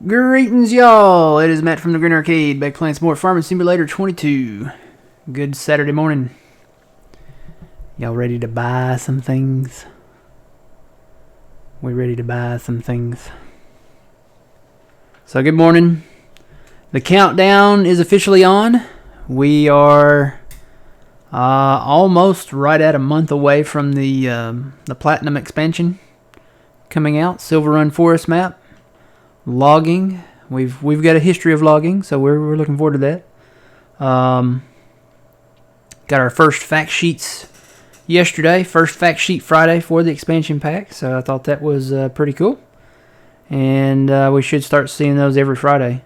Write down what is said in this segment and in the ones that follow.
Greetings, y'all. It is Matt from the Green Arcade, back playing some more Farming Simulator 22. Good Saturday morning. Y'all ready to buy some things? We ready to buy some things. So good morning. The countdown is officially on. We are almost right at a month away from the Platinum expansion coming out. Silver Run Forest map. Logging. We've got a history of logging, so we're looking forward to that. Got our first fact sheets yesterday. First fact sheet Friday for the expansion pack, so I thought that was pretty cool. And we should start seeing those every Friday.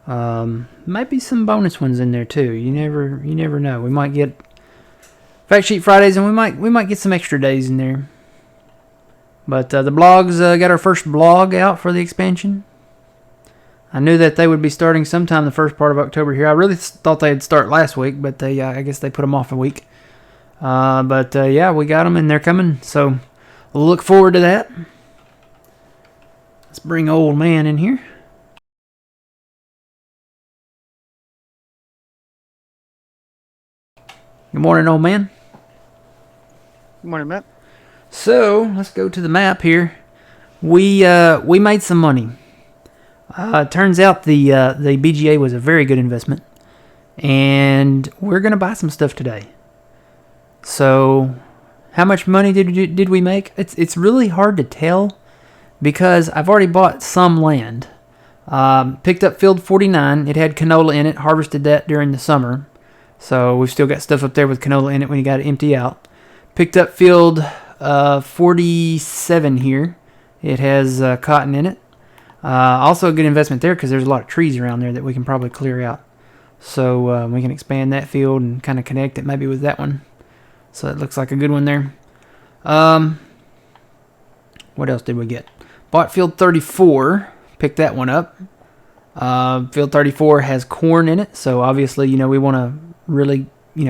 Might be some bonus ones in there too. You never know. We might get fact sheet Fridays, and we might get some extra days in there. But the blogs, got our first blog out for the expansion. I knew that they would be starting sometime the first part of October here. I really thought they'd start last week, but I guess they put them off a week. Yeah, we got them and they're coming, so we'll look forward to that. Let's bring old man in here. Good morning, old man. Good morning, Matt. So let's go to the map here. We made some money. It turns out the BGA was a very good investment, and we're gonna buy some stuff today. So, how much money did we make? It's really hard to tell because I've already bought some land. Picked up field 49. It had canola in it. Harvested that during the summer, so we've still got stuff up there with canola in it when you got to empty out. Picked up field 47 here. It has cotton in it. Also a good investment there because there's a lot of trees around there that we can probably clear out. So we can expand that field and kind of connect it maybe with that one. So it looks like a good one there. What else did we get? Bought field 34. Picked that one up. Field 34 has corn in it. So obviously, we want to really,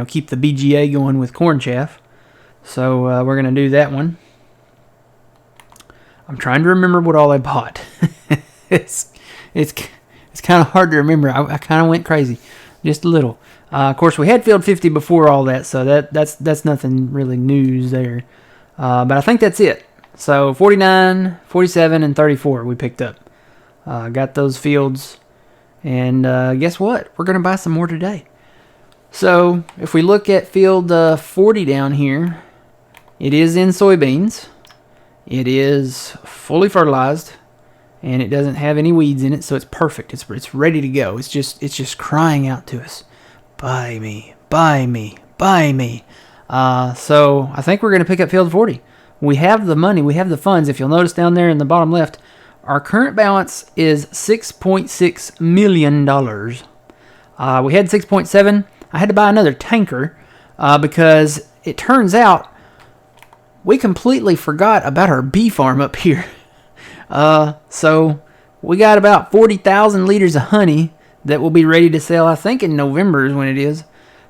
keep the BGA going with corn chaff. So we're going to do that one. I'm trying to remember what all I bought. it's kind of hard to remember. I kind of went crazy, just a little. Of course, we had field 50 before all that, so that's nothing really news there. But I think that's it. So 49, 47, and 34 we picked up. Got those fields, and guess what? We're going to buy some more today. So if we look at field 40 down here, it is in soybeans. It is fully fertilized, and it doesn't have any weeds in it, so it's perfect. It's ready to go. It's just crying out to us, buy me, buy me, buy me. So I think we're going to pick up field 40. We have the money, we have the funds. If you'll notice down there in the bottom left, our current balance is $6.6 million. We had 6.7. I had to buy another tanker because it turns out we completely forgot about our bee farm up here. So we got about 40,000 liters of honey that will be ready to sell, I think in November is when it is.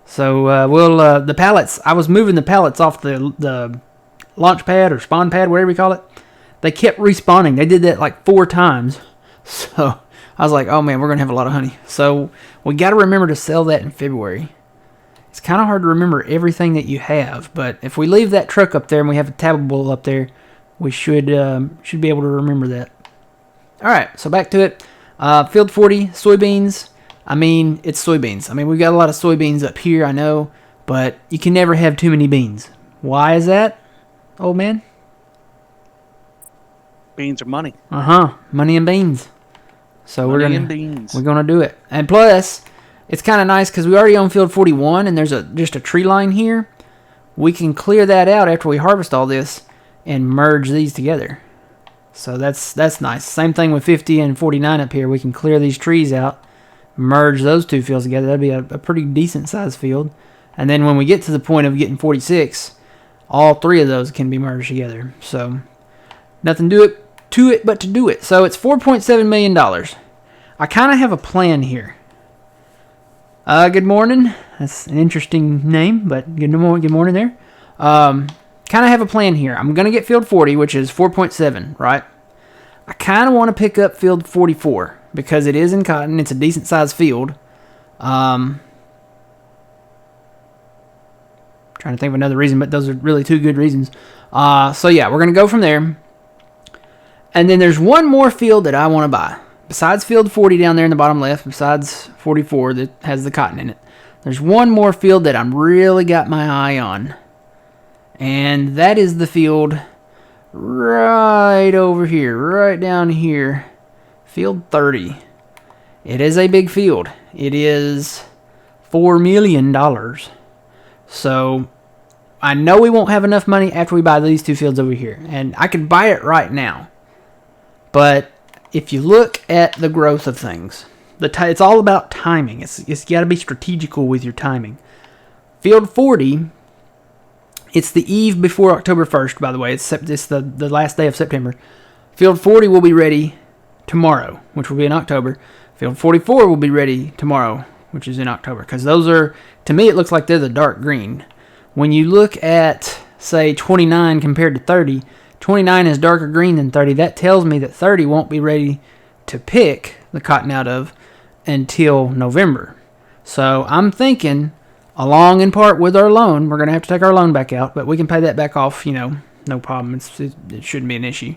So we'll the pallets, I was moving the pallets off the launch pad or spawn pad, whatever you call it. They kept respawning. They did that like 4 times. So I was like, oh man, we're going to have a lot of honey. So we got to remember to sell that in February. It's kind of hard to remember everything that you have, but if we leave that truck up there and we have a tabbable up there, we should be able to remember that. All right, so back to it. Field 40, soybeans. It's soybeans. We've got a lot of soybeans up here, I know, but you can never have too many beans. Why is that, old man? Beans are money. Money and beans. So we're gonna do it, and plus, it's kind of nice because we already own field 41 and there's just a tree line here. We can clear that out after we harvest all this and merge these together. So that's nice. Same thing with 50 and 49 up here. We can clear these trees out, merge those two fields together. That'd be a pretty decent sized field. And then when we get to the point of getting 46, all 3 of those can be merged together. So nothing to it but to do it. So it's $4.7 million. I kind of have a plan here. Good morning. That's an interesting name, but good morning there. Kind of have a plan here. I'm going to get field 40, which is 4.7, right? I kind of want to pick up field 44 because it is in cotton. It's a decent sized field. Trying to think of another reason, but those are really two good reasons. So yeah, we're going to go from there. And then there's one more field that I want to buy. Besides field 40 down there in the bottom left, besides 44 that has the cotton in it. There's one more field that I'm really got my eye on. And that is the field right over here, right down here. Field 30. It is a big field. It is $4 million. So I know we won't have enough money after we buy these two fields over here. And I could buy it right now. But if you look at the growth of things, it's all about timing. It's got to be strategical with your timing. Field 40, it's the eve before October 1st, by the way. It's the last day of September. Field 40 will be ready tomorrow, which will be in October. Field 44 will be ready tomorrow, which is in October. Because those are, to me, it looks like they're the dark green. When you look at, say, 29 compared to 30, 29 is darker green than 30. That tells me that 30 won't be ready to pick the cotton out of until November. So I'm thinking, along in part with our loan, we're going to have to take our loan back out, but we can pay that back off, no problem. It shouldn't be an issue.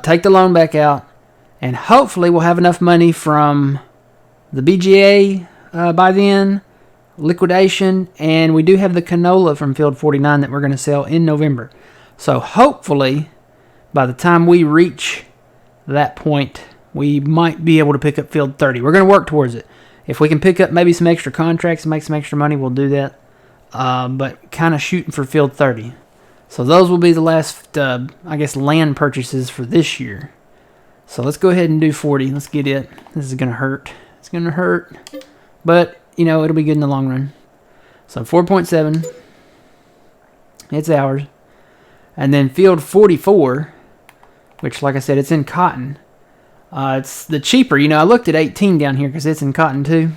Take the loan back out, and hopefully we'll have enough money from the BGA by then, liquidation, and we do have the canola from field 49 that we're going to sell in November. So hopefully, by the time we reach that point, we might be able to pick up field 30. We're going to work towards it. If we can pick up maybe some extra contracts and make some extra money, we'll do that. But kind of shooting for field 30. So those will be the last, land purchases for this year. So let's go ahead and do 40. Let's get it. This is going to hurt. It's going to hurt. But, it'll be good in the long run. So 4.7. It's ours. And then field 44, which, like I said, it's in cotton. It's the cheaper. I looked at 18 down here because it's in cotton too.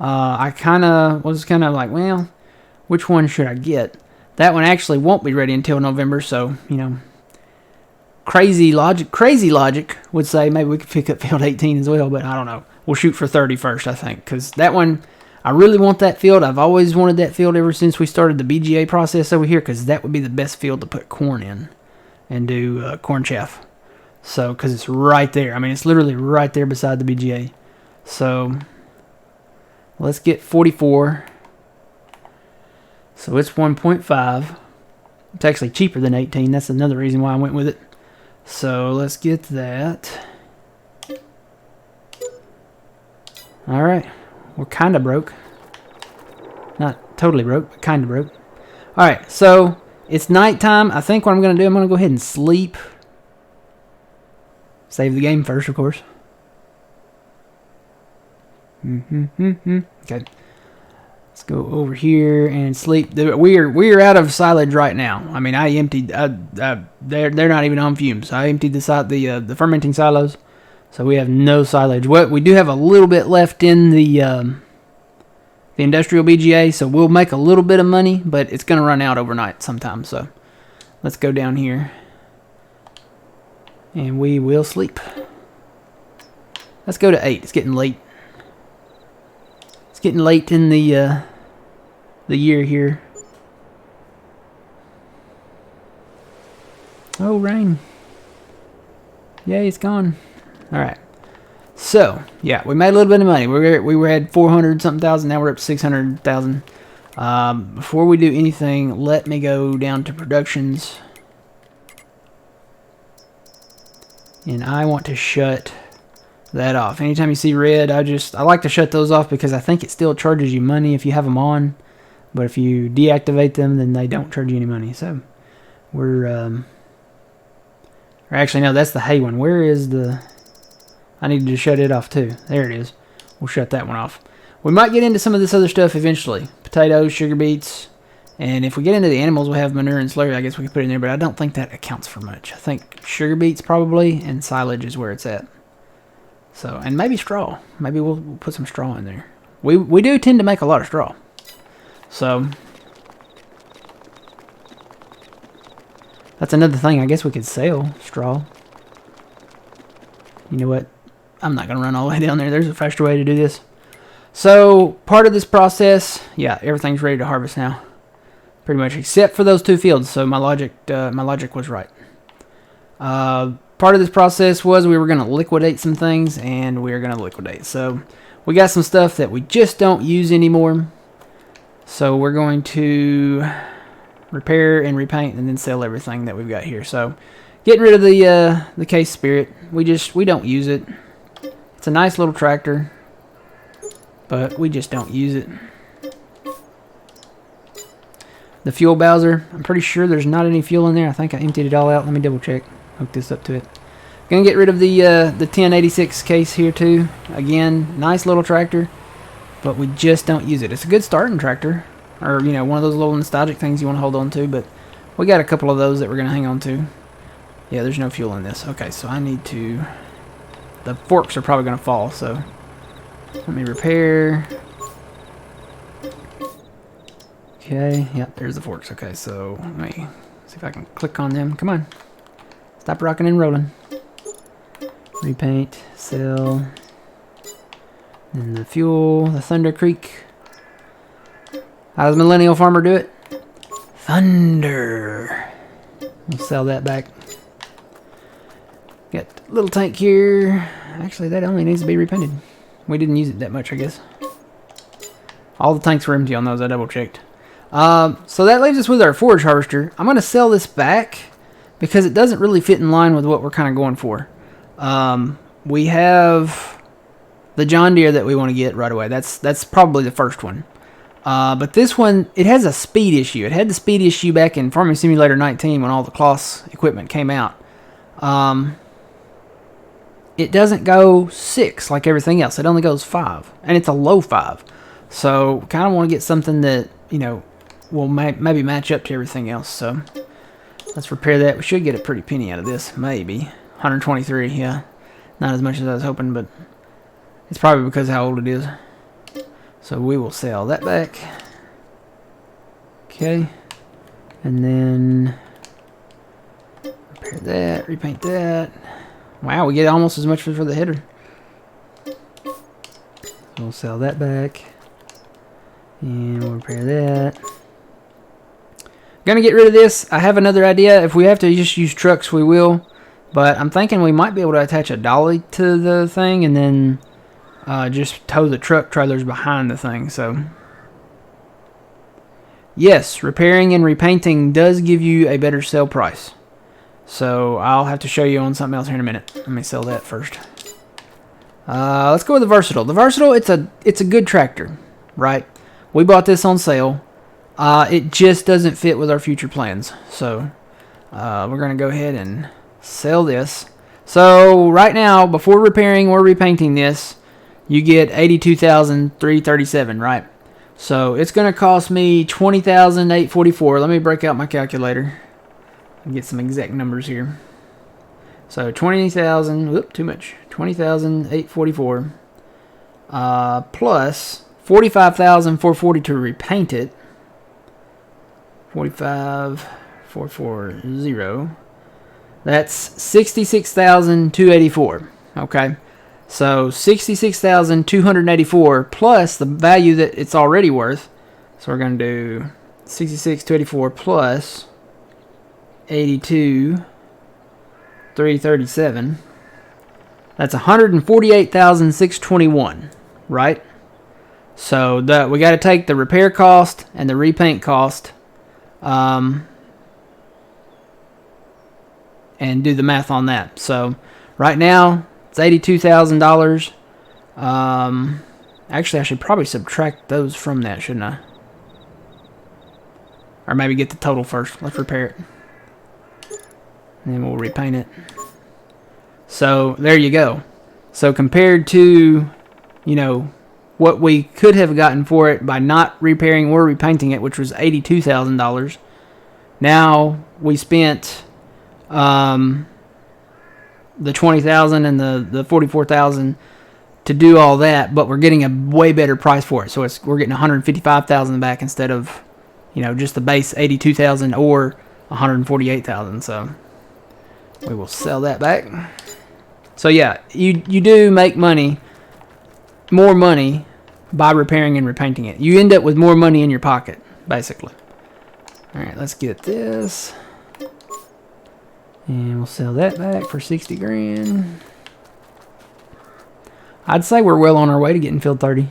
I was like, well, which one should I get? That one actually won't be ready until November, so, crazy logic would say maybe we could pick up field 18 as well, but I don't know. We'll shoot for 30 first, I think, because that one, I really want that field. I've always wanted that field ever since we started the BGA process over here, because that would be the best field to put corn in and do corn chaff. So, because it's right there. I mean, it's literally right there beside the BGA. So, let's get 44. So, it's 1.5. It's actually cheaper than 18. That's another reason why I went with it. So, let's get that. Alright. We're kind of broke. Not totally broke, but kind of broke. Alright, so it's nighttime. I think what I'm going to do, I'm going to go ahead and sleep. Save the game first, of course. Okay. Let's go over here and sleep. We're out of silage right now. I mean, I emptied. They're not even on fumes. I emptied the fermenting silos, so we have no silage. What we do have a little bit left in the industrial BGA, so we'll make a little bit of money, but it's going to run out overnight sometime. So let's go down here, and we will sleep. Let's go to 8. It's getting late. It's getting late in the year here. Oh, rain. Yay, it's gone. Alright. So, yeah, we made a little bit of money. We were at 400-something thousand. Now we're up to 600,000. Before we do anything, let me go down to productions. And I want to shut that off. Anytime you see red, I like to shut those off because I think it still charges you money if you have them on. But if you deactivate them, then they don't charge you any money. So, we're, or actually, no, that's the hay one. Where is the... I need to shut it off too. There it is. We'll shut that one off. We might get into some of this other stuff eventually. Potatoes, sugar beets. And if we get into the animals, we'll have manure and slurry. I guess we can put it in there, but I don't think that accounts for much. I think sugar beets probably, and silage is where it's at. So, and maybe straw. Maybe we'll put some straw in there. We do tend to make a lot of straw. So, that's another thing. I guess we could sell straw. You know what? I'm not going to run all the way down there. There's a faster way to do this. So, part of this process, yeah, everything's ready to harvest now. Pretty much, except for those 2 fields. So, my logic was right. Part of this process was we were going to liquidate some things, and we are going to liquidate. So, we got some stuff that we just don't use anymore. So, we're going to repair and repaint and then sell everything that we've got here. So, getting rid of the Case Spirit. We don't use it. It's a nice little tractor, but we just don't use it. The fuel Bowser, I'm pretty sure there's not any fuel in there. I think I emptied it all out. Let me double check. Hook this up to it. Gonna get rid of the 1086 case here too. Again, nice little tractor, but we just don't use it. It's a good starting tractor, or you know, one of those little nostalgic things you want to hold on to. But we got a couple of those that we're gonna hang on to. Yeah, there's no fuel in this. Okay, so I need to. The forks are probably gonna fall. So let me repair. Okay, yep, there's the forks. Okay, so let me see if I can click on them. Come on. Stop rocking and rolling. Repaint, sell. And the fuel, the Thunder Creek. How does Millennial Farmer do it? Thunder. We'll sell that back. Got a little tank here. Actually, that only needs to be repainted. We didn't use it that much, I guess. All the tanks were empty on those, I double checked. So that leaves us with our Forage Harvester. I'm going to sell this back because it doesn't really fit in line with what we're kind of going for. We have the John Deere that we want to get right away. That's probably the first one. But this one, it has a speed issue. It had the speed issue back in Farming Simulator 19 when all the Kloss equipment came out. It doesn't go 6 like everything else. It only goes 5. And it's a low 5. So, kind of want to get something that, you know, will maybe match up to everything else. So, let's repair that. We should get a pretty penny out of this. Maybe. 123, yeah. Not as much as I was hoping, but it's probably because of how old it is. So, we will sell that back. Okay. And then repair that, repaint that. Wow, we get almost as much for the header. We'll sell that back. And we'll repair that. Gonna get rid of this. I have another idea. If we have to just use trucks, we will. But I'm thinking we might be able to attach a dolly to the thing and then just tow the truck trailers behind the thing. So, yes, repairing and repainting does give you a better sale price. So I'll have to show you on something else here in a minute. Let me sell that first. Let's go with the Versatile. The Versatile, it's a good tractor, right? We bought this on sale. It just doesn't fit with our future plans. So we're going to go ahead and sell this. So right now, before repairing or repainting this, you get $82,337, right? So it's going to cost me $20,844. Let me break out my calculator and get some exact numbers here. So 20,000, whoop, too much. 20,844 plus 45,440 to repaint it. 45,440. That's 66,284. Okay. So 66,284 plus the value that it's already worth. So we're going to do 66,284 plus 82,337. That's 148,621, right? So we got to take the repair cost and the repaint cost, and do the math on that. So right now it's $82,000. Actually, I should probably subtract those from that, shouldn't I? Or maybe get the total first. Let's repair it. And then we'll repaint it. So there you go. So compared to, you know, what we could have gotten for it by not repairing or repainting it, which was $82,000. Now we spent the $20,000 and the $44,000 to do all that, but we're getting a way better price for it. So we're getting $155,000 back instead of, you know, just the base $82,000 or $148,000. So we will sell that back. So yeah, you do make money, more money, by repairing and repainting it. You end up with more money in your pocket, basically. Alright, let's get this. And we'll sell that back for 60 grand. I'd say we're well on our way to getting field 30.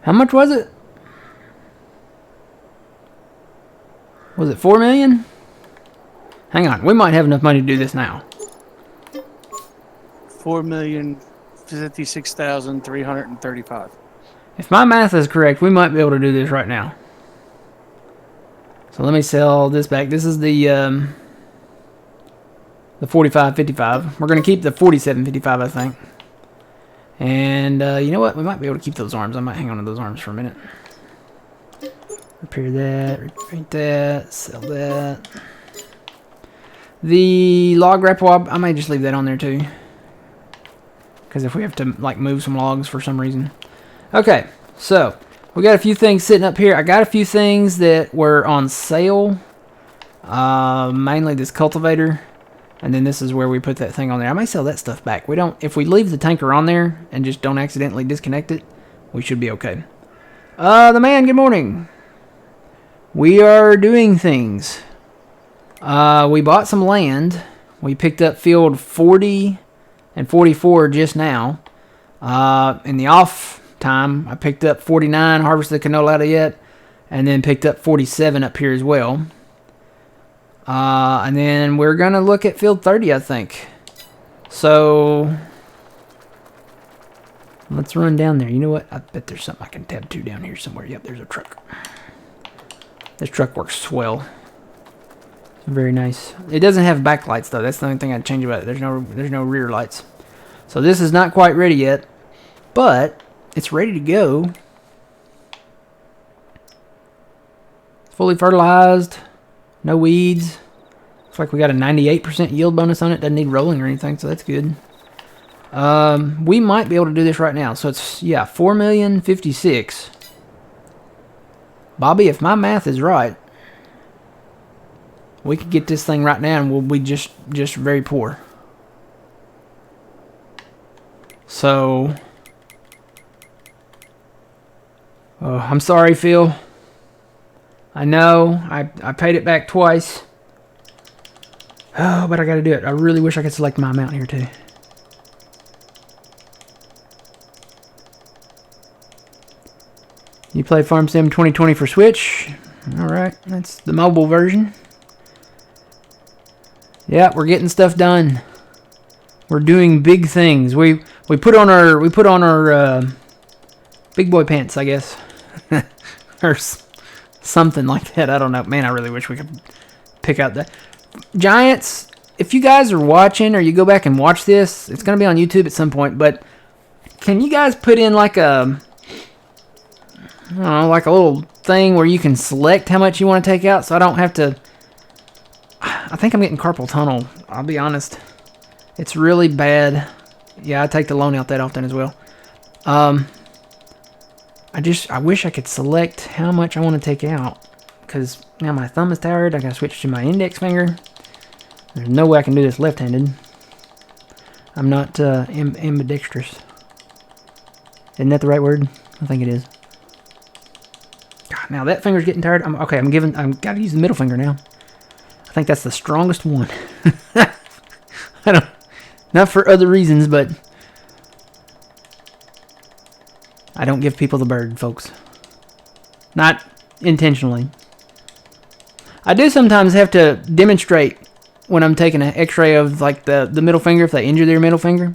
How much was it? Was it 4 million? Hang on, we might have enough money to do this now. 4,056,335. If my math is correct, we might be able to do this right now. So let me sell this back. This is the 45.55. We're going to keep the 47.55, I think. And you know what? We might be able to keep those arms. I might hang on to those arms for a minute. Repair that, repaint that, sell that. The log grapple, I might just leave that on there too. Because if we have to like move some logs for some reason. Okay, so we got a few things sitting up here. I got a few things that were on sale. Mainly this cultivator. And then this is where we put that thing on there. I may sell that stuff back. We don't. If we leave the tanker on there and just don't accidentally disconnect it, we should be okay. The man, good morning. We are doing things. We bought some land. We picked up field 40 and 44 just now. In the off time, I picked up 49, harvested the canola out of yet, and then picked up 47 up here as well. And then we're going to look at field 30, I think. So, let's run down there. You know what? I bet there's something I can tab to down here somewhere. Yep, there's a truck. This truck works swell. Very nice. It doesn't have backlights, though. That's the only thing I'd change about it. There's no rear lights. So this is not quite ready yet, but it's ready to go. Fully fertilized. No weeds. Looks like we got a 98% yield bonus on it. Doesn't need rolling or anything, so that's good. We might be able to do this right now. So it's, yeah, 4,056,000. Bobby, if my math is right, we could get this thing right now and we'll be just very poor. So, I'm sorry, Phil. I know, I paid it back twice. Oh, but I gotta do it. I really wish I could select my amount here too. You play Farm Sim 2020 for Switch? Alright, that's the mobile version. Yeah, we're getting stuff done. We're doing big things. We put on our big boy pants, I guess. Or something like that. I don't know. Man, I really wish we could pick out that. Giants, if you guys are watching or you go back and watch this, it's going to be on YouTube at some point, but can you guys put in like a, I don't know, like a little thing where you can select how much you want to take out so I don't have to. I think I'm getting carpal tunnel. I'll be honest. It's really bad. Yeah, I take the loan out that often as well. I wish I could select how much I want to take out. Because now my thumb is tired. I gotta switch to my index finger. There's no way I can do this left-handed. I'm not ambidextrous. Isn't that the right word? I think it is. God, now that finger's getting tired. I'm gotta use the middle finger now. I think that's the strongest one. I don't, not for other reasons, but I don't give people the bird, folks. Not intentionally. I do sometimes have to demonstrate when I'm taking an x-ray of like the middle finger if they injure their middle finger.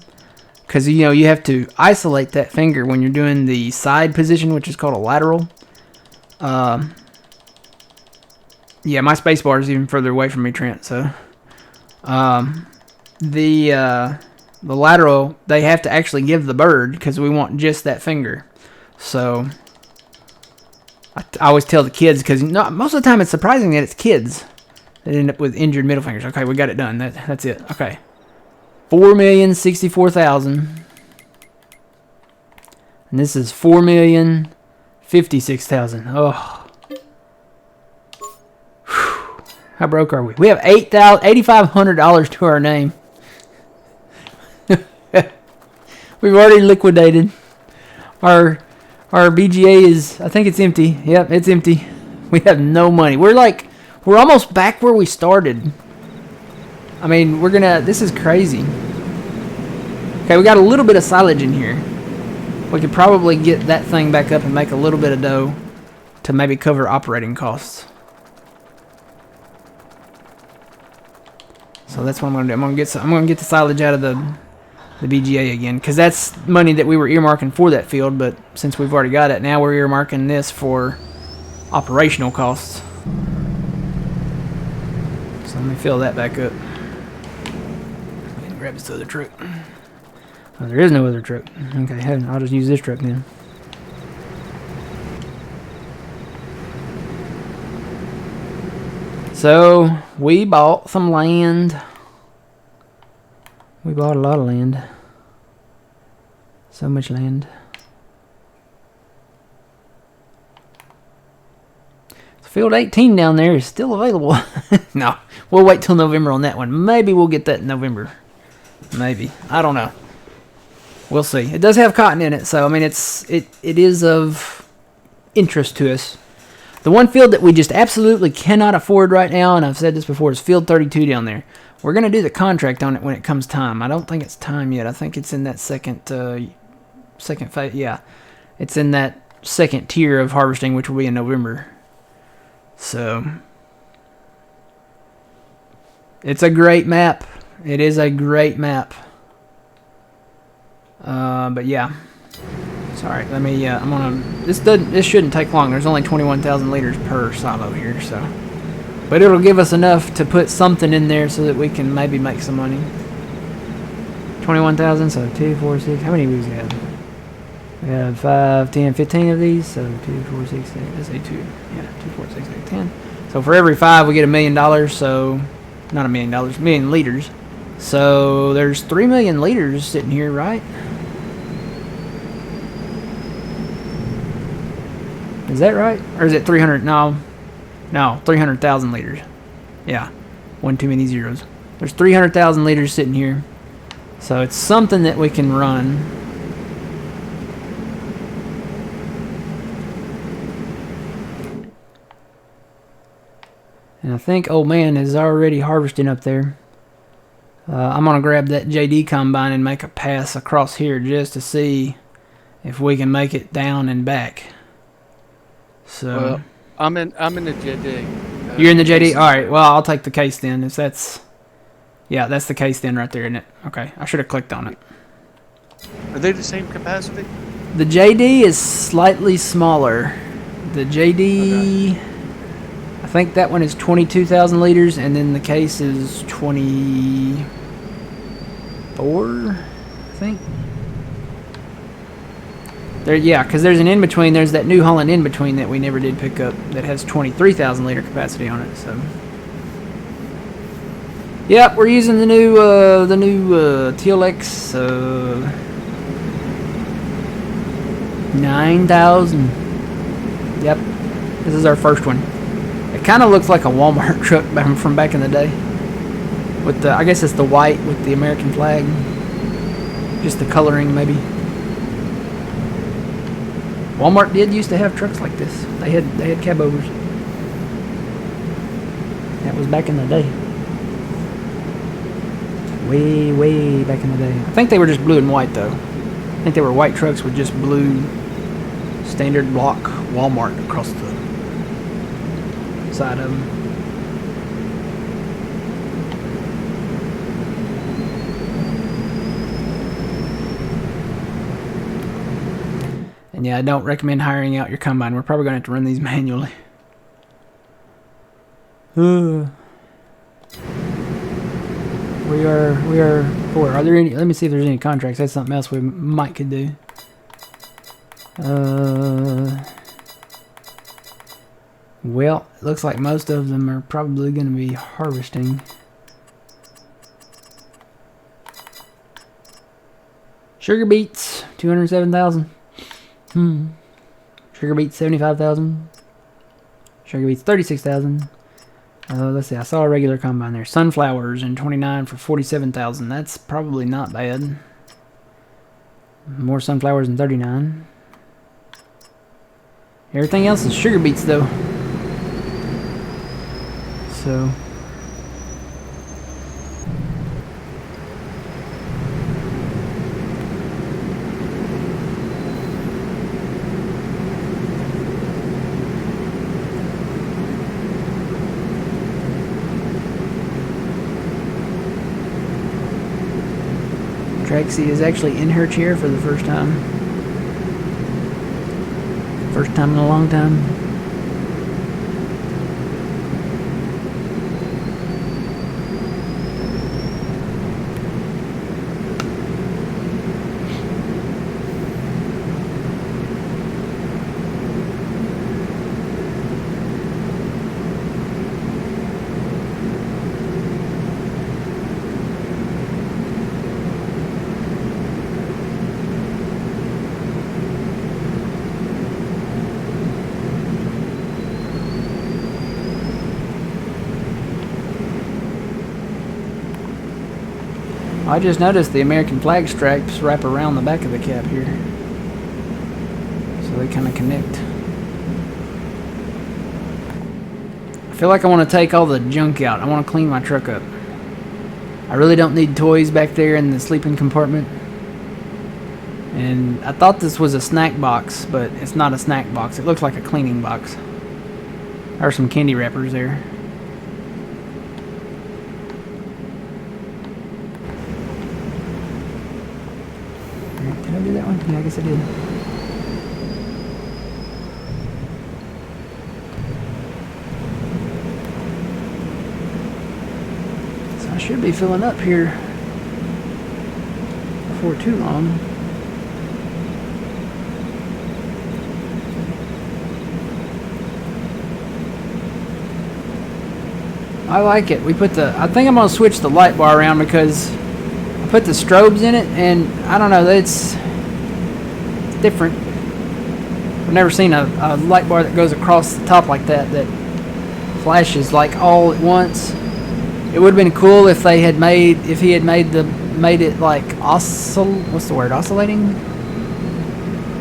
Because, you know, you have to isolate that finger when you're doing the side position, which is called a lateral. Yeah, my space bar is even further away from me, Trent. So, the lateral, they have to actually give the bird because we want just that finger. So, I always tell the kids because most of the time it's surprising that it's kids that end up with injured middle fingers. Okay, we got it done. That's it. Okay, 4,064,000, and this is 4,056,000. Oh. How broke are we? We have $8,500 to our name. We've already liquidated. Our BGA is, I think it's empty. Yep, it's empty. We have no money. We're almost back where we started. I mean, this is crazy. Okay, we got a little bit of silage in here. We could probably get that thing back up and make a little bit of dough to maybe cover operating costs. So that's what I'm gonna do. I'm gonna get the silage out of the BGA again, because that's money that we were earmarking for that field. But since we've already got it, now we're earmarking this for operational costs. So let me fill that back up. Grab this other truck. Oh, there is no other truck. Okay, I'll just use this truck then. So, we bought some land. We bought a lot of land. So much land. Field 18 down there is still available. No, we'll wait till November on that one. Maybe we'll get that in November. Maybe. I don't know. We'll see. It does have cotton in it, so I mean it is of interest to us. The one field that we just absolutely cannot afford right now, and I've said this before, is field 32 down there. We're going to do the contract on it when it comes time. I don't think it's time yet. I think it's in that second phase. Yeah, it's in that second tier of harvesting, which will be in November. So, it's a great map. It is a great map. But yeah. Sorry, let me, I'm gonna, this shouldn't take long. There's only 21,000 liters per silo here, so. But it'll give us enough to put something in there so that we can maybe make some money. 21,000, so 2, 4, 6, how many do we have? We have 5, 10, 15 of these, so 2, 4, 6, 8, let's say 2, yeah, 2, 4, 6, 8, 10. So for every 5 we get $1 million, so, not $1 million, 1 million liters. So there's 3 million liters sitting here, right? Is that right? Or is it 300? No, 300,000 liters. Yeah, one too many zeros. There's 300,000 liters sitting here. So it's something that we can run. And I think old man is already harvesting up there. I'm going to grab that JD combine and make a pass across here just to see if we can make it down and back. So well, I'm in the JD. You're in the JD? Alright, well, I'll take the case then. If that's... Yeah, that's the case then right there, isn't it? Okay, I should have clicked on it. Are they the same capacity? The JD is slightly smaller. The JD... Okay. I think that one is 22,000 liters, and then the case is 24, I think. There, yeah, because there's an in-between. There's that New Holland in-between that we never did pick up that has 23,000 liter capacity on it. So, yep, we're using the new TLX 9,000. Yep, this is our first one. It kind of looks like a Walmart truck from back in the day. With the, I guess it's the white with the American flag. Just the coloring, maybe. Walmart did used to have trucks like this. They had cab overs. That was back in the day. Way back in the day. I think they were just blue and white though. I think they were white trucks with just blue standard block Walmart across the side of them. And yeah, I don't recommend hiring out your combine. We're probably going to have to run these manually. We are poor. Are there any? Let me see if there's any contracts. That's something else we might could do. Well, it looks like most of them are probably going to be harvesting. Sugar beets, 207,000. Sugar beets, 75,000. Sugar beets, 36,000. Let's see. I saw a regular combine there. Sunflowers in 29 for 47,000. That's probably not bad. More sunflowers in 39. Everything else is sugar beets though. So. Trixie is actually in her chair for the first time. First time in a long time. I just noticed the American flag stripes wrap around the back of the cap here. So they kind of connect. I feel like I want to take all the junk out. I want to clean my truck up. I really don't need toys back there in the sleeping compartment. And I thought this was a snack box, but it's not a snack box. It looks like a cleaning box. There are some candy wrappers there. Did I do that one? Yeah, I guess I did. So I should be filling up here before too long. I like it. I think I'm gonna switch the light bar around because I put the strobes in it, and I don't know, it's different. I've never seen a light bar that goes across the top like that flashes like all at once. It would have been cool if he had made it like oscillating?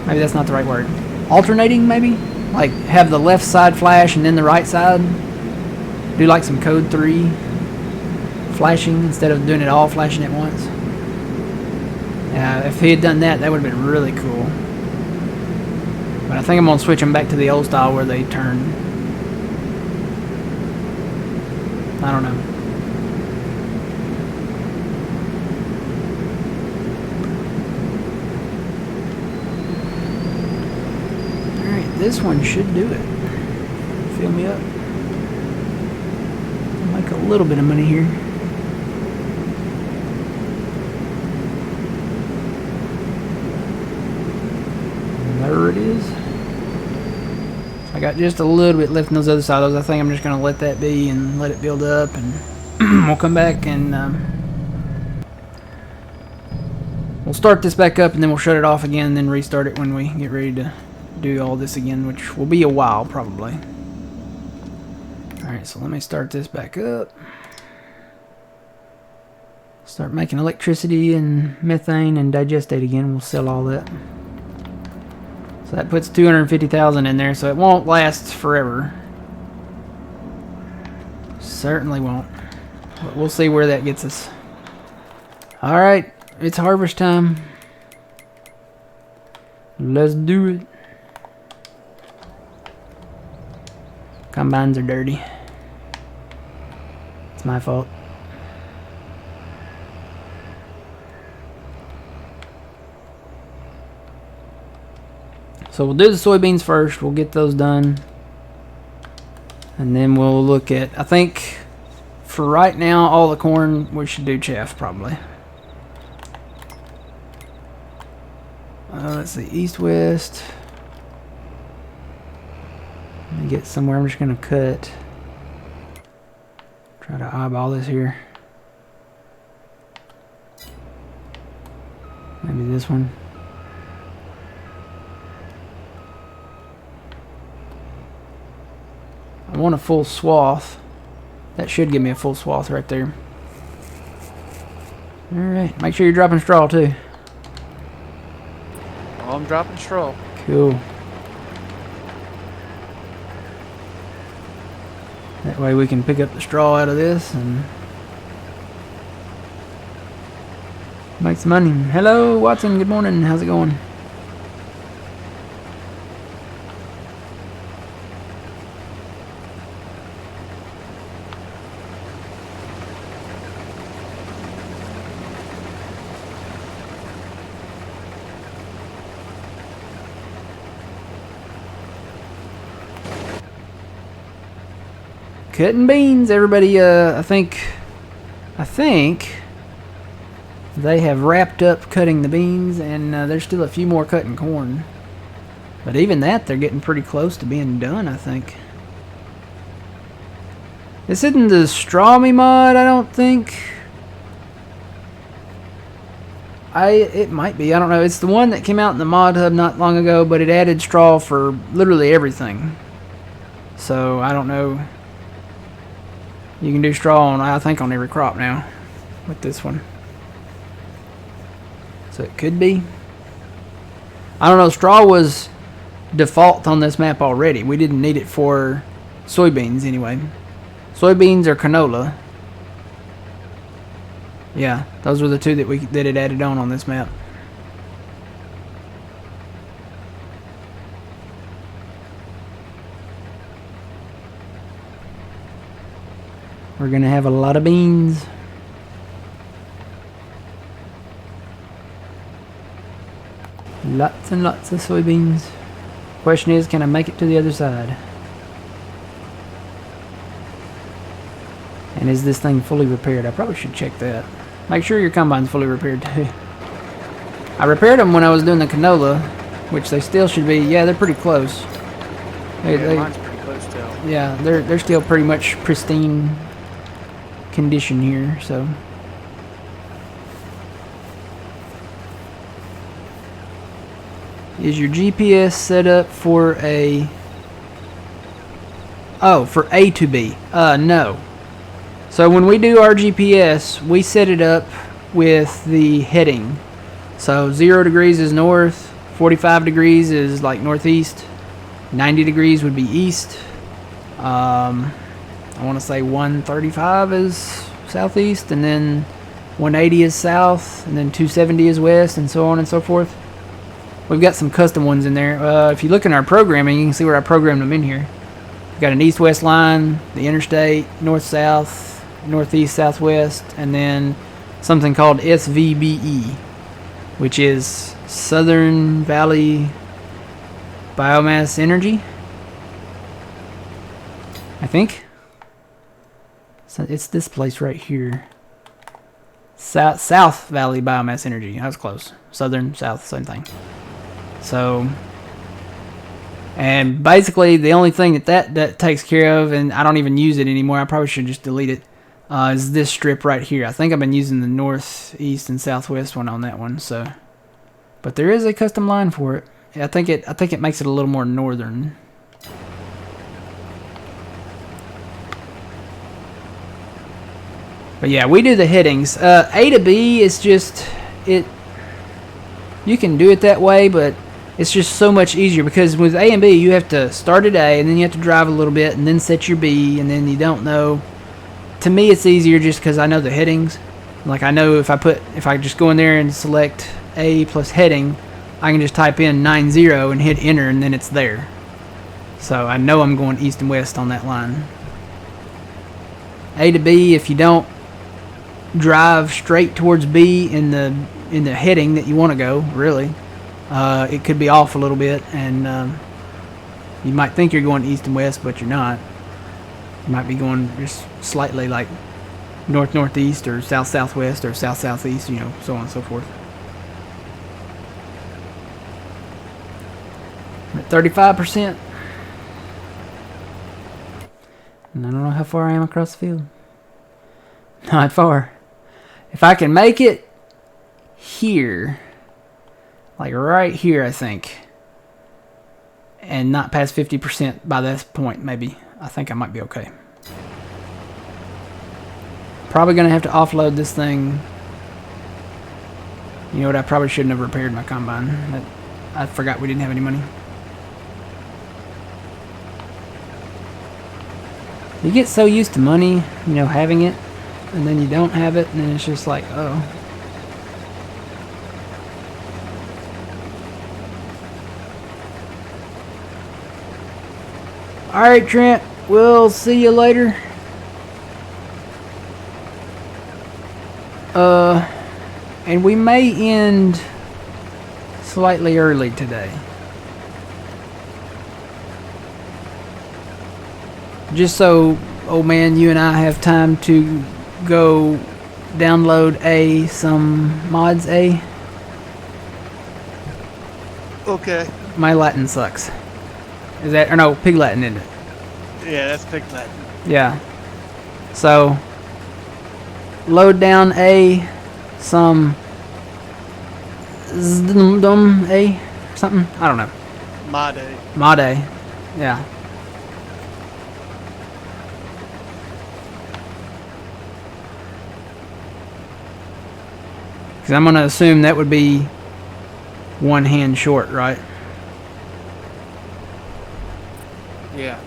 Maybe that's not the right word. Alternating, maybe? Like have the left side flash and then the right side. Do like some code 3 flashing instead of doing it all flashing at once. If he had done that, that would have been really cool. But I think I'm going to switch them back to the old style where they turn. I don't know. Alright, this one should do it. Fill me up. Make a little bit of money here. There it is. I got just a little bit left on those other silos. I think I'm just going to let that be and let it build up, and we'll come back and we'll start this back up, and then we'll shut it off again and then restart it when we get ready to do all this again, which will be a while probably. Alright, so let me start this back up. Start making electricity and methane and digestate again. We'll sell all that. So that puts 250,000 in there, so it won't last forever. Certainly won't. But we'll see where that gets us. Alright, it's harvest time. Let's do it. Combines are dirty. It's my fault. So we'll do the soybeans first. We'll get those done. And then we'll look at, I think for right now, all the corn, we should do chaff probably. Let's see, east, west. Let me get somewhere. I'm just going to cut. Try to eyeball this here. Maybe this one. I want a full swath. That should give me a full swath right there. Alright, make sure you're dropping straw too. Oh, I'm dropping straw. Cool. That way we can pick up the straw out of this and make some money. Hello, Watson. Good morning. How's it going? Cutting beans, everybody. I think they have wrapped up cutting the beans, and there's still a few more cutting corn. But even that, they're getting pretty close to being done, I think. This isn't the Straw Me mod, I don't think. It might be, I don't know. It's the one that came out in the mod hub not long ago, but it added straw for literally everything. So, I don't know. You can do straw on, I think, on every crop now with this one. So it could be. I don't know, straw was default on this map already. We didn't need it for soybeans anyway. Soybeans or canola. Yeah, those were the two that it added on this map. We're gonna have a lot of beans. Lots and lots of soybeans. Question is, can I make it to the other side? And is this thing fully repaired? I probably should check that. Make sure your combine's fully repaired too. I repaired them when I was doing the canola, which they still should be. Yeah, they're pretty close. Mine's pretty close too. Yeah, they're still pretty much pristine condition here, so. Is your GPS set up for a... Oh, for A to B? No. So when we do our GPS, we set it up with the heading. So 0 degrees is north, 45 degrees is like northeast, 90 degrees would be east. I want to say 135 is southeast, and then 180 is south, and then 270 is west, and so on and so forth. We've got some custom ones in there. If you look in our programming, you can see where I programmed them in here. We've got an east-west line, the interstate, north-south, northeast, southwest, and then something called SVBE, which is Southern Valley Biomass Energy, I think. So it's this place right here. South Valley Biomass Energy. That was close. Southern, south, same thing. So, and basically the only thing that takes care of, and I don't even use it anymore, I probably should just delete it, is this strip right here. I think I've been using the northeast and southwest one on that one. So, but there is a custom line for it. I think it makes it a little more northern. But yeah, we do the headings. A to B is just it. You can do it that way, but it's just so much easier because with A and B, you have to start at A, and then you have to drive a little bit, and then set your B, and then you don't know. To me, it's easier just because I know the headings. Like I know if I just go in there and select A plus heading, I can just type in 90 and hit enter, and then it's there. So I know I'm going east and west on that line. A to B, if you don't drive straight towards B in the heading that you want to go, really, it could be off a little bit, and you might think you're going east and west, but you're not. You might be going just slightly like north northeast or south southwest or south southeast, you know, so on and so forth. I'm at 35%, and I don't know how far I am across the field. Not far. If I can make it here, like right here, I think, and not past 50% by this point, maybe, I think I might be okay. Probably gonna have to offload this thing. You know what? I probably shouldn't have repaired my combine. I forgot we didn't have any money. You get so used to money, you know, having it, and then you don't have it, and then it's just like, oh. Alright, Trent, we'll see you later. And we may end slightly early today. Just so, old man, you and I have time to go download some mods. Okay. My Latin sucks. Is that, or no, Pig Latin, isn't it? Yeah, that's Pig Latin. Yeah. So, load down some something. I don't know. Made. Yeah. Because I'm gonna assume that would be one hand short, right? Yeah.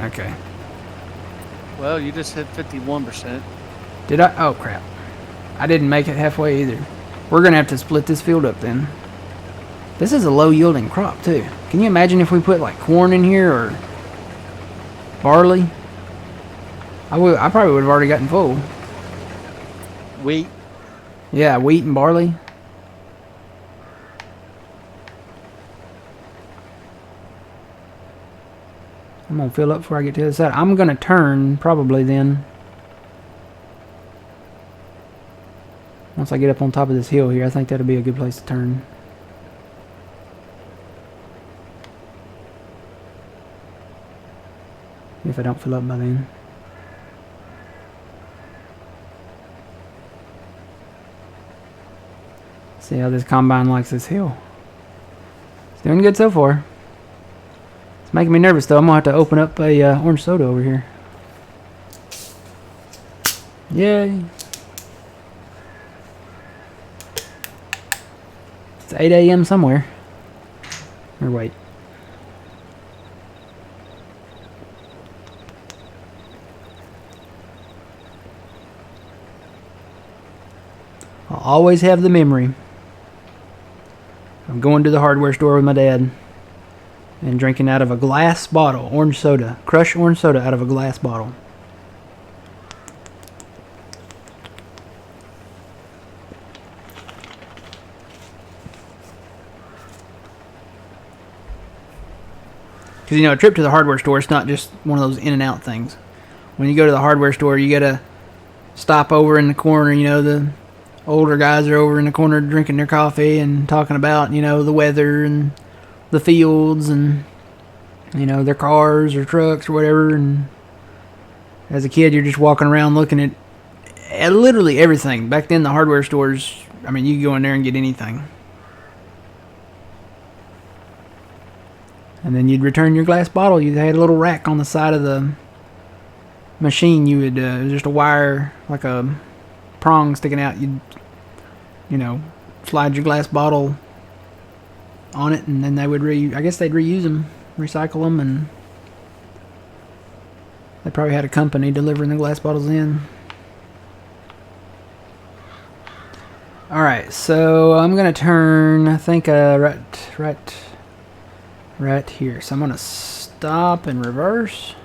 Okay. Well, you just hit 51%. Did I? Oh crap. I didn't make it halfway either. We're gonna have to split this field up then. This is a low yielding crop too. Can you imagine if we put like corn in here or barley? I probably would have already gotten full. Wheat. Yeah, wheat and barley. I'm gonna fill up before I get to the other side. I'm gonna turn probably then. Once I get up on top of this hill here, I think that'll be a good place to turn. If I don't fill up by then. See how this combine likes this hill. It's doing good so far. It's making me nervous though. I'm gonna have to open up a orange soda over here. Yay! It's 8 a.m. somewhere. Or wait. I'll always have the memory. I'm going to the hardware store with my dad and drinking out of a glass bottle, orange soda, crushed orange soda out of a glass bottle. Because, you know, a trip to the hardware store, it's not just one of those in and out things. When you go to the hardware store, you gotta stop over in the corner. You know, the older guys are over in the corner drinking their coffee and talking about, you know, the weather and the fields and, you know, their cars or trucks or whatever. And as a kid, you're just walking around looking at literally everything. Back then, the hardware stores, I mean, you could go in there and get anything. And then you'd return your glass bottle. You had a little rack on the side of the machine. You would, it was just a wire, like a prong sticking out. You'd, you know, slide your glass bottle on it, and then they would I guess they'd reuse them, recycle them, and they probably had a company delivering the glass bottles in. Alright, so I'm gonna turn, I think, right here. So I'm gonna stop and reverse.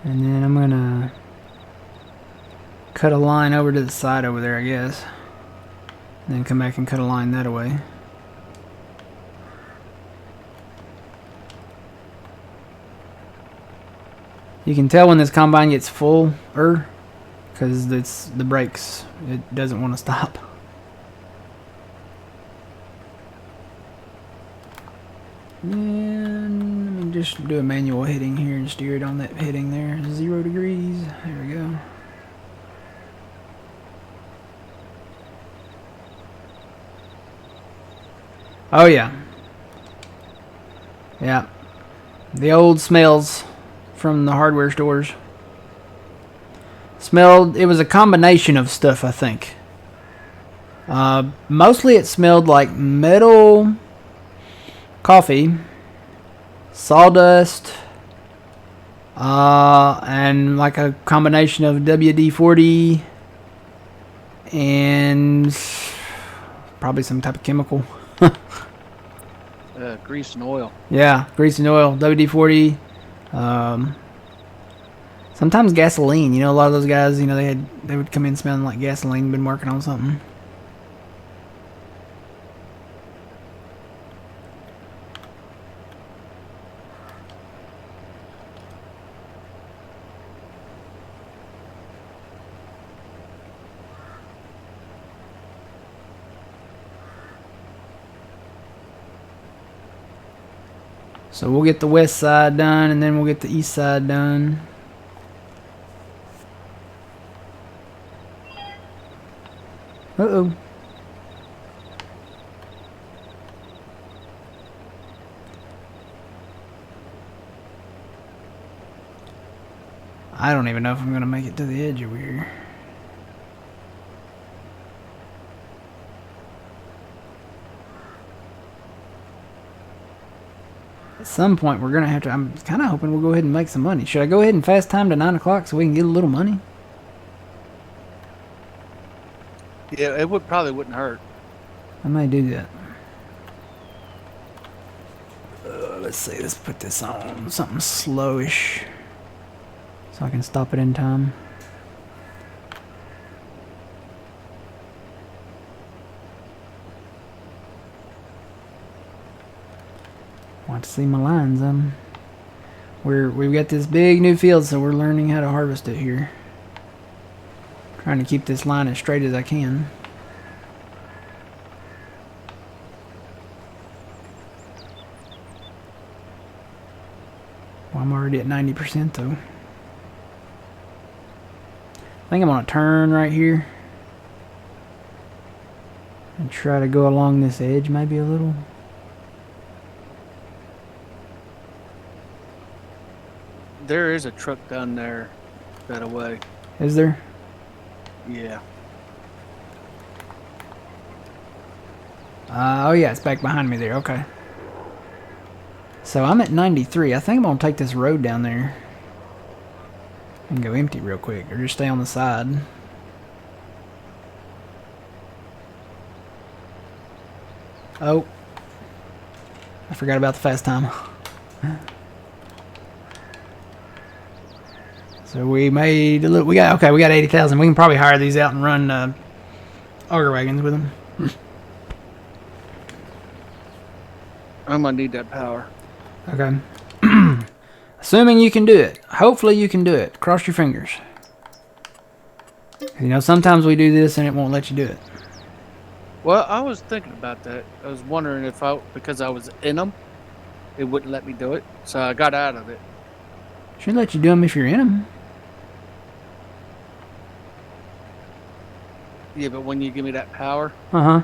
And then I'm gonna cut a line over to the side over there, I guess. And then come back and cut a line that way. You can tell when this combine gets full, because it's the brakes. It doesn't want to stop. And let me just do a manual hitting here and steer it on that heading there. 0 degrees. There we go. Oh yeah. Yeah. The old smells from the hardware stores. Smelled, it was a combination of stuff, I think. Mostly it smelled like metal, coffee, sawdust, and like a combination of WD-40 and probably some type of chemical. Grease and oil. Yeah, grease and oil, WD-40. Sometimes gasoline. You know, a lot of those guys, you know, they would come in smelling like gasoline, been working on something. So we'll get the west side done, and then we'll get the east side done. Uh-oh. I don't even know if I'm going to make it to the edge over here. At some point, we're going to have to... I'm kind of hoping we'll go ahead and make some money. Should I go ahead and fast time to 9 o'clock so we can get a little money? Yeah, it probably wouldn't hurt. I may do that. Let's see. Let's put this on something slowish so I can stop it in time. Want to see my lines? We've got this big new field, so we're learning how to harvest it here. Trying to keep this line as straight as I can. Well, I'm already at 90% though. I think I'm gonna turn right here and try to go along this edge maybe a little. There is a truck down there that away. Is there? Yeah. Oh yeah, it's back behind me there. Okay. So I'm at 93. I think I'm gonna take this road down there and go empty real quick, or just stay on the side. Oh, I forgot about the fast time. So we made a little. We got 80,000. We can probably hire these out and run auger wagons with them. I'm gonna need that power. Okay. Assuming you can do it. Hopefully you can do it. Cross your fingers. You know, sometimes we do this and it won't let you do it. Well, I was thinking about that. I was wondering if because I was in them, it wouldn't let me do it. So I got out of it. Should let you do them if you're in them. Yeah, but when you give me that power. Uh-huh.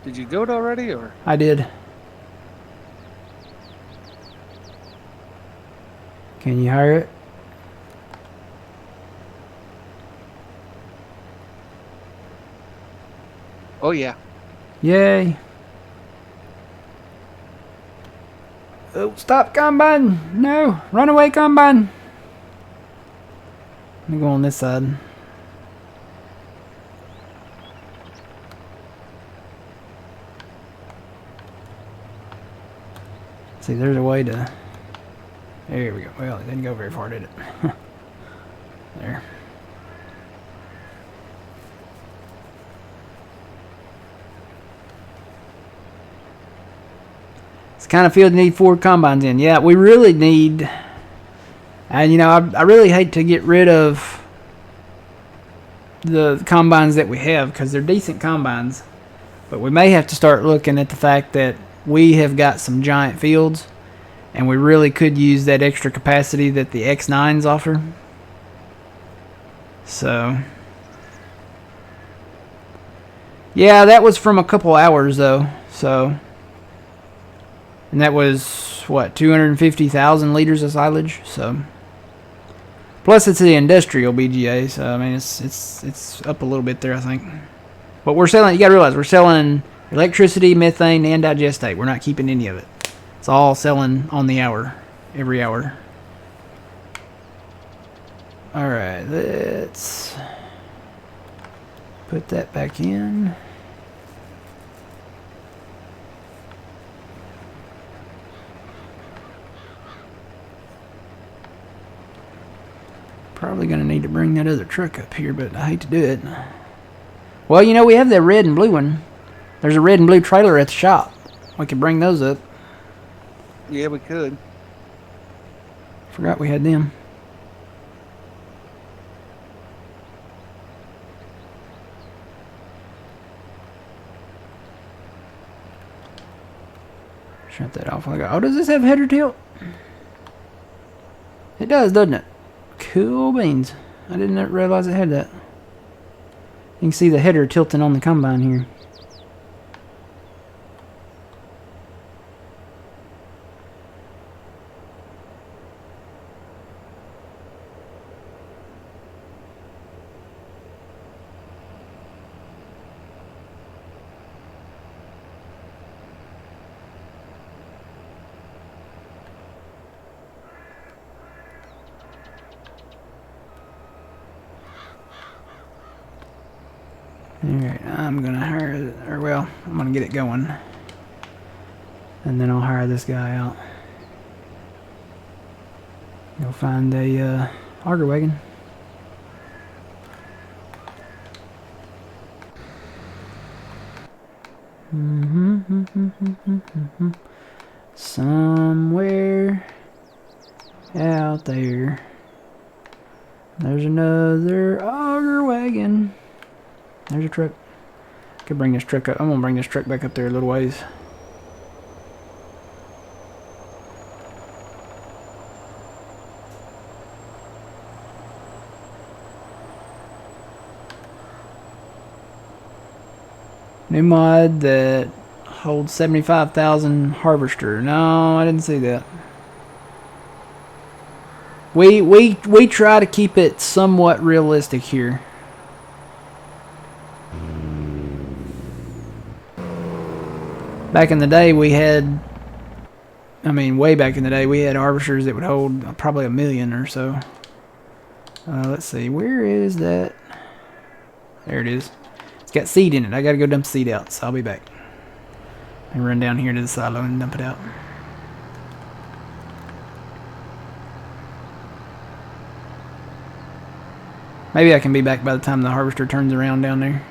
Did you do it already, or? I did. Can you hire it? Oh, yeah. Yay. Oh, stop, combine. No, run away, combine. Let me go on this side. See, there's a way to... There we go. Well, it didn't go very far, did it? There. It's the kind of field you need 4 combines in. Yeah, we really need... And, you know, I really hate to get rid of the combines that we have because they're decent combines. But we may have to start looking at the fact that we have got some giant fields and we really could use that extra capacity that the X9s offer. So, Yeah, that was from a couple hours though. So, and that was what 250,000 liters of silage. So, plus it's the industrial BGA. So I mean it's up a little bit there I think. But we're selling. You got to realize we're selling electricity, methane, and digestate. We're not keeping any of it. It's all selling on the hour, every hour. All right, let's put that back in. Probably going to need to bring that other truck up here, but I hate to do it. Well, you know, we have that red and blue one. There's a red and blue trailer at the shop. We could bring those up. Yeah, we could. Forgot we had them. Shut that off. Oh, does this have header tilt? It does, doesn't it? Cool beans. I didn't realize it had that. You can see the header tilting on the combine here. Alright, I'm gonna hire, or well, I'm gonna get it going. And then I'll hire this guy out. Go find a auger wagon. Somewhere out there, there's another auger wagon. There's a truck. Could bring this truck up. I'm gonna bring this truck back up there a little ways. New mod that holds 75,000 harvester. No, I didn't see that. We try to keep it somewhat realistic here. Back in the day, we had, I mean, way back in the day, we had harvesters that would hold probably 1 million or so. Let's see, where is that? There it is. It's got seed in it. I gotta go dump seed out, so I'll be back. And run down here to the silo and dump it out. Maybe I can be back by the time the harvester turns around down there.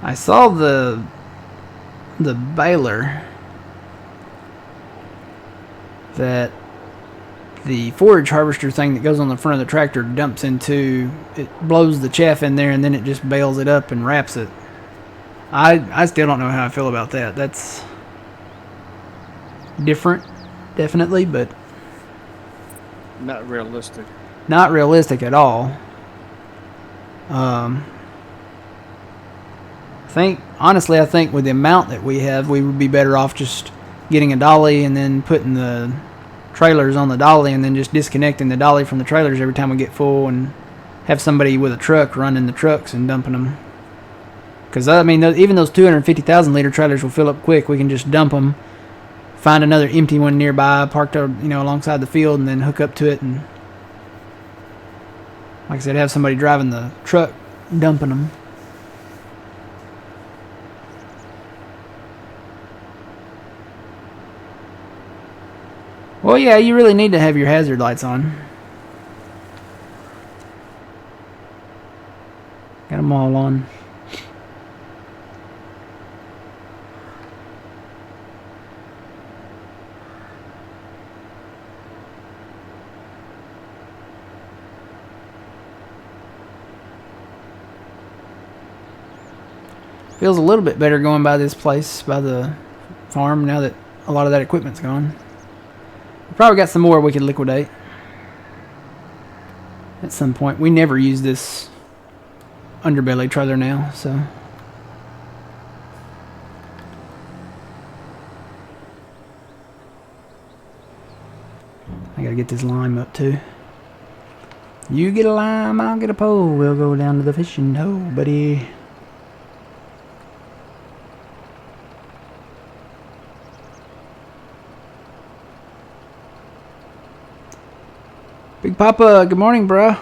I saw the baler that the forage harvester thing that goes on the front of the tractor dumps into. It blows the chaff in there and then it just bales it up and wraps it. I still don't know how I feel about that. That's different, definitely, but Not realistic. not realistic at all. I think with the amount that we have, we would be better off just getting a dolly and then putting the trailers on the dolly and then just disconnecting the dolly from the trailers every time we get full and have somebody with a truck running the trucks and dumping them. Because, I mean, even those 250,000 liter trailers will fill up quick. We can just dump them, find another empty one nearby, parked alongside the field, and then hook up to it. And, like I said, have somebody driving the truck dumping them. Well, yeah, you really need to have your hazard lights on. Got them all on. Feels a little bit better going by this place, by the farm, now that a lot of that equipment's gone. We probably got some more we could liquidate at some point. We never use this underbelly trailer now, so. I gotta get this lime up too. You get a lime, I'll get a pole. We'll go down to the fishing hole, buddy. Big Papa, good morning, bro.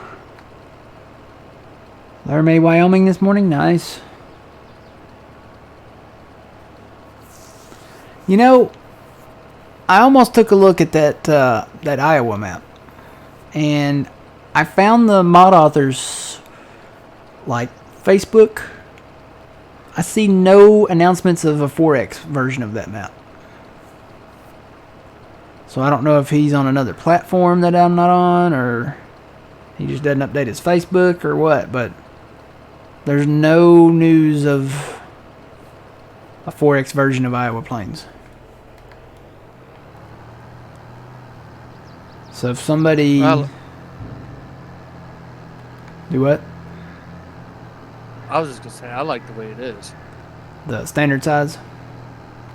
Laramie, Wyoming this morning, nice. You know, I almost took a look at that Iowa map, and I found the mod authors like Facebook. I see no announcements of a 4X version of that map. So I don't know if he's on another platform that I'm not on, or he just doesn't update his Facebook or what, but there's no news of a 4X version of Iowa Plains. So if somebody... Do what? I was just going to say, I like the way it is. The standard size?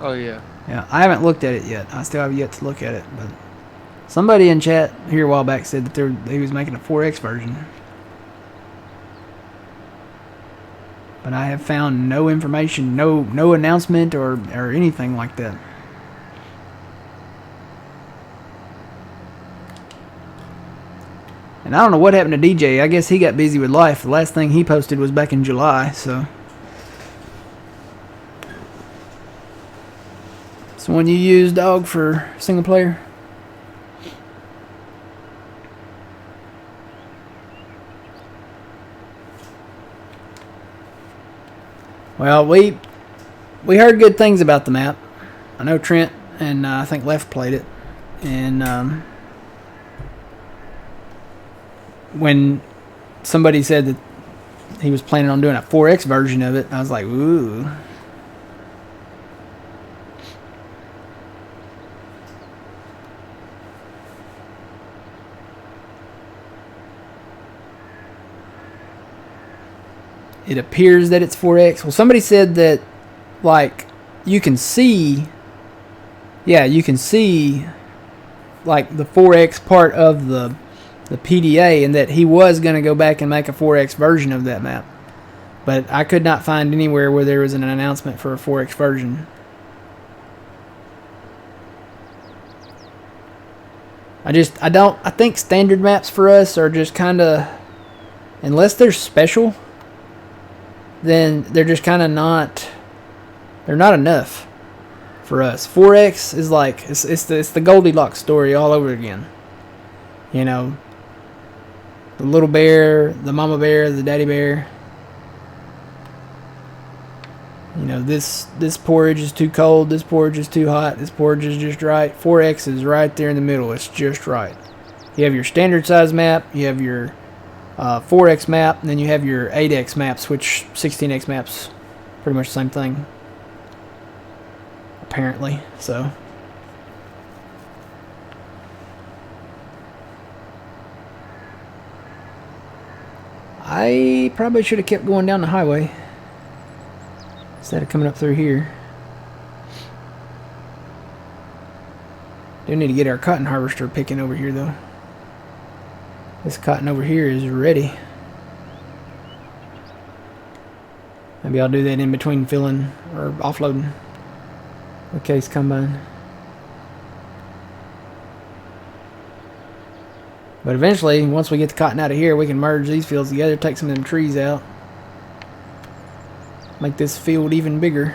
Oh, yeah. Yeah, I haven't looked at it yet. I still have yet to look at it, but somebody in chat here a while back said that he was making a 4X version. But I have found no information, no announcement or anything like that. And I don't know what happened to DJ. I guess he got busy with life. The last thing he posted was back in July, so... So when you use dog for single player? Well, we heard good things about the map. I know Trent and I think Left played it. And when somebody said that he was planning on doing a 4X version of it, I was like, ooh. It appears that it's 4X. Well, somebody said that, like, you can see, like, the 4X part of the PDA, and that he was going to go back and make a 4X version of that map. But I could not find anywhere where there was an announcement for a 4X version. I think standard maps for us are just kind of, unless they're special, then they're just kind of not, they're not enough for us. 4X is like, it's the Goldilocks story all over again. You know, the little bear, the mama bear, the daddy bear. You know, this porridge is too cold, this porridge is too hot, this porridge is just right. 4X is right there in the middle. It's just right. You have your standard size map, you have your 4X map, and then you have your 8X maps, which 16X maps, pretty much the same thing, apparently. So I probably should have kept going down the highway instead of coming up through here. Do need to get our cotton harvester picking over here though. This cotton over here is ready. Maybe I'll do that in between filling or offloading the case combine. But eventually, once we get the cotton out of here, we can merge these fields together, take some of them trees out, make this field even bigger.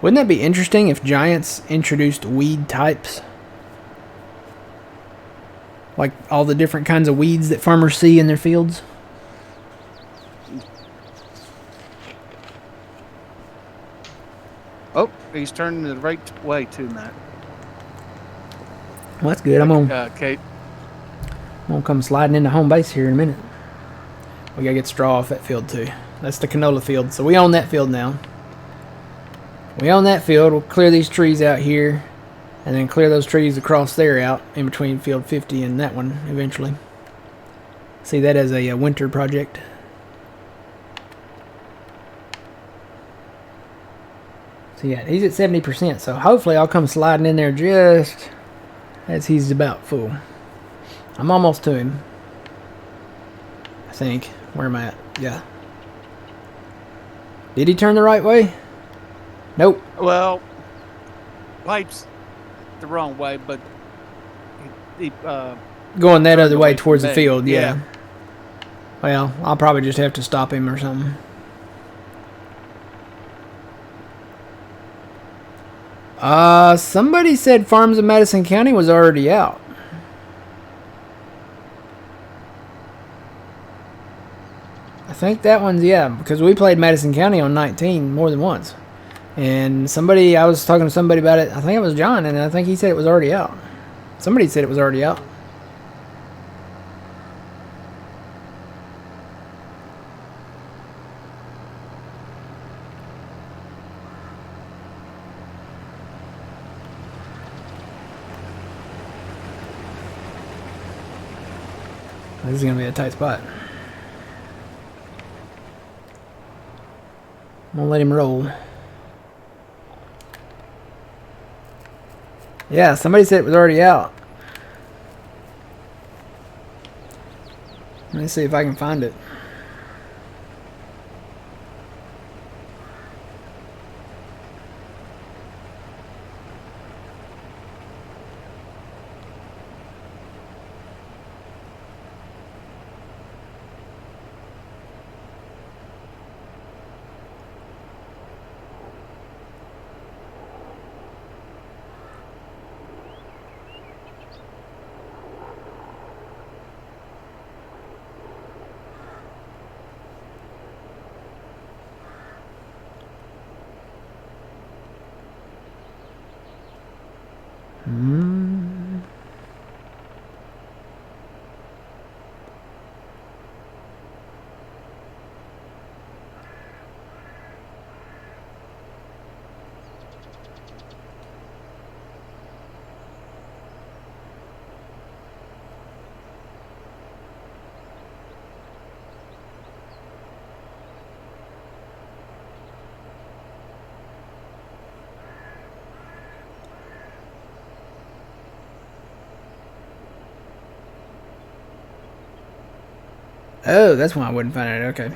Wouldn't that be interesting if giants introduced weed types? Like all the different kinds of weeds that farmers see in their fields? Oh, he's turning the right way too, Matt. Well, that's good. I'm Kate. gonna come sliding into home base here in a minute. We gotta get straw off that field too. That's the canola field. So we own that field now. We own that field. We'll clear these trees out here, and then clear those trees across there out in between field 50 and that one eventually. See that as a winter project. So yeah, he's at 70%. So hopefully I'll come sliding in there just as he's about full. I'm almost to him. I think. Where am I at? Yeah. Did he turn the right way? Nope. Well, pipes the wrong way, but he going that other way towards the me. field, yeah. Well, I'll probably just have to stop him or something. Somebody said Farms of Madison County was already out. I think that one's, yeah, because we played Madison County on 19 more than once. And I was talking to somebody about it, I think it was John, and I think he said it was already out. Somebody said it was already out. This is going to be a tight spot. I'm going to let him roll. Yeah, somebody said it was already out. Let me see if I can find it. Oh, that's why I wouldn't find it. Okay.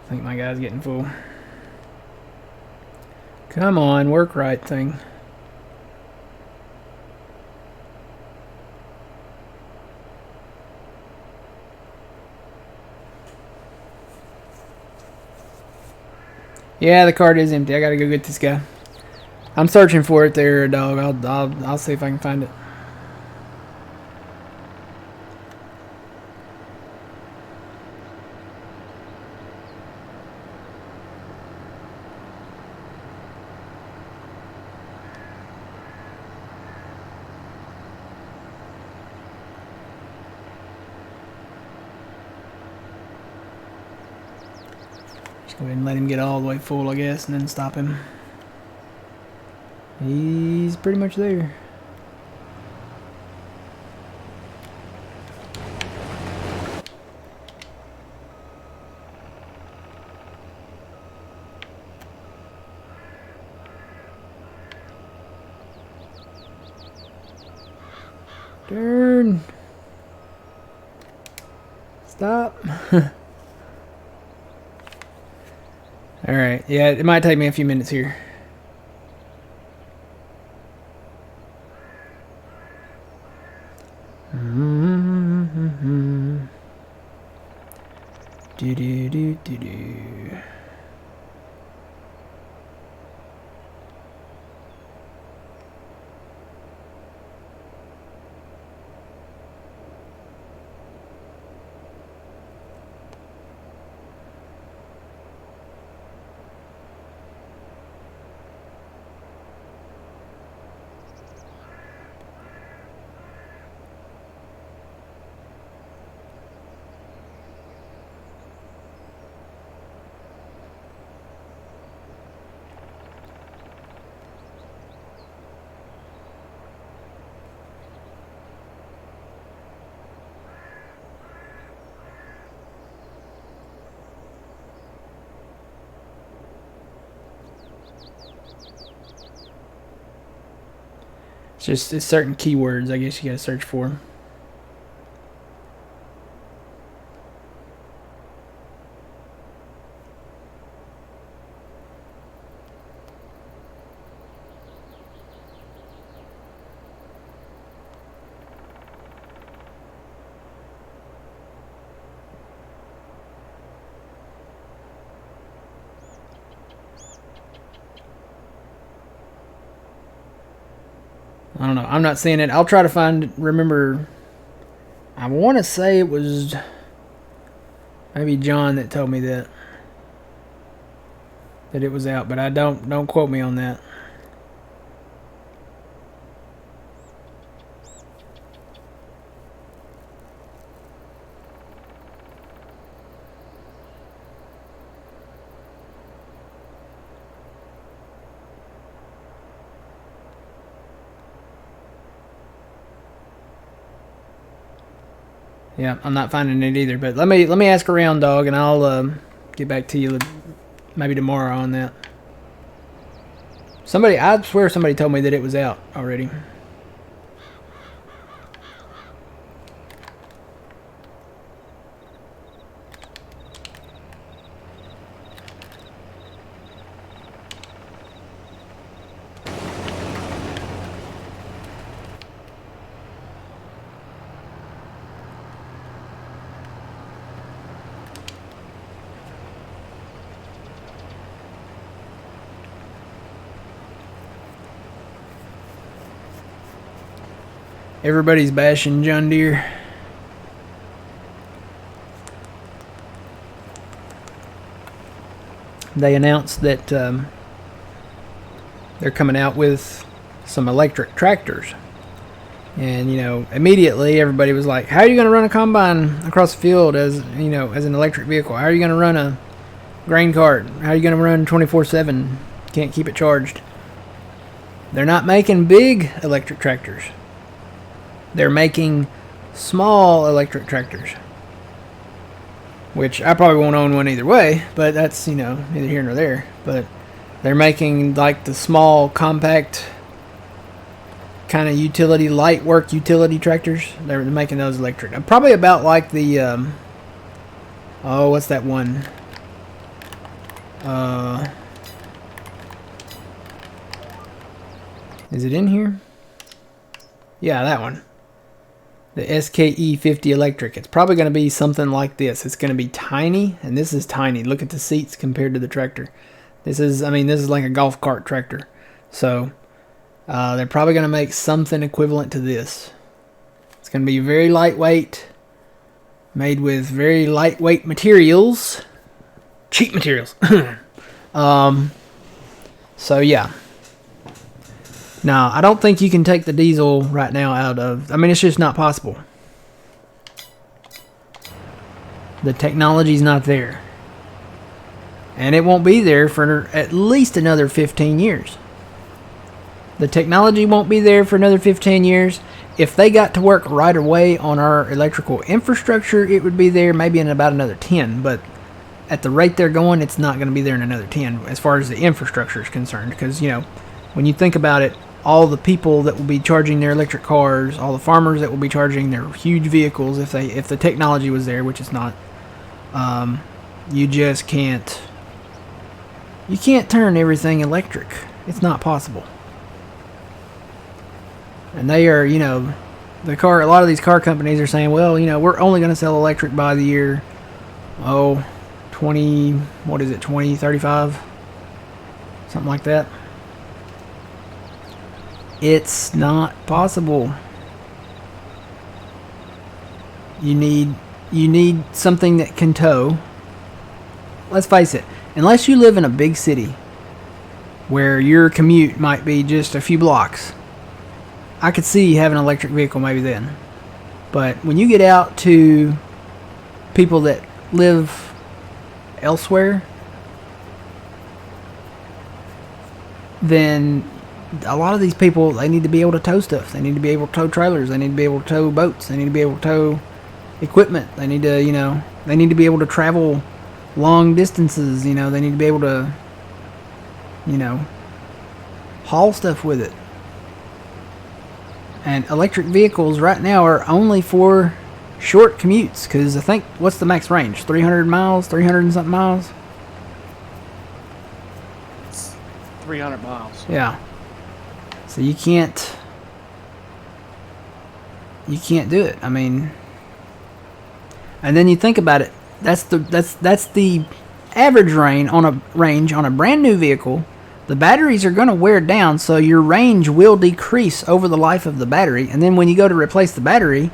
I think my guy's getting full. Come on, work right thing. Yeah, the card is empty. I gotta go get this guy. I'm searching for it there, dog. I'll see if I can find it. Just go ahead and let him get all the way full, I guess, and then stop him. He's pretty much there. Darn. Stop. Alright, yeah, it might take me a few minutes here. Do do do do do. It's certain keywords, I guess you gotta search for. I don't know. I'm not seeing it. I'll try to remember. I want to say it was maybe John that told me that it was out, but I don't quote me on that. Yeah, I'm not finding it either. But let me ask around, dog, and I'll get back to you maybe tomorrow on that. I swear somebody told me that it was out already. Everybody's bashing John Deere. They announced that they're coming out with some electric tractors. And, immediately everybody was like, how are you going to run a combine across the field as an electric vehicle? How are you going to run a grain cart? How are you going to run 24/7? Can't keep it charged. They're not making big electric tractors. They're making small electric tractors, which I probably won't own one either way, but that's, neither here nor there. But they're making like the small, compact kind of light work utility tractors. They're making those electric. Probably about like the, what's that one? Is it in here? Yeah, that one. The SKE 50 electric. It's probably going to be something like this. It's going to be tiny, and this is tiny. Look at the seats compared to the tractor. This is like a golf cart tractor. So, they're probably going to make something equivalent to this. It's going to be very lightweight, made with very lightweight materials. Cheap materials. So, yeah. Now, I don't think you can take the diesel right now out of... it's just not possible. The technology's not there. And it won't be there for at least another 15 years. The technology won't be there for another 15 years. If they got to work right away on our electrical infrastructure, it would be there maybe in about another 10. But at the rate they're going, it's not going to be there in another 10 as far as the infrastructure is concerned. Because, when you think about it, all the people that will be charging their electric cars, all the farmers that will be charging their huge vehicles, if the technology was there, which it's not, you just can't. You can't turn everything electric. It's not possible. And they are, a lot of these car companies are saying, well, we're only going to sell electric by the year oh, 20, what is it, 20, 35? Something like that. It's not possible. You need something that can tow. Let's face it, unless you live in a big city where your commute might be just a few blocks, I could see having an electric vehicle maybe then. But when you get out to people that live elsewhere, then a lot of these people, they need to be able to tow stuff. They need to be able to tow trailers. They need to be able to tow boats. They need to be able to tow equipment. They need to, they need to be able to travel long distances. They need to be able to, haul stuff with it. And electric vehicles right now are only for short commutes, because I think, what's the max range? 300 miles? 300 and something miles? 300 miles. Yeah. So you can't do it. I mean, and then you think about it. That's the average range on a brand new vehicle. The batteries are going to wear down, so your range will decrease over the life of the battery. And then when you go to replace the battery,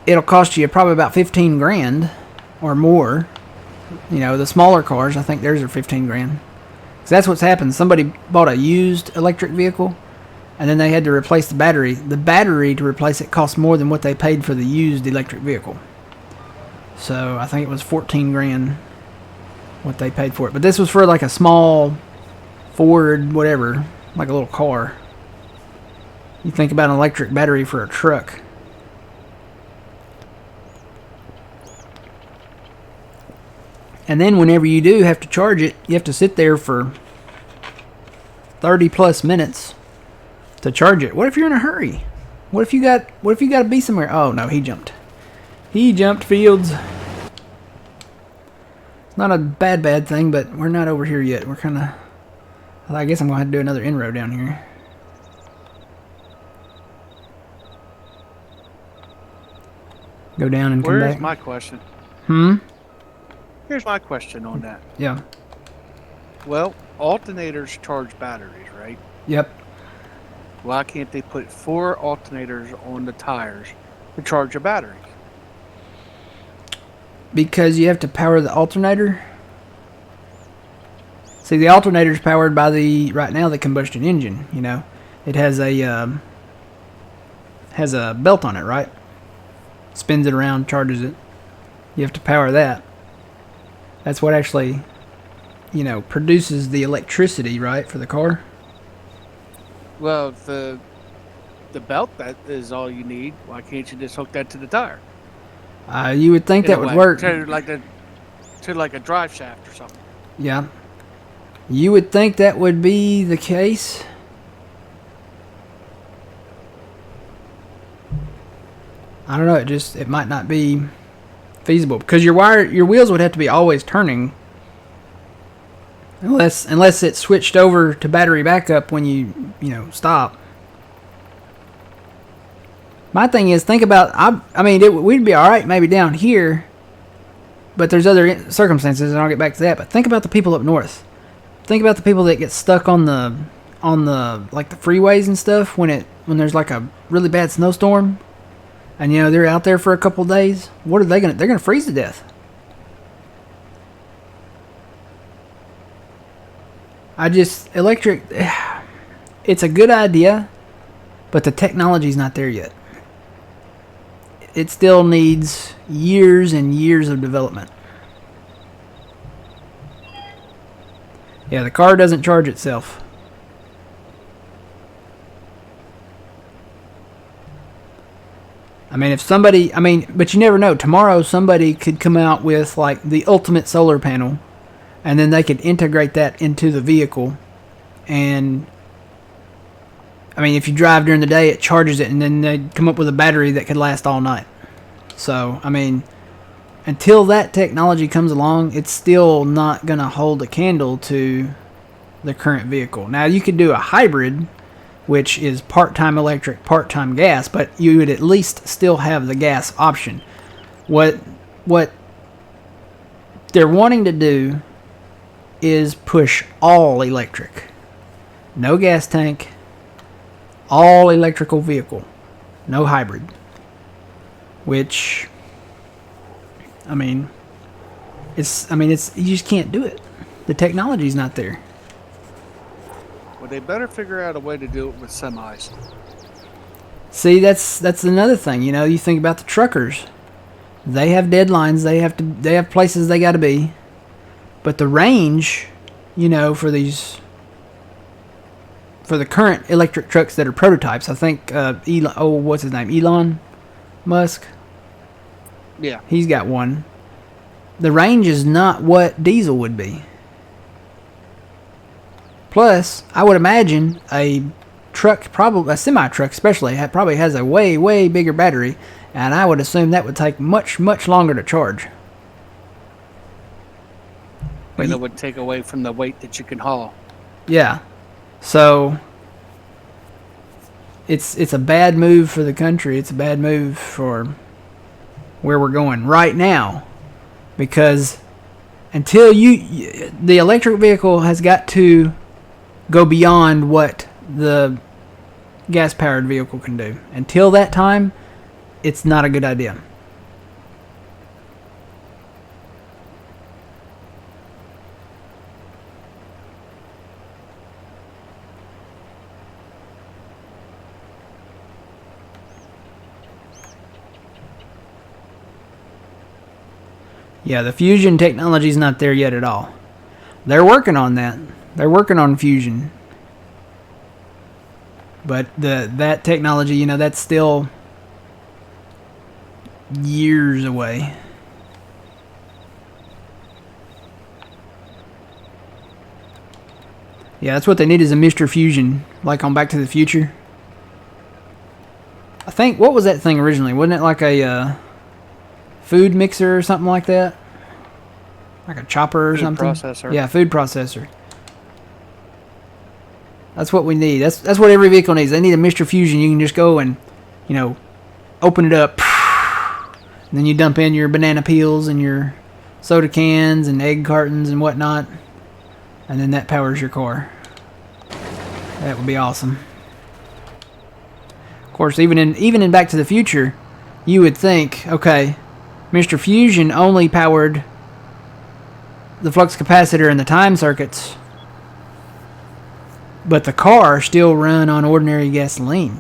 it'll cost you probably about 15 grand or more. The smaller cars, I think theirs are 15 grand. So that's what's happened. Somebody bought a used electric vehicle, and then they had to replace the battery. The battery to replace it cost more than what they paid for the used electric vehicle. So I think it was 14 grand what they paid for it. But this was for like a small Ford, whatever, like a little car. You think about an electric battery for a truck. And then whenever you do have to charge it, you have to sit there for 30 plus minutes to charge it. What if you're in a hurry? What if you got to be somewhere? Oh no, he jumped. He jumped fields. It's not a bad thing, but we're not over here yet. We're kind of, I guess I'm going to have to do another inroad down here. Go down and come back. Where's my question? Here's my question on that. Yeah. Well, alternators charge batteries, right? Yep. Why can't they put 4 alternators on the tires to charge a battery? Because you have to power the alternator. See, the alternator is powered by right now the combustion engine. It has a belt on it, right? Spins it around, charges it. You have to power that. That's what actually, produces the electricity, right, for the car. Well, the belt, that is all you need. Why can't you just hook that to the tire? You would think that would work. To like a drive shaft or something. Yeah. You would think that would be the case. I don't know. It might not be feasible because your wheels would have to be always turning, unless it switched over to battery backup when you stop. My thing is, think about, we'd be all right maybe down here, but there's other circumstances, and I'll get back to that. But think about the people up north. Think about the people that get stuck on the like the freeways and stuff when there's like a really bad snowstorm, and they're out there for a couple of days. What are they gonna? They're gonna freeze to death. Electric, it's a good idea, but the technology's not there yet. It still needs years and years of development. Yeah, the car doesn't charge itself. But you never know. Tomorrow somebody could come out with like the ultimate solar panel, and then they could integrate that into the vehicle. And if you drive during the day, it charges it, and then they'd come up with a battery that could last all night. So, until that technology comes along, it's still not going to hold a candle to the current vehicle. Now, you could do a hybrid, which is part-time electric, part-time gas, but you would at least still have the gas option. What they're wanting to do is push all electric. No gas tank. All electrical vehicle. No hybrid. Which, it's you just can't do it. The technology's not there. Well, they better figure out a way to do it with semis. See, that's another thing. You know, you think about the truckers. They have deadlines. They have places they got to be. But the range, you know, for the current electric trucks that are prototypes, I think what's his name? Elon Musk. Yeah. He's got one. The range is not what diesel would be. Plus, I would imagine a truck, probably a semi-truck especially, probably has a way, way bigger battery, and I would assume that would take much, much longer to charge. And it would take away from the weight that you can haul. Yeah. So, it's a bad move for the country. It's a bad move for where we're going right now. Because until the electric vehicle has got to go beyond what the gas-powered vehicle can do. Until that time, it's not a good idea. Yeah, the fusion technology is not there yet at all. They're working on that. They're working on fusion. But that technology, you know, that's still years away. Yeah, that's what they need is a Mr. Fusion, like on Back to the Future. I think, what was that thing originally? Wasn't it like a food mixer or something like that? Like a chopper or food something? Processor. Yeah, food processor. That's what we need. That's what every vehicle needs. They need a Mr. Fusion. You can just go and, you know, open it up. And then you dump in your banana peels and your soda cans and egg cartons and whatnot. And then that powers your car. That would be awesome. Of course, even in Back to the Future, you would think, okay, Mr. Fusion only powered the flux capacitor and the time circuits, but the car still ran on ordinary gasoline.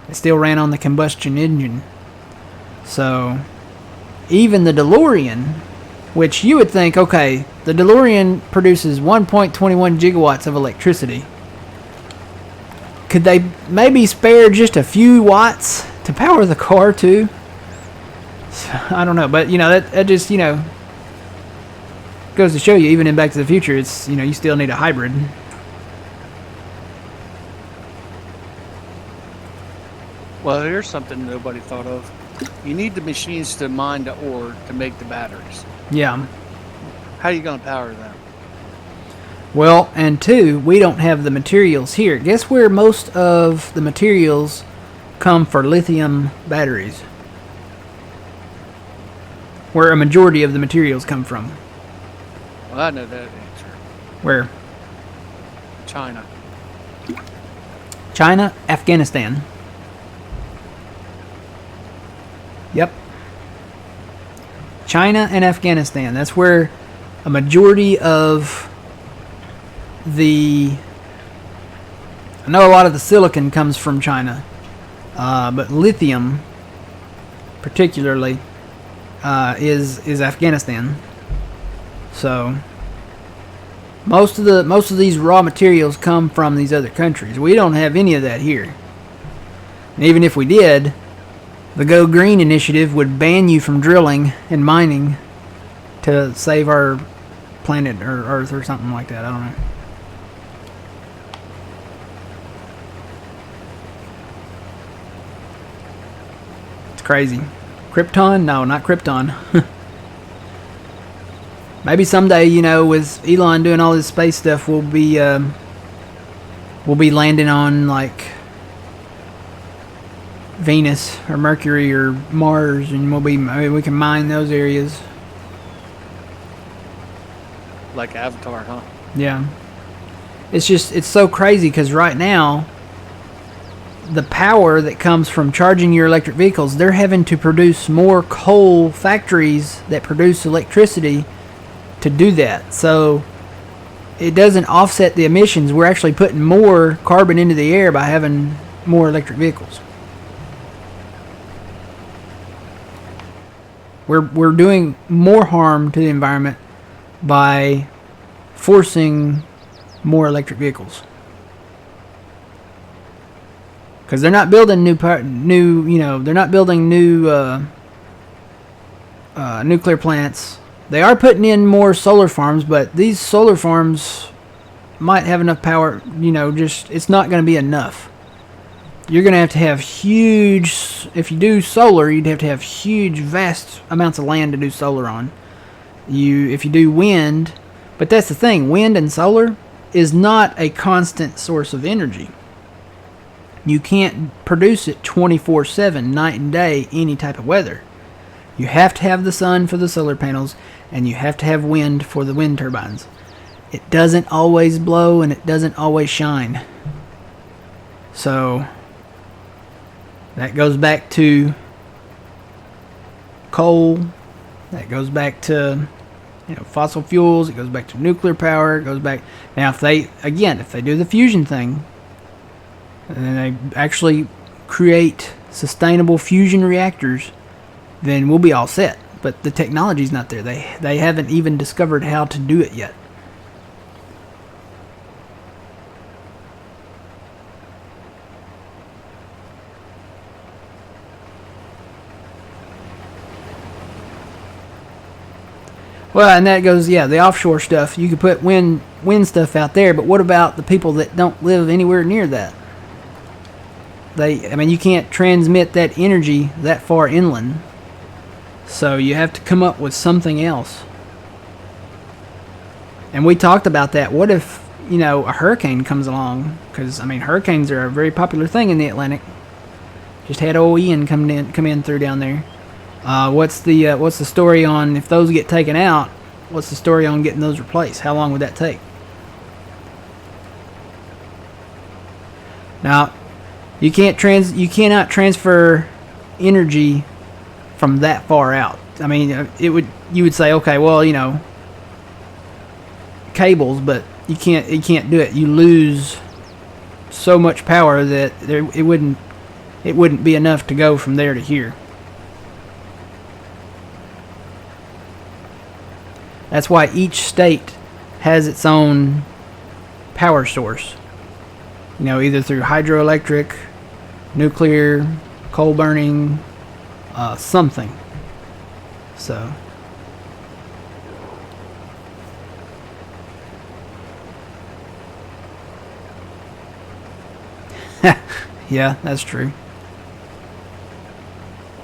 It still ran on the combustion engine. So, even the DeLorean, which you would think, okay, the DeLorean produces 1.21 gigawatts of electricity. Could they maybe spare just a few watts to power the car too? I don't know, but you know, that just, you know, goes to show you, even in Back to the Future, it's, you know, you still need a hybrid. Well, here's something nobody thought of. You need the machines to mine the ore to make the batteries. Yeah. How are you going to power them? Well, and two, we don't have the materials here. Guess where most of the materials come for lithium batteries? Where a majority of the materials come from. Well, I know that answer. Where? China. China, Afghanistan. Yep. China and Afghanistan. That's where a majority of I know a lot of the silicon comes from China. But lithium, particularly, is Afghanistan. So most of these raw materials come from these other countries. We don't have any of that here. And even if we did, the Go Green initiative would ban you from drilling and mining to save our planet or Earth or something like that. I don't know. It's crazy. Krypton? No, not Krypton. Maybe someday, you know, with Elon doing all this space stuff, we'll be landing on like Venus or Mercury or Mars, and maybe we can mine those areas. like Avatar, huh? Yeah. It's so crazy because right now, the power that comes from charging your electric vehicles, they're having to produce more coal factories that produce electricity to do that. So it doesn't offset the emissions. We're actually putting more carbon into the air by having more electric vehicles. We're doing more harm to the environment by forcing more electric vehicles. Because they're not building they're not building new nuclear plants. They are putting in more solar farms, but these solar farms might have enough power, it's not going to be enough. You're going to have huge, if you do solar, you'd have to have huge, vast amounts of land to do solar on. If you do wind, but that's the thing, wind and solar is not a constant source of energy. You can't produce it 24/7, night and day, any type of weather. You have to have the sun for the solar panels, and you have to have wind for the wind turbines. It doesn't always blow, and it doesn't always shine. So that goes back to coal. That goes back to fossil fuels. It goes back to nuclear power. It goes back. Now, if they do the fusion thing, and they actually create sustainable fusion reactors, then we'll be all set. But the technology's not there. They haven't even discovered how to do it yet. Well, and that goes, the offshore stuff. You could put wind stuff out there, but what about the people that don't live anywhere near that? You can't transmit that energy that far inland. So you have to come up with something else. And we talked about that. What if, a hurricane comes along? Because, hurricanes are a very popular thing in the Atlantic. Just had old Ian come in through down there. What's the story on if those get taken out? What's the story on getting those replaced? How long would that take? Now, you cannot transfer energy from that far out. You would say, okay, well, cables, but you can't do it. You lose so much power that it wouldn't be enough to go from there to here. That's why each state has its own power source. Either through hydroelectric, nuclear, coal burning, something. So. Yeah, that's true.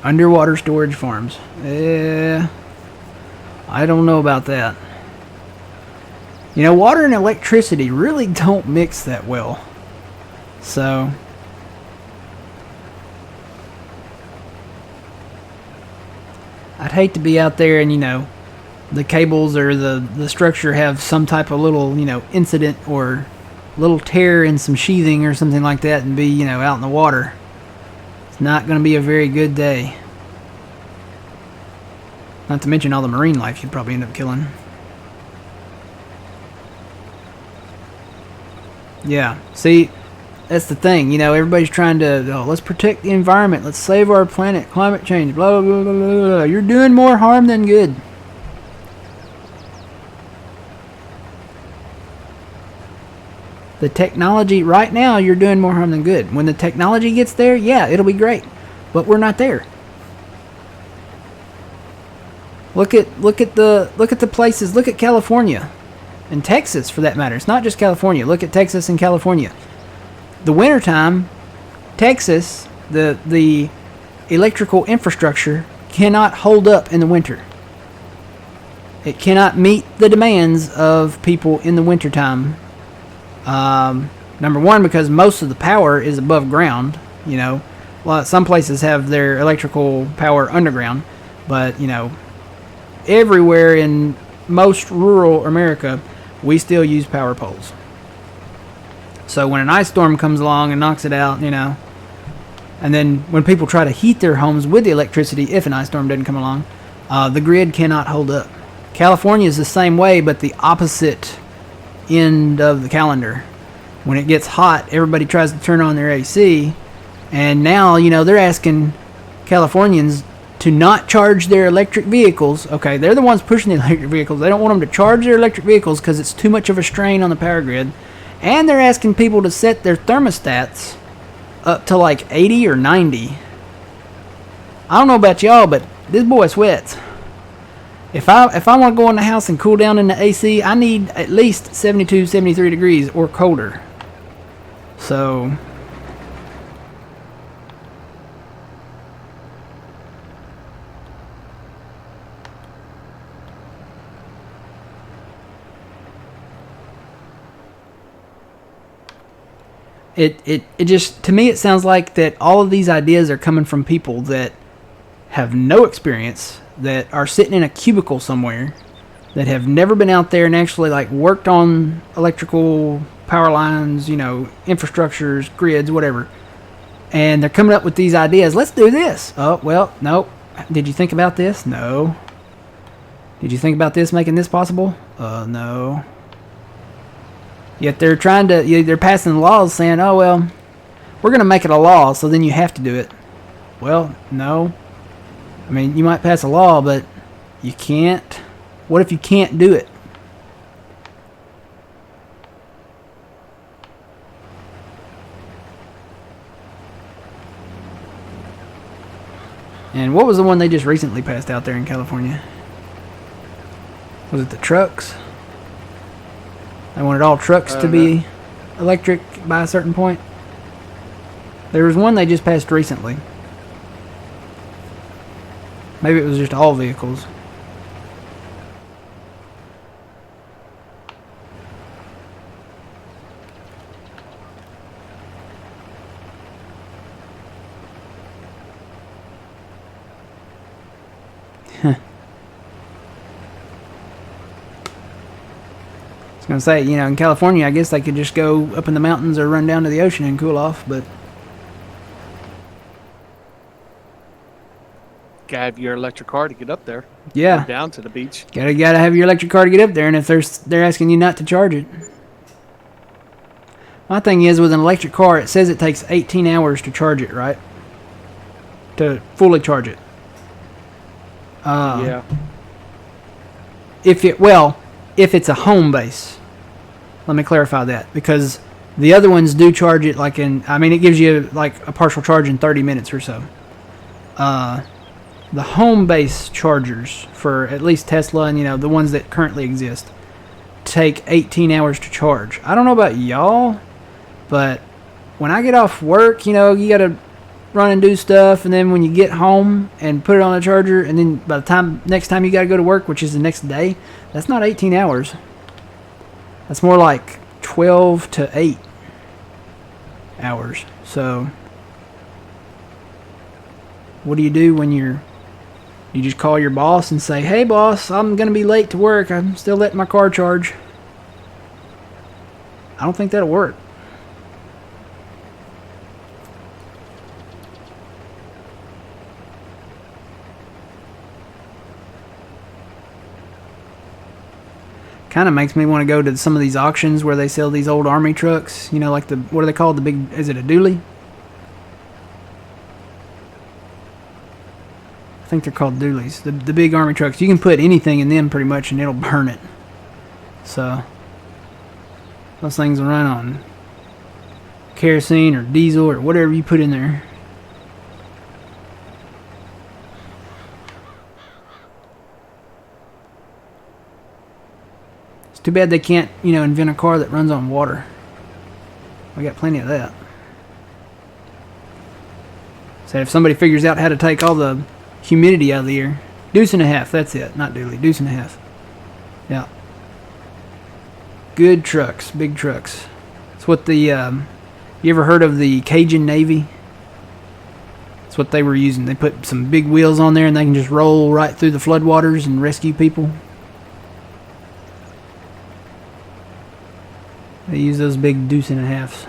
Underwater storage farms. I don't know about that. Water and electricity really don't mix that well. So, I'd hate to be out there and, the cables or the structure have some type of little, incident or little tear in some sheathing or something like that and be, out in the water. It's not going to be a very good day. Not to mention all the marine life you'd probably end up killing. Yeah, see, that's the thing. Everybody's trying to, let's protect the environment. Let's save our planet. Climate change. Blah, blah, blah, blah, blah. You're doing more harm than good. The technology, right now, you're doing more harm than good. When the technology gets there, yeah, it'll be great. But we're not there. Look at the places. Look at California and Texas, for that matter. It's not just California. Look at Texas and California. The wintertime, Texas, the electrical infrastructure cannot hold up in the winter. It cannot meet the demands of people in the wintertime. Number one, because most of the power is above ground. Well, some places have their electrical power underground, but everywhere in most rural America, we still use power poles. So when an ice storm comes along and knocks it out, and then when people try to heat their homes with the electricity, if an ice storm doesn't come along, the grid cannot hold up. California is the same way, but the opposite end of the calendar. When it gets hot, everybody tries to turn on their AC, and now, they're asking Californians to not charge their electric vehicles. Okay, they're the ones pushing the electric vehicles. They don't want them to charge their electric vehicles because it's too much of a strain on the power grid. And they're asking people to set their thermostats up to like 80 or 90. I don't know about y'all, but this boy sweats. If I want to go in the house and cool down in the AC, I need at least 72, 73 degrees or colder. So it just, to me, it sounds like that all of these ideas are coming from people that have no experience, that are sitting in a cubicle somewhere, that have never been out there and actually like worked on electrical power lines, infrastructures, grids, whatever. And they're coming up with these ideas. Let's do this. Oh, well, nope. Did you think about this? No. Did you think about this making this possible? No. Yet they're they're passing laws saying, oh, well, we're going to make it a law, so then you have to do it. Well, no. I mean, you might pass a law, but you can't. What if you can't do it? And what was the one they just recently passed out there in California? Was it the trucks? They wanted all trucks to be electric by a certain point. There was one they just passed recently. Maybe it was just all vehicles. I was going to say, in California, I guess they could just go up in the mountains or run down to the ocean and cool off, but Gotta have your electric car to get up there. Yeah. Or down to the beach. Gotta have your electric car to get up there, and if they're asking you not to charge it. My thing is, with an electric car, it says it takes 18 hours to charge it, right? To fully charge it. Yeah. If it's a home base. Let me clarify that, because the other ones do charge it it gives you like a partial charge in 30 minutes or so. The home base chargers for at least Tesla and the ones that currently exist take 18 hours to charge. I don't know about y'all, but when I get off work, you gotta run and do stuff, and then when you get home and put it on the charger, and then by the next time you gotta go to work, which is the next day, that's not 18 hours. That's more like 12 to 8 hours. So what do you do when you just call your boss and say, hey boss, I'm going to be late to work, I'm still letting my car charge? I don't think that'll work. Kind of makes me want to go to some of these auctions where they sell these old army trucks, like what are they called, is it a dually? I think they're called dualies. The big army trucks. You can put anything in them pretty much and it'll burn it. So those things will run on kerosene or diesel or whatever you put in there. It's too bad they can't, invent a car that runs on water. We got plenty of that. So if somebody figures out how to take all the humidity out of the air. Deuce and a half, that's it. Not dually, deuce and a half. Yeah. Good trucks, big trucks. It's what you ever heard of the Cajun Navy? That's what they were using. They put some big wheels on there and they can just roll right through the floodwaters and rescue people. They use those big deuce and a halves.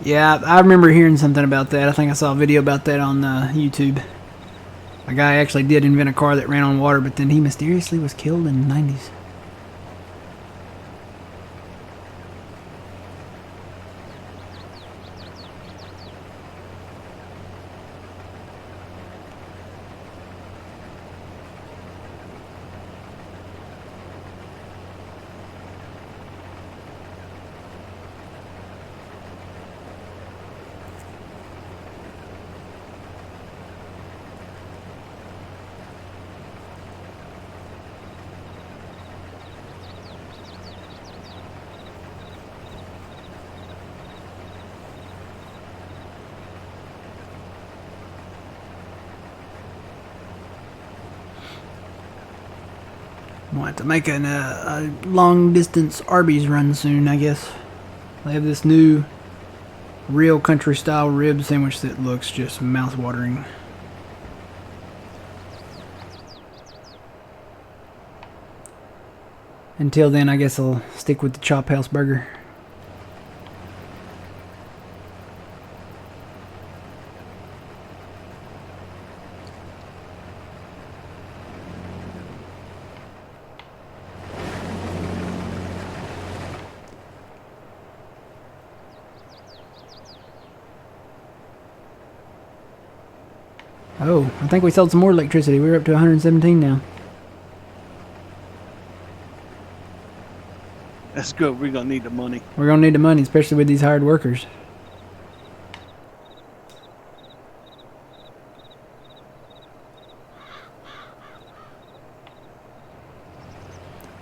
Yeah, I remember hearing something about that. I think I saw a video about that on YouTube. A guy actually did invent a car that ran on water, but then he mysteriously was killed in the 90s. We'll have to make a long distance Arby's run soon, I guess. They have this new real country style rib sandwich that looks just mouth watering. Until then, I guess I'll stick with the Chop House burger. Oh, I think we sold some more electricity. We're up to 117 now. That's good. We're going to need the money. We're going to need the money, especially with these hired workers.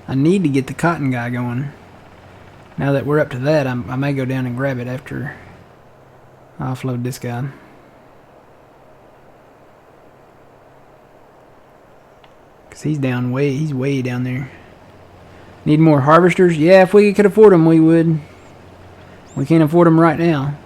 I need to get the cotton guy going. Now that we're up to that, I may go down and grab it after I offload this guy. Cause he's way down there. Need more harvesters? Yeah, if we could afford them, we would. We can't afford them right now.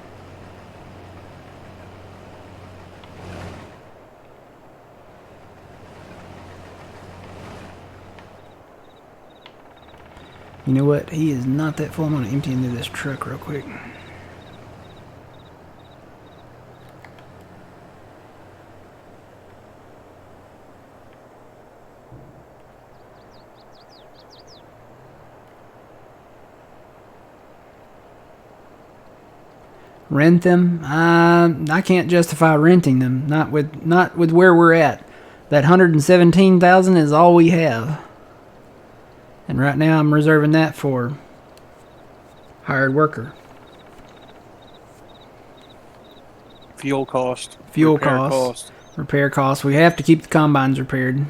You know what? He is not that full. I'm gonna empty into this truck real quick. Rent them? I can't justify renting them. Not with where we're at. That 117,000 is all we have. And right now I'm reserving that for hired worker. Fuel cost. Fuel cost. Repair costs. We have to keep the combines repaired.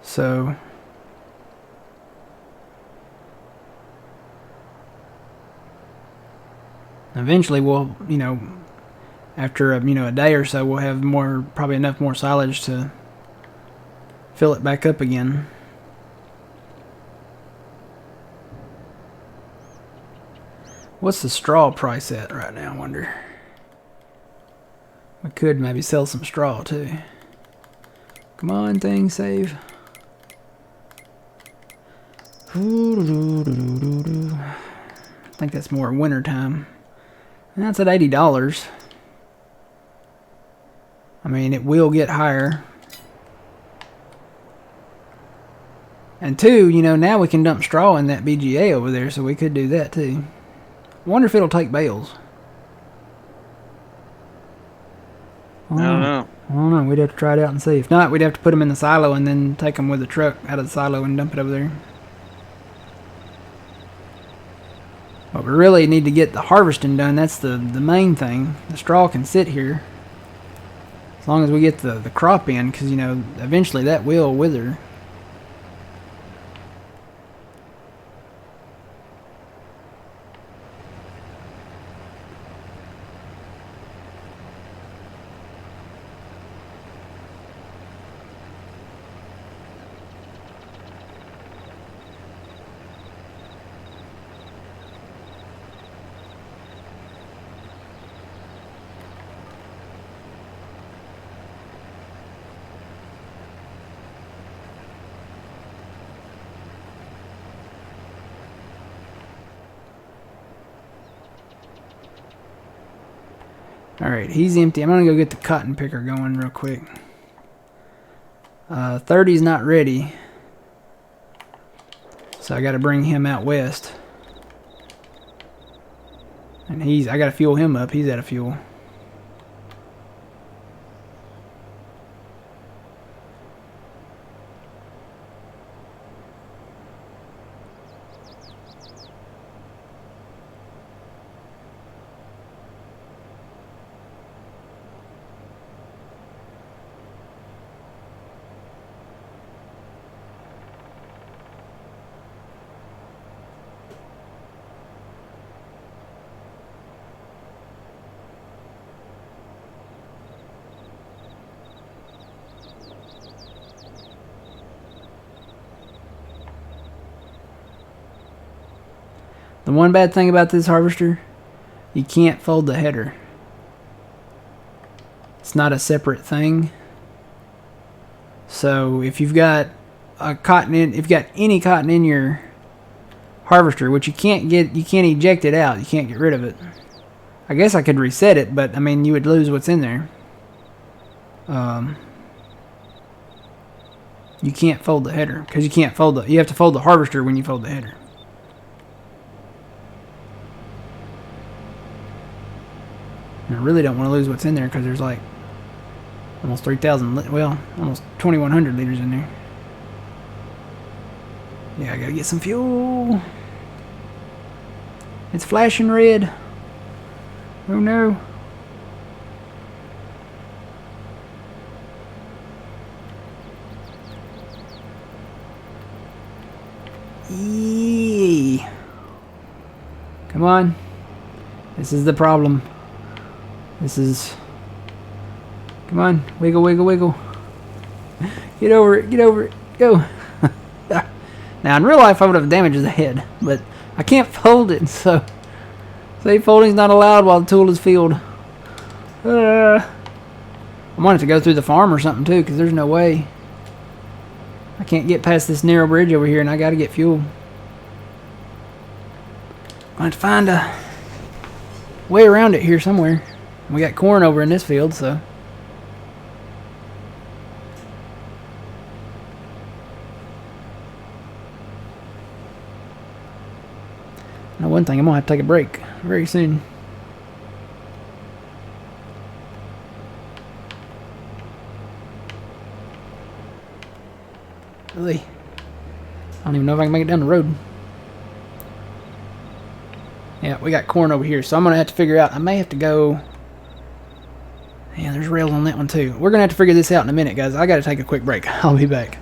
So eventually we'll, after a day or so, we'll have probably enough more silage to fill it back up again. What's the straw price at right now, I wonder? We could maybe sell some straw too. Come on, thing, save. I think that's more winter time. And that's at $80. I mean, it will get higher. And two, you know, now we can dump straw in that BGA over there, so we could do that too. I wonder if it'll take bales. I don't know. I don't know. We'd have to try it out and see. If not, we'd have to put them in the silo and then take them with the truck out of the silo and dump it over there. But we really need to get the harvesting done. That's the main thing. The straw can sit here as long as we get the crop in, because, you know, eventually that will wither. Alright, he's empty. I'm going to go get the cotton picker going real quick. 30's not ready. So I got to bring him out west. And I got to fuel him up. He's out of fuel. The one bad thing about this harvester, you can't fold the header. It's not a separate thing. So if you've got if you've got any cotton in your harvester, which you can't eject it out, you can't get rid of it. I guess I could reset it, but I mean, you would lose what's in there. You can't fold the header because you have to fold the harvester when you fold the header. And I really don't want to lose what's in there because there's like almost 3,000, well, almost 2,100 liters in there. Yeah, I gotta get some fuel. It's flashing red. Oh no. Yee. Come on. This is the problem. Come on, wiggle, wiggle, wiggle. Get over it, go. Now, in real life, I would have damaged the head, but I can't fold it, so safe folding is not allowed while the tool is filled. I wanted to go through the farm or something, too, because there's no way. I can't get past this narrow bridge over here, and I got to get fuel. I'm going to find a way around it here somewhere. We got corn over in this field, so. Now, one thing, I'm going to have to take a break very soon. Really? I don't even know if I can make it down the road. Yeah, we got corn over here, so I'm going to have to figure out. I may have to go. Yeah, there's rails on that one too. We're going to have to figure this out in a minute, guys. I got to take a quick break. I'll be back.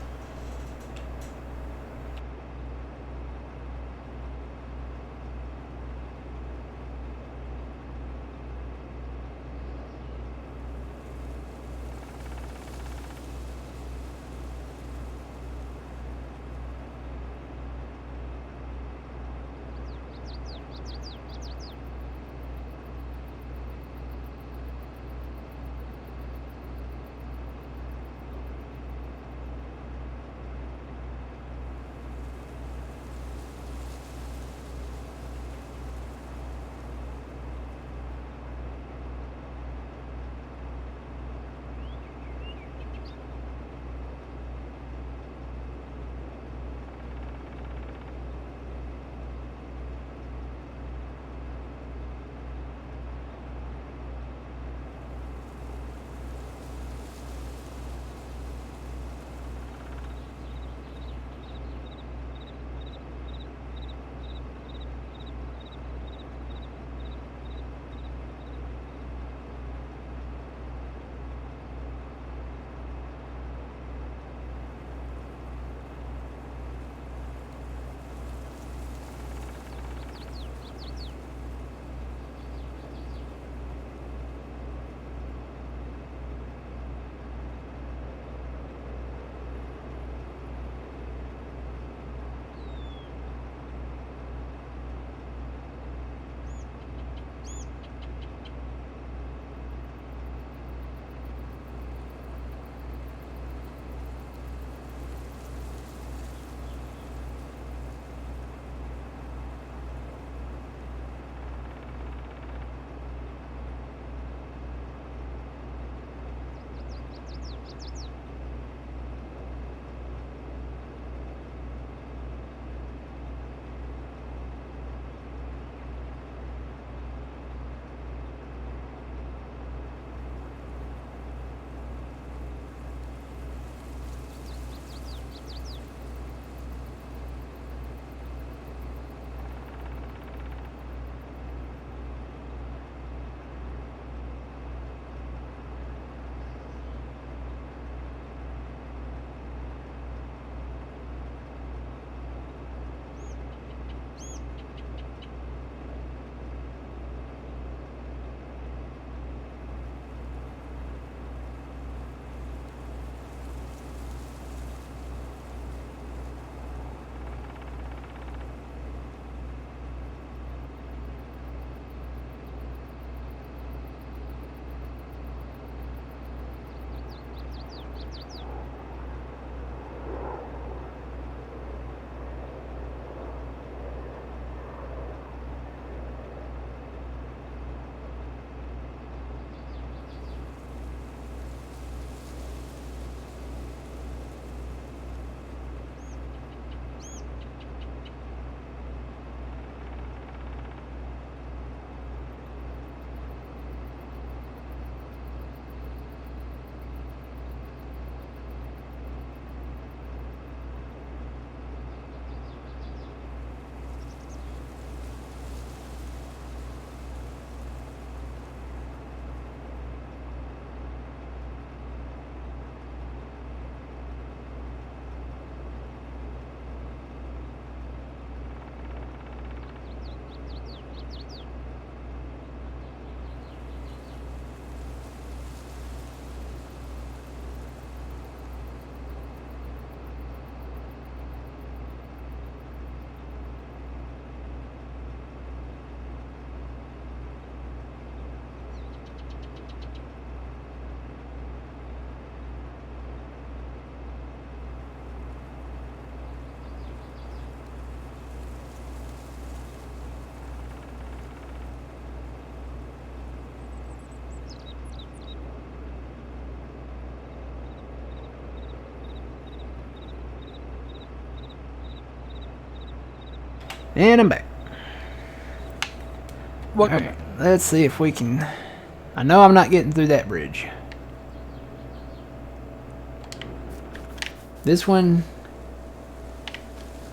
And I'm back. Welcome Alright, let's see if we can... I know I'm not getting through that bridge. This one...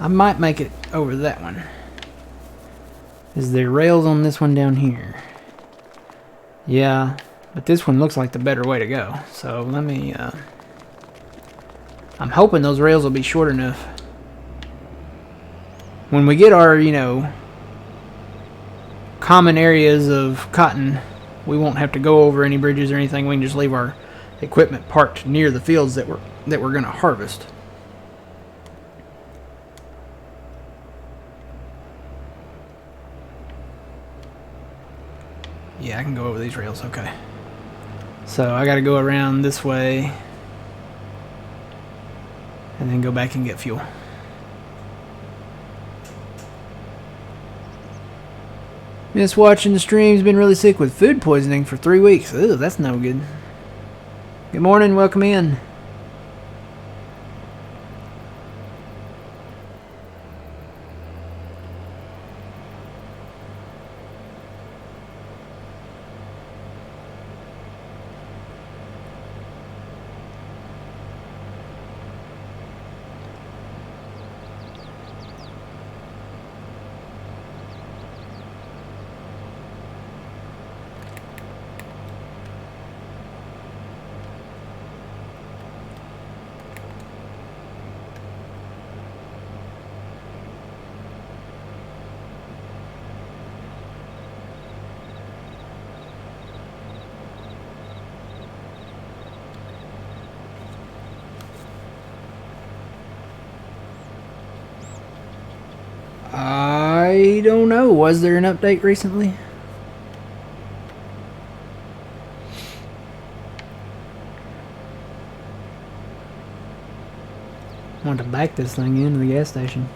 I might make it over that one. Is there rails on this one down here? Yeah, but this one looks like the better way to go. So let me... I'm hoping those rails will be short enough. When we get our, you know, common areas of cotton, we won't have to go over any bridges or anything. We can just leave our equipment parked near the fields that we're going to harvest. Yeah, I can go over these rails, okay. So I got to go around this way and then go back and get fuel. Miss watching the streams. Been really sick with food poisoning for 3 weeks. Ew, that's no good. Good morning, welcome in. I don't know. Was there an update recently? I want to back this thing into the gas station.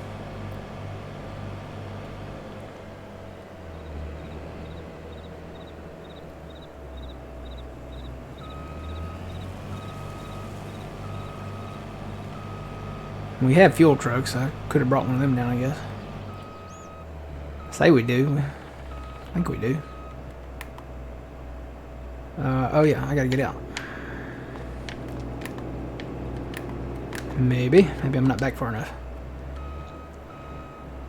We have fuel trucks. I could have brought one of them down, I guess. Say we do. I think we do. Oh yeah, I gotta get out. Maybe I'm not back far enough.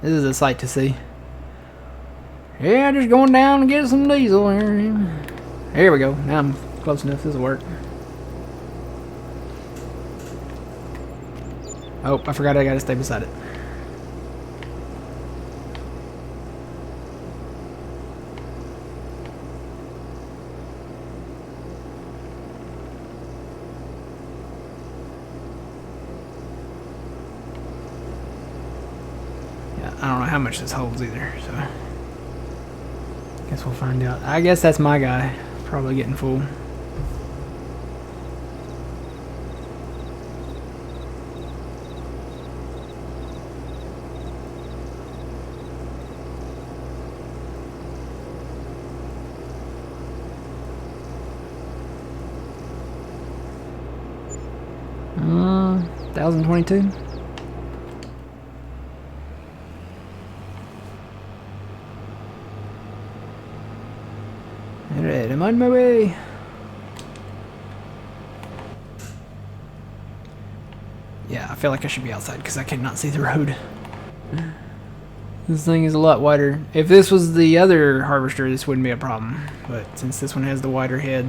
This is a sight to see. Yeah, just going down and get some diesel here. Here we go. Now I'm close enough. This will work. Oh, I forgot I gotta stay beside it. I don't know how much this holds either, so guess we'll find out. I guess that's my guy, probably getting full. Uh, 1022. Alright, I'm on my way. Yeah, I feel like I should be outside because I cannot see the road. This thing is a lot wider. If this was the other harvester, this wouldn't be a problem. But since this one has the wider head...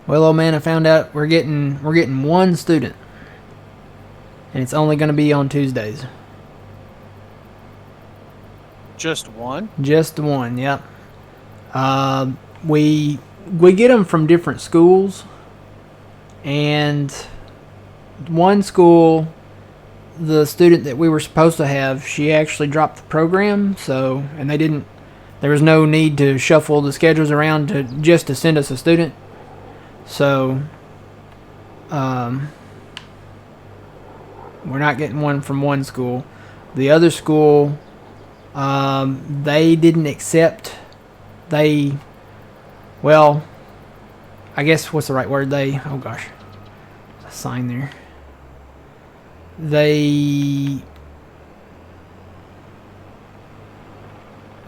Well, old man, I found out we're getting one student, and it's only going to be on Tuesdays. Just one? Just one, yep. We get them from different schools, and one school, the student that we were supposed to have, she actually dropped the program, so, and they didn't, there was no need to shuffle the schedules around just to send us a student. So, We're not getting one from one school. The other school, they didn't accept. Well, I guess what's the right word? Oh gosh, there's a sign there.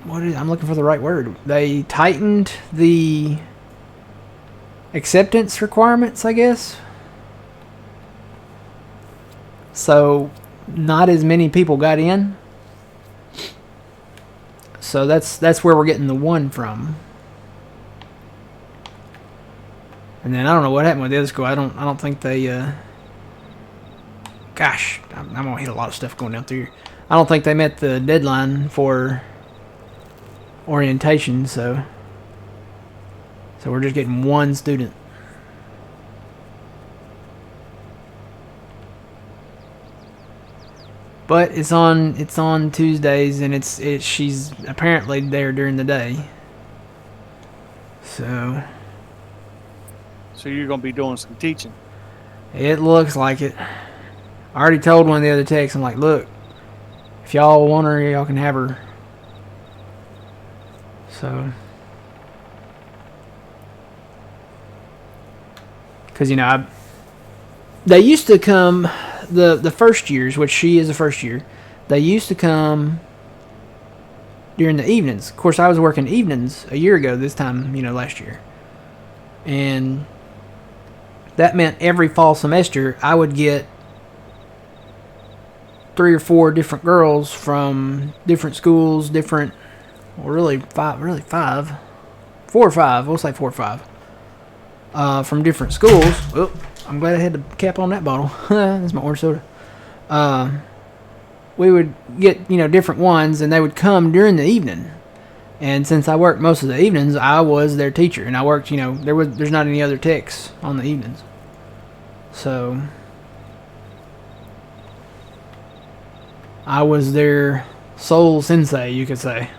I'm looking for the right word. They tightened the acceptance requirements, I guess. So not as many people got in. So that's where we're getting the one from. And then I don't know what happened with the other school. I don't think they gosh, I'm gonna hit a lot of stuff going down through here. I don't think they met the deadline for orientation, so we're just getting one student. But it's on Tuesdays, and she's apparently there during the day. So you're gonna be doing some teaching. It looks like it. I already told one of the other techs, I'm like, look, if y'all want her, y'all can have her. So, because they used to come the first years, which she is a first year. They used to come during the evenings. Of course, I was working evenings a year ago. This time, last year, and that meant every fall semester I would get 3 or 4 different girls from different schools, really 5, 4 or 5. We'll say 4 or 5 from different schools. Oh, I'm glad I had the cap on that bottle. That's my orange soda. We would get different ones, and they would come during the evening. And since I worked most of the evenings, I was their teacher, and I worked. There's not any other techs on the evenings, so I was their sole sensei, you could say.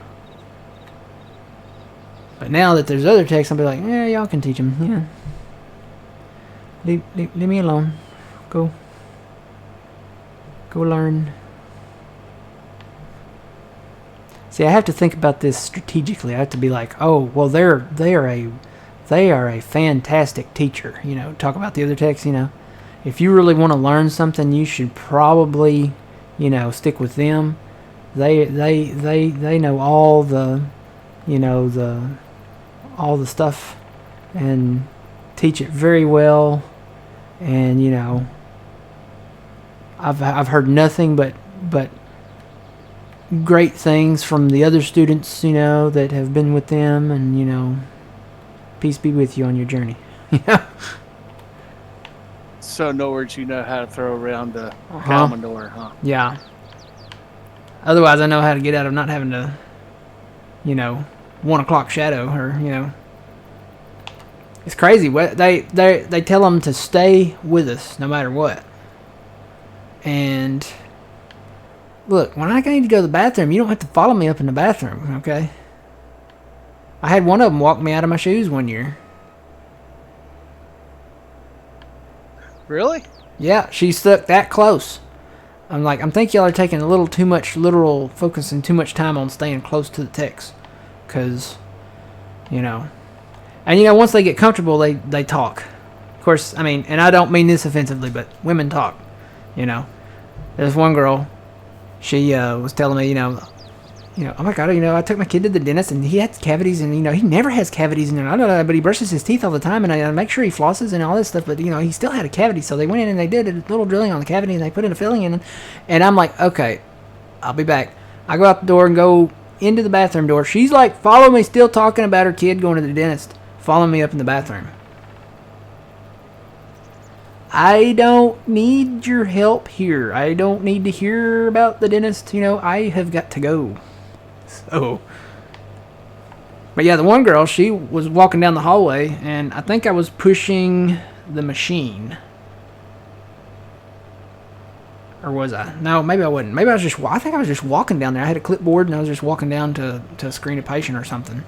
But now that there's other techs, I'll be like, yeah, y'all can teach them. Yeah. Leave me alone. Go learn. See, I have to think about this strategically. I have to be like, oh, well, they are a fantastic teacher. Talk about the other techs. If you really want to learn something, you should probably, stick with them. They know all the, all the stuff, and teach it very well. And I've heard nothing but great things from the other students, that have been with them, and peace be with you on your journey. So, in other words, you know how to throw around the Commodore, huh? Yeah. Otherwise, I know how to get out of not having to, 1 o'clock shadow her. It's crazy. They tell them to stay with us no matter what. And look, when I need to go to the bathroom, you don't have to follow me up in the bathroom, okay? I had one of them walk me out of my shoes one year. Really? Yeah, she stuck that close. I'm like, I think y'all are taking a little too much literal focus and too much time on staying close to the text. Because, And, once they get comfortable, they talk. Of course, and I don't mean this offensively, but women talk, There's one girl, she was telling me, oh my God, I took my kid to the dentist, and he had cavities, and, he never has cavities, and I don't know, but he brushes his teeth all the time, and I make sure he flosses and all this stuff, but, he still had a cavity, so they went in and they did a little drilling on the cavity, and they put in a filling in, and I'm like, okay, I'll be back. I go out the door and go into the bathroom door. She's like, follow me, still talking about her kid going to the dentist, following me up in the bathroom. I don't need your help here. I don't need to hear about the dentist. I have got to go. So, but yeah, the one girl, she was walking down the hallway, and I think I was pushing the machine. Or was I? No, maybe I wasn't. Maybe I think I was just walking down there. I had a clipboard, and I was just walking down to screen a patient or something.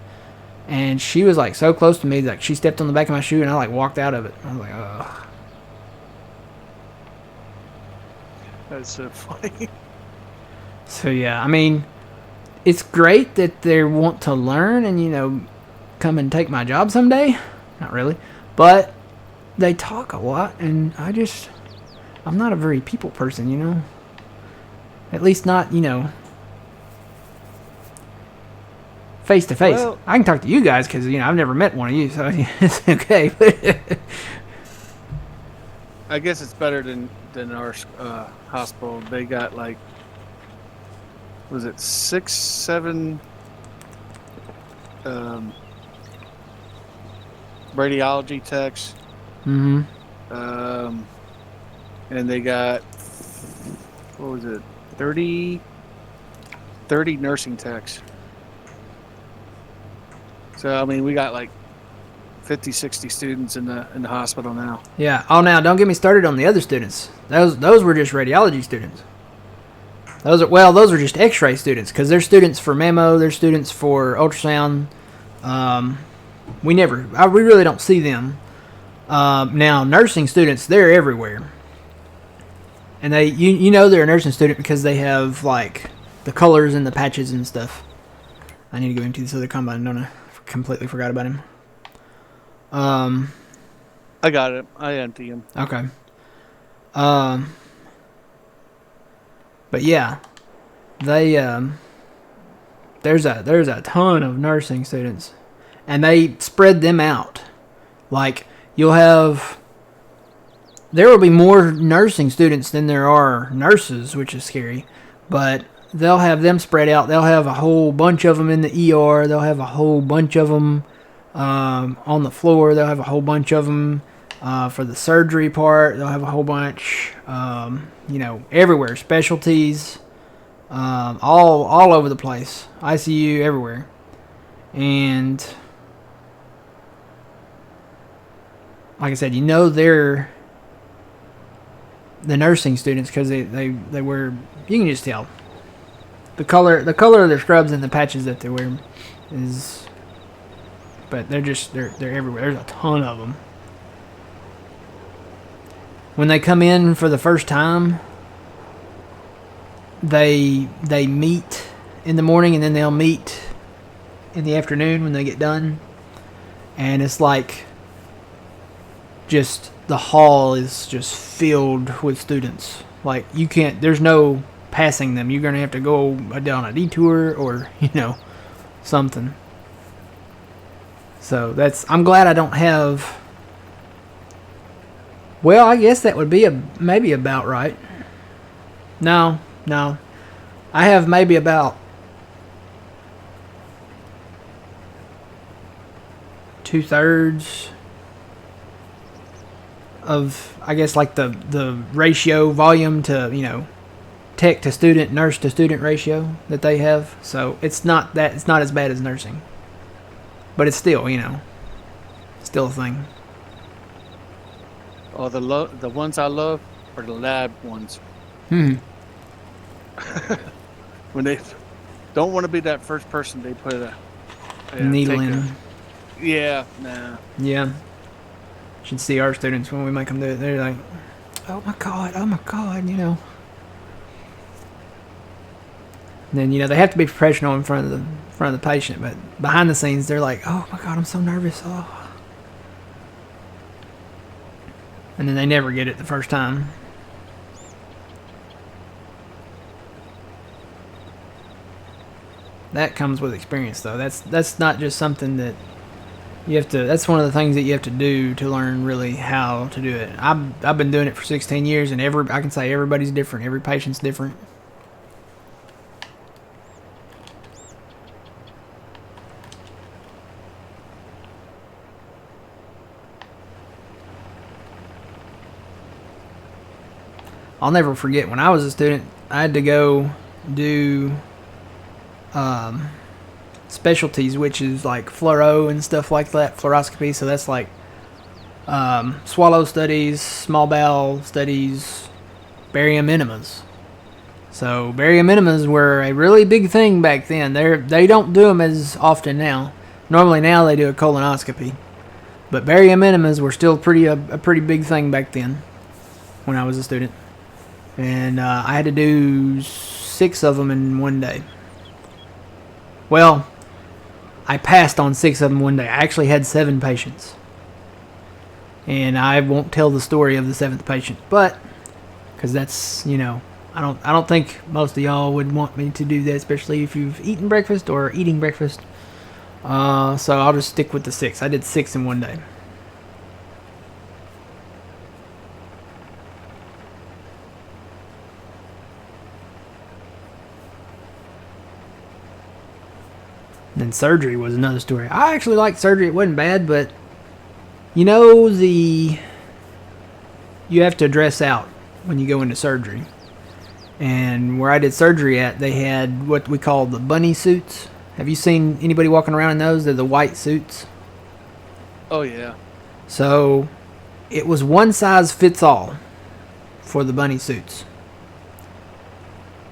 And she was like so close to me, like she stepped on the back of my shoe, and I like walked out of it. I was like, ugh. That's so funny. So yeah, I mean, it's great that they want to learn and come and take my job someday. Not really, but they talk a lot, and I'm not a very people person. At least not face to face. Well, I can talk to you guys because I've never met one of you, so it's okay. I guess it's better than our hospital. They got like, was it 6, 7 radiology techs, Mm-hmm. and they got, what was it, 30 nursing techs. So I mean, we got like 50, 60 students in the hospital now. Yeah. Oh, now don't get me started on the other students. Those were just radiology students. Those are just X-ray students because they're students for mammo. They're students for ultrasound. We really don't see them. Now nursing students, they're everywhere, and they're a nursing student because they have like the colors and the patches and stuff. I need to go into this other combine, don't I? Completely forgot about him. I got it. I empty him. Okay. But yeah, they there's a ton of nursing students, and they spread them out. Like there will be more nursing students than there are nurses, which is scary. But they'll have them spread out. They'll have a whole bunch of them in the ER. They'll have a whole bunch of them on the floor. They'll have a whole bunch of them for the surgery part. They'll have a whole bunch, everywhere. Specialties, all over the place. ICU, everywhere. And like I said, they're the nursing students because they wear. You can just tell the color of their scrubs and the patches that they wear is. But they're everywhere. There's a ton of them. When they come in for the first time, they meet in the morning and then they'll meet in the afternoon when they get done. And it's like just the hall is just filled with students. Like there's no passing them. You're going to have to go down a detour or, something. So I'm glad I don't have. Well, I guess that would be maybe about right. No. I have maybe about 2/3 of, I guess, like the ratio volume to, tech to student, nurse to student ratio that they have. So it's not as bad as nursing. But it's still, still a thing. Oh, the ones I love are the lab ones. When they don't want to be that first person, they put a needle in. Yeah, nah. Yeah. Should see our students when we make them do it. They're like, oh my god. And then they have to be professional in front of the patient, but behind the scenes they're like, oh my god, I'm so nervous. Oh. And then they never get it the first time. That comes with experience, though. That's not just something that you have to. That's one of the things that you have to do to learn really how to do it. I've been doing it for 16 years, and I can say everybody's different. Every patient's different. I'll never forget when I was a student, I had to go do specialties, which is like fluoro and stuff like that, fluoroscopy. So that's like swallow studies, small bowel studies, barium enemas. So barium enemas were a really big thing back then. They don't do them as often now. Normally now they do a colonoscopy, but barium enemas were still a pretty big thing back then when I was a student. And I had to do 6 of them in one day. Well, I passed on 6 of them one day. I actually had 7 patients. And I won't tell the story of the 7th patient, but because that's, I don't think most of y'all would want me to do that, especially if you've eaten breakfast or eating breakfast. So I'll just stick with the 6. I did 6 in one day. And then surgery was another story. I actually liked surgery. It wasn't bad, but you have to dress out when you go into surgery. And where I did surgery at, they had what we call the bunny suits. Have you seen anybody walking around in those? They're the white suits. Oh, yeah. So it was one size fits all for the bunny suits.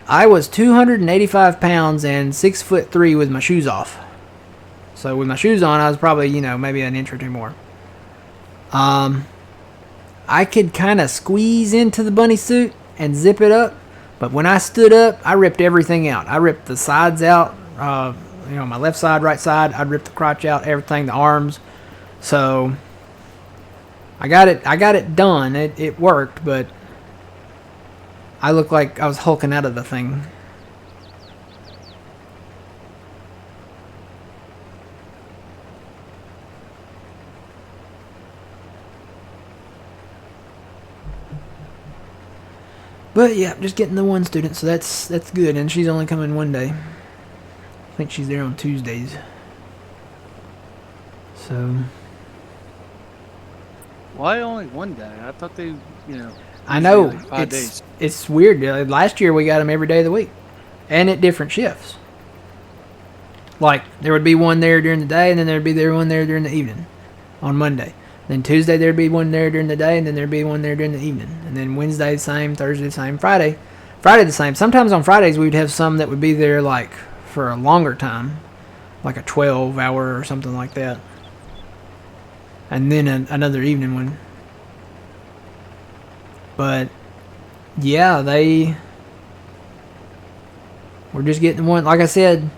I was 285 pounds and 6'3" with my shoes off. So with my shoes on, I was probably, maybe an inch or two more. I could kind of squeeze into the bunny suit and zip it up. But when I stood up, I ripped everything out. I ripped the sides out, my left side, right side. I ripped the crotch out, everything, the arms. So I got it done. It worked, but I looked like I was hulking out of the thing. But yeah, just getting the one student, so that's good. And she's only coming one day. I think she's there on Tuesdays. So. Why only one day? I thought they, I know, like 5 days. It's weird. Last year we got them every day of the week, and at different shifts. Like there would be one there during the day, and then there'd be one there during the evening, on Monday. Then Tuesday there'd be one there during the day, and then there'd be one there during the evening. And then Wednesday the same, Thursday the same, Friday the same. Sometimes on Fridays we'd have some that would be there like for a longer time, like a 12-hour or something like that. And then another evening one. But yeah, they were just getting one. Like I said,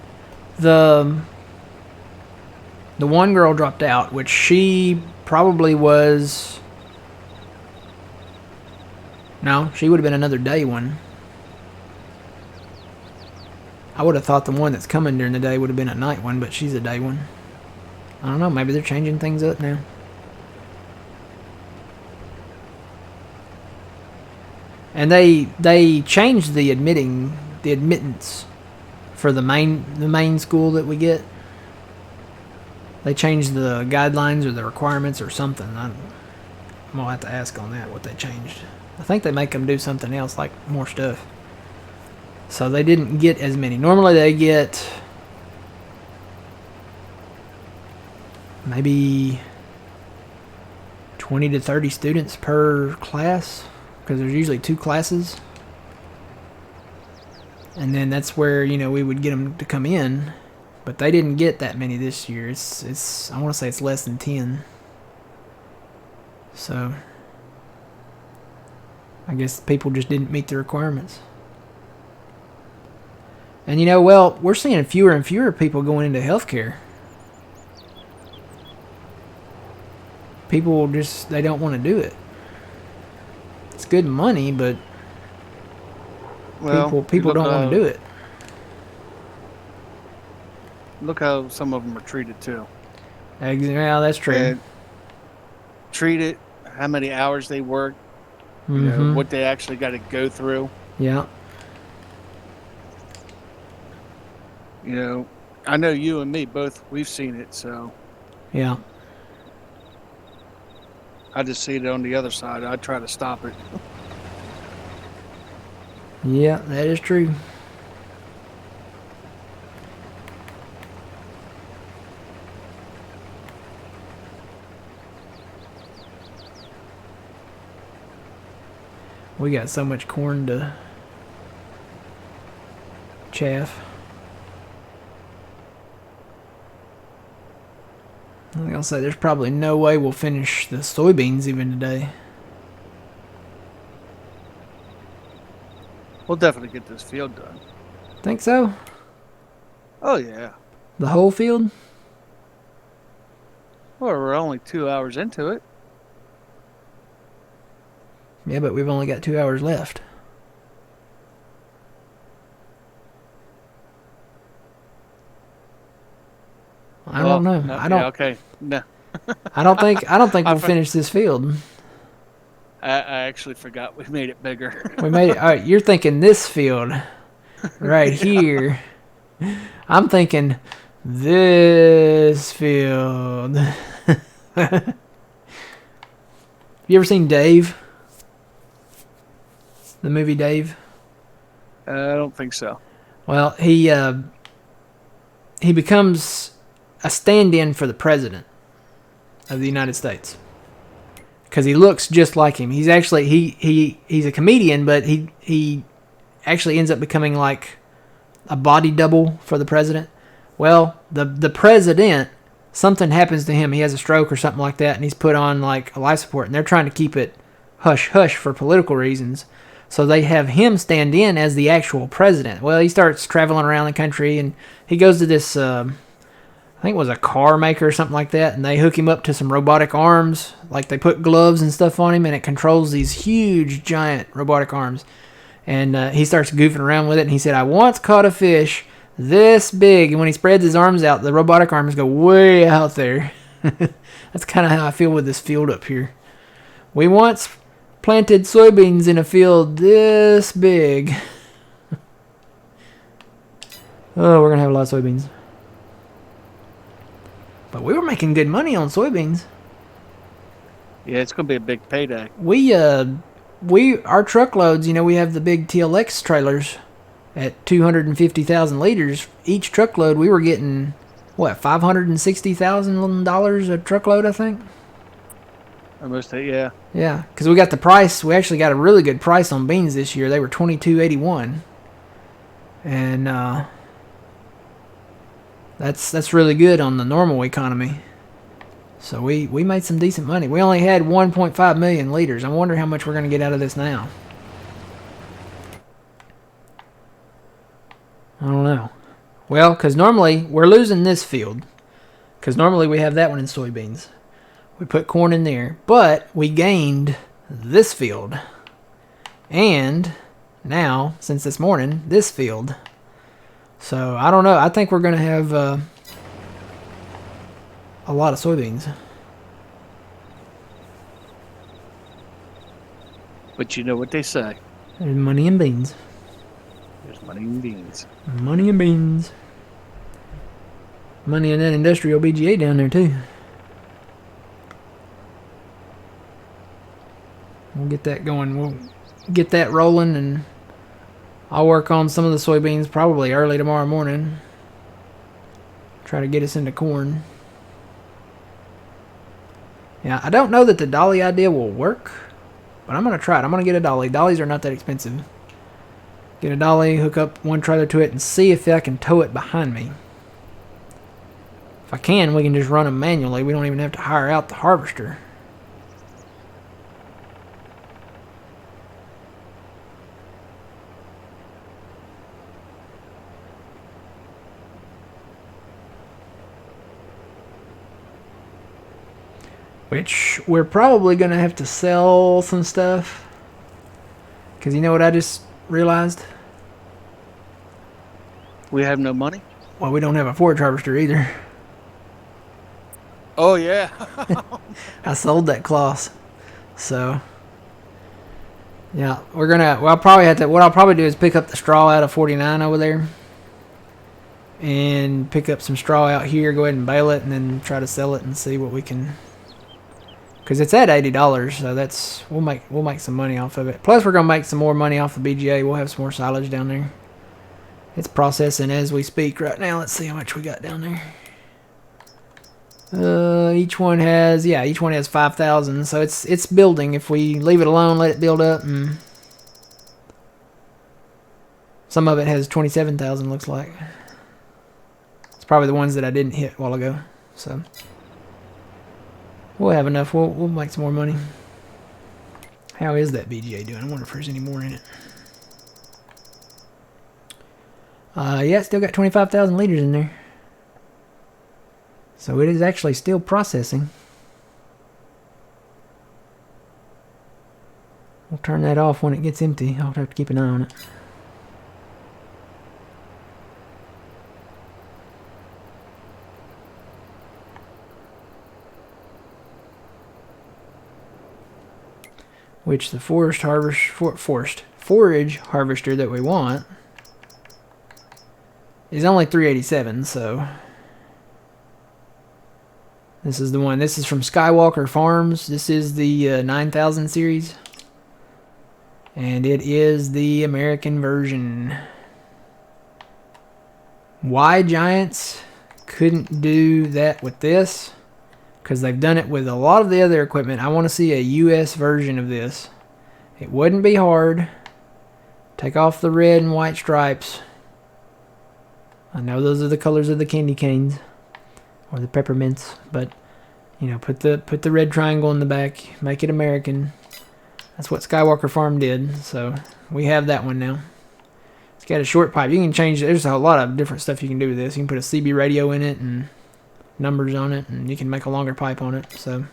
the one girl dropped out, which she probably was. No, she would have been another day one. I would have thought the one that's coming during the day would have been a night one, but she's a day one. I don't know, maybe they're changing things up now. And they changed the admittance for the main school that we get. They changed the guidelines or the requirements or something. I'm gonna have to ask on that what they changed. I think they make them do something else, like more stuff. So they didn't get as many. Normally they get maybe 20 to 30 students per class, because there's usually 2 classes. And then that's where, we would get them to come in. But they didn't get that many this year. It's I want to say it's less than 10. So I guess people just didn't meet the requirements. And we're seeing fewer and fewer people going into healthcare. People they don't want to do it. It's good money, but people don't want to do it. Look how some of them are treated too. Yeah, that's true. And treated, how many hours they work, what they actually got to go through. Yeah. I know you and me both, we've seen it, so. Yeah. I just see it on the other side. I try to stop it. Yeah, that is true. We got so much corn to chaff. Like I'll say, there's probably no way we'll finish the soybeans even today. We'll definitely get this field done. Think so? Oh yeah. The whole field? Well, we're only 2 hours into it. Yeah, but we've only got 2 hours left. I don't know. No, I don't. Yeah, okay. No, I don't think. I don't think I, we'll finish this field. I actually forgot we made it bigger. We made it. All right, you're thinking this field right Yeah. here. I'm thinking this field. You ever seen Dave? The movie Dave? I don't think so. Well, he becomes a stand-in for the president of the United States because he looks just like him. He's actually he's a comedian, but he actually ends up becoming like a body double for the president. Well, the president, something happens to him. He has a stroke or something like that, and he's put on like a life support, and they're trying to keep it hush hush for political reasons. So they have him stand in as the actual president. Well, he starts traveling around the country, and he goes to this, I think it was a car maker or something like that, and they hook him up to some robotic arms. Like they put gloves and stuff on him, and it controls these huge, giant robotic arms. And he starts goofing around with it, and he said, I once caught a fish this big. And when he spreads his arms out, the robotic arms go way out there. That's kind of how I feel with this field up here. We once planted soybeans in a field this big. Oh, we're going to have a lot of soybeans. But we were making good money on soybeans. Yeah, it's gonna be a big payday. Our truckloads, we have the big TLX trailers at 250,000 liters. Each truckload, we were getting, what, $560,000 a truckload, I think? Almost, yeah. Yeah, because we got the price. We actually got a really good price on beans this year. They were $22.81, and that's really good on the normal economy. So we made some decent money. We only had 1.5 million liters. I wonder how much we're going to get out of this now. I don't know. Well, because normally we're losing this field, because normally we have that one in soybeans. We put corn in there, but we gained this field. And now, since this morning, this field. So, I don't know. I think we're going to have a lot of soybeans. But you know what they say. There's money in beans. There's money in beans. Money in beans. Money in that industrial BGA down there, too. We'll get that going. We'll get that rolling, and I'll work on some of the soybeans probably early tomorrow morning. Try to get us into corn. Yeah, I don't know that the dolly idea will work, but I'm going to try it. I'm going to get a dolly. Dollies are not that expensive. Get a dolly, hook up one trailer to it, and see if I can tow it behind me. If I can, we can just run them manually. We don't even have to hire out the harvester. Which we're probably going to have to sell some stuff. Because you know what I just realized? We have no money? Well, we don't have a forage harvester either. Oh, yeah. I sold that Kloss. So, yeah, we're going to, well, I'll probably have to, what I'll probably do is pick up the straw out of 49 over there. And pick up some straw out here, go ahead and bale it, and then try to sell it and see what we can. Because it's at $80, so that's we'll make some money off of it. Plus, we're gonna make some more money off the BGA. We'll have some more silage down there. It's processing as we speak right now. Let's see how much we got down there. Each one has 5,000, so it's building. If we leave it alone, let it build up, and some of it has 27,000. Looks like it's probably the ones that I didn't hit a while ago. So. We'll have enough. We'll make some more money. How is that BGA doing? I wonder if there's any more in it. Yeah, still got 25,000 liters in there. So it is actually still processing. We'll turn that off when it gets empty. I'll have to keep an eye on it. Which the forage harvester that we want is only 387, so this is the one. This is from Skywalker Farms. This is the 9000 series, and it is the American version. Why Giants couldn't do that with this? Because they've done it with a lot of the other equipment. I want to see a US version of this. It wouldn't be hard. Take off the red and white stripes. I know those are the colors of the candy canes or the peppermints, but you know, put the red triangle in the back, make it American. That's what Skywalker Farm did. So we have that one now. It's got a short pipe. You can change. There's a lot of different stuff you can do with this. You can put a CB radio in it and numbers on it, and you can make a longer pipe on it. So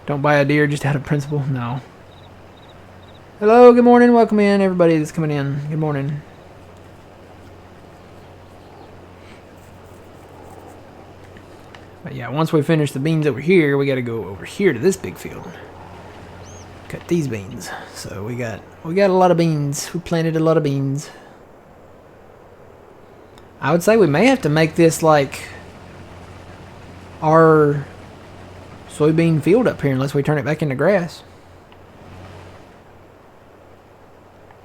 don't buy a deer just out of principle. No. Hello, good morning, welcome in everybody that's coming in. Good morning. But yeah, once we finish the beans over here, we got to go over here to this big field. Cut these beans. So we got a lot of beans. We planted a lot of beans. I would say we may have to make this like our soybean field up here unless we turn it back into grass.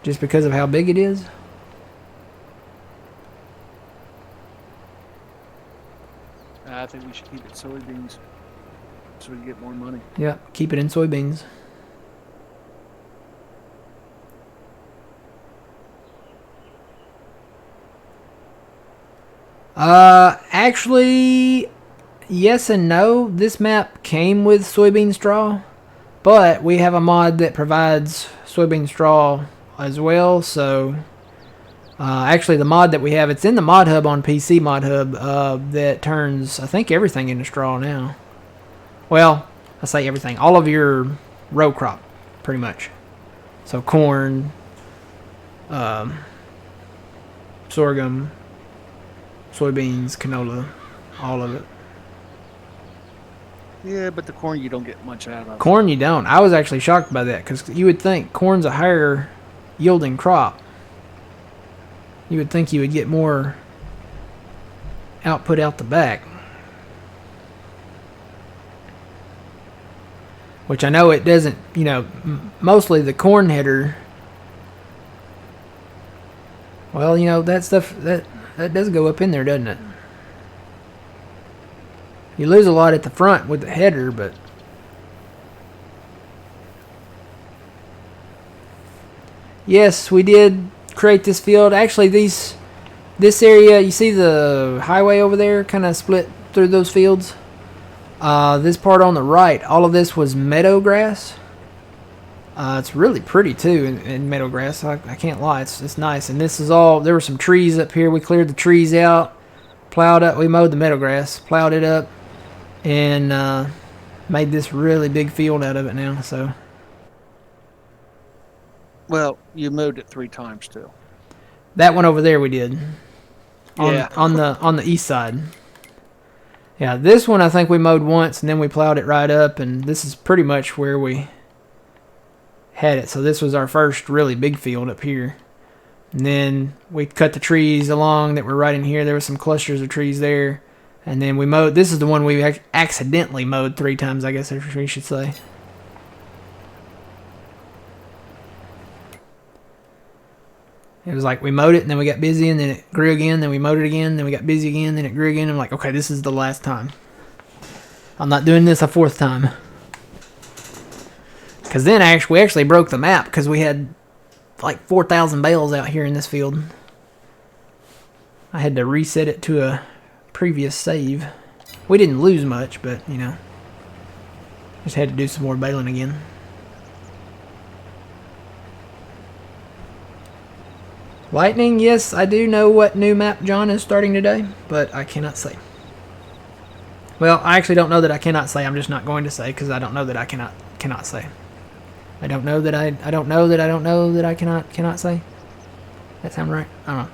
Just because of how big it is. I think we should keep it soybeans so we can get more money. Yeah, keep it in soybeans. Actually, yes and no. This map came with soybean straw, but we have a mod that provides soybean straw as well. So actually the mod that we have, it's in the mod hub on PC mod hub, that turns I think everything into straw now. Well, I say everything, all of your row crop pretty much. So corn, sorghum, soybeans, canola, all of it. Yeah, but the corn you don't get much out of. Corn you don't. I was actually shocked by that because you would think corn's a higher yielding crop. You would think you would get more output out the back. Which I know it doesn't, you know, mostly the corn header. Well, you know, that stuff, that does go up in there, doesn't it? You lose a lot at the front with the header, but yes, we did create this field. Actually, this area, you see the highway over there kind of split through those fields? This part on the right, all of this was meadow grass. It's really pretty too in meadow grass. I can't lie, it's nice. And this is all, there were some trees up here. We cleared the trees out, plowed up, we mowed the meadow grass, plowed it up, and made this really big field out of it now. So, well, you mowed it 3 times too. That one over there we did. Yeah. On the east side. Yeah, this one I think we mowed once and then we plowed it right up, and this is pretty much where we had it. So this was our first really big field up here. And then we cut the trees along that were right in here. There were some clusters of trees there. And then we mowed, this is the one we accidentally mowed 3 times, I guess we should say. It was like we mowed it and then we got busy and then it grew again, then we mowed it again, then we got busy again, then it grew again. I'm like, okay, this is the last time. I'm not doing this a 4th time. Because then we actually broke the map because we had like 4,000 bales out here in this field. I had to reset it to a previous save. We didn't lose much, but you know, just had to do some more baling again. Lightning, yes, I do know what new map John is starting today, but I cannot say. Well, I actually don't know that I cannot say. I'm just not going to say because I don't know that I cannot say. I don't know that I don't know that I don't know that I cannot say. That sound right? I don't know.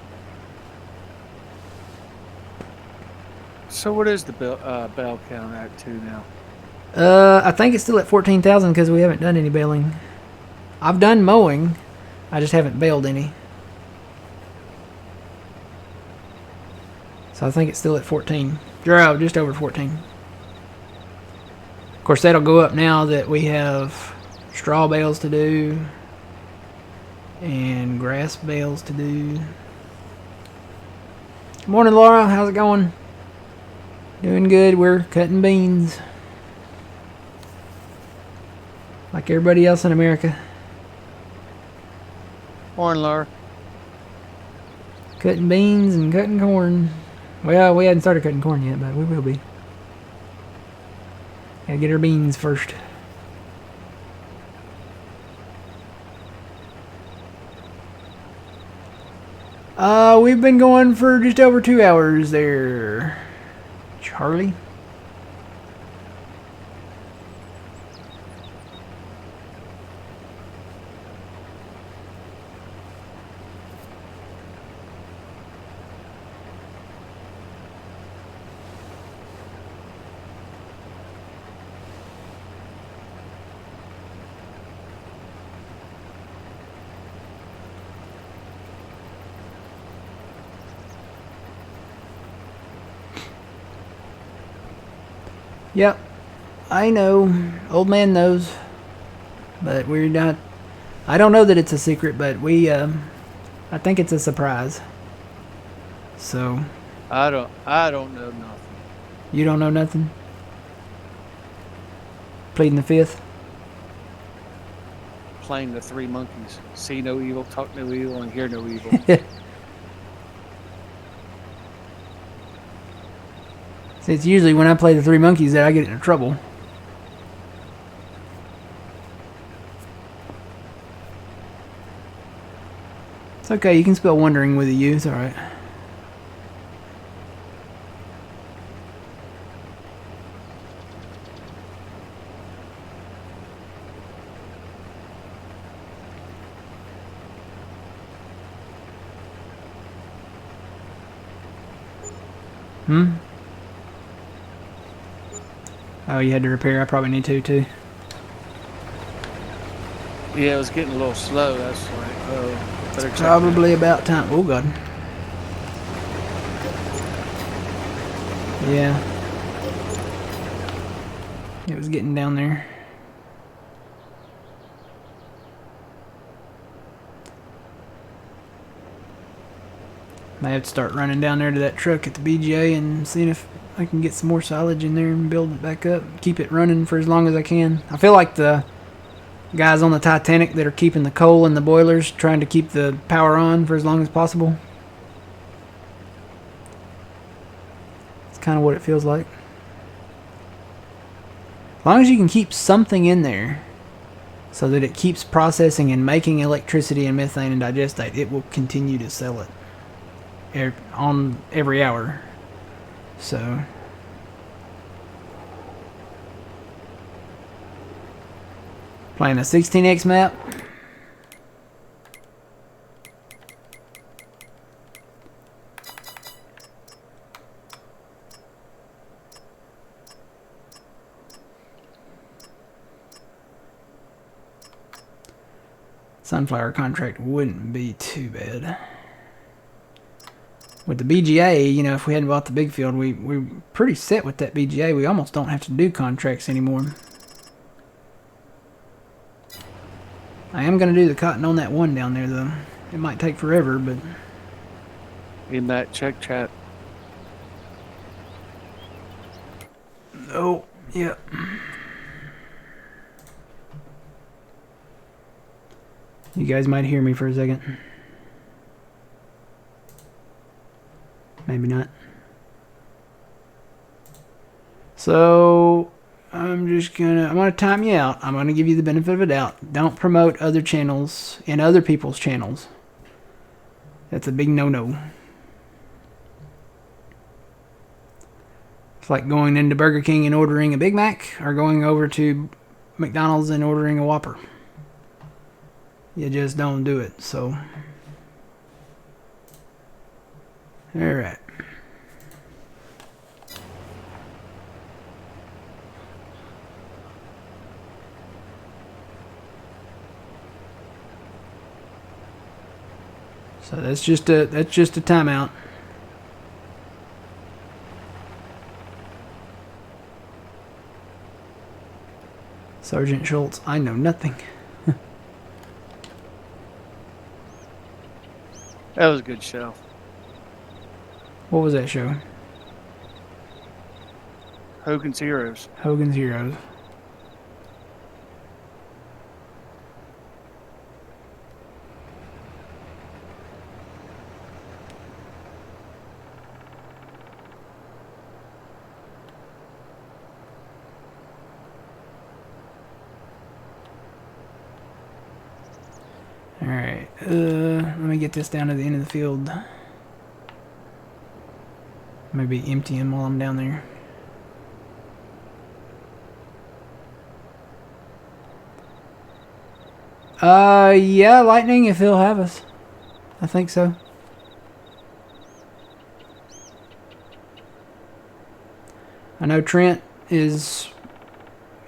So what is the bell count at to now? I think it's still at 14,000 because we haven't done any baling. I've done mowing, I just haven't baled any. So I think it's still at 14. Just over 14. Of course, that'll go up now that we have straw bales to do and grass bales to do. Good morning, Laura. How's it going? Doing good. We're cutting beans. Like everybody else in America. Morning, Laura. Cutting beans and cutting corn. Well, we hadn't started cutting corn yet, but we will be. Gotta get our beans first. We've been going for just over 2 hours there, Charlie. Yep, I know. Old man knows. But we're not... I don't know that it's a secret, but I think it's a surprise. So... I don't know nothing. You don't know nothing? Pleading the fifth? Playing the three monkeys. See no evil, talk no evil, and hear no evil. See, it's usually when I play the three monkeys that I get into trouble. It's okay, you can spell wondering with a U, it's alright. Oh, you had to repair? I probably need to, too. Yeah, it was getting a little slow. That's like, better check Probably about time. Oh, God. Yeah. It was getting down there. May have to start running down there to that truck at the BGA and seeing if I can get some more silage in there and build it back up. Keep it running for as long as I can. I feel like the guys on the Titanic that are keeping the coal in the boilers, trying to keep the power on for as long as possible. It's kind of what it feels like. As long as you can keep something in there so that it keeps processing and making electricity and methane and digestate, it will continue to sell it on every hour. So playing a 16x map. Sunflower contract wouldn't be too bad. With the BGA, you know, if we hadn't bought the big field, we're pretty set with that BGA. We almost don't have to do contracts anymore. I am going to do the cotton on that one down there, though. It might take forever, but... in that check chat. Oh, yeah. You guys might hear me for a second. Maybe not. So I'm gonna time you out. I'm gonna give you the benefit of a doubt. Don't promote other channels and other people's channels. That's a big no-no. It's like going into Burger King and ordering a Big Mac, or going over to McDonald's and ordering a Whopper. You just don't do it, so. Alright. So that's just a timeout. Sergeant Schultz, I know nothing. That was a good show. What was that show? Hogan's Heroes. Hogan's Heroes. Alright, let me get this down to the end of the field. Maybe empty him while I'm down there. Yeah, lightning if he'll have us. I think so. I know Trent is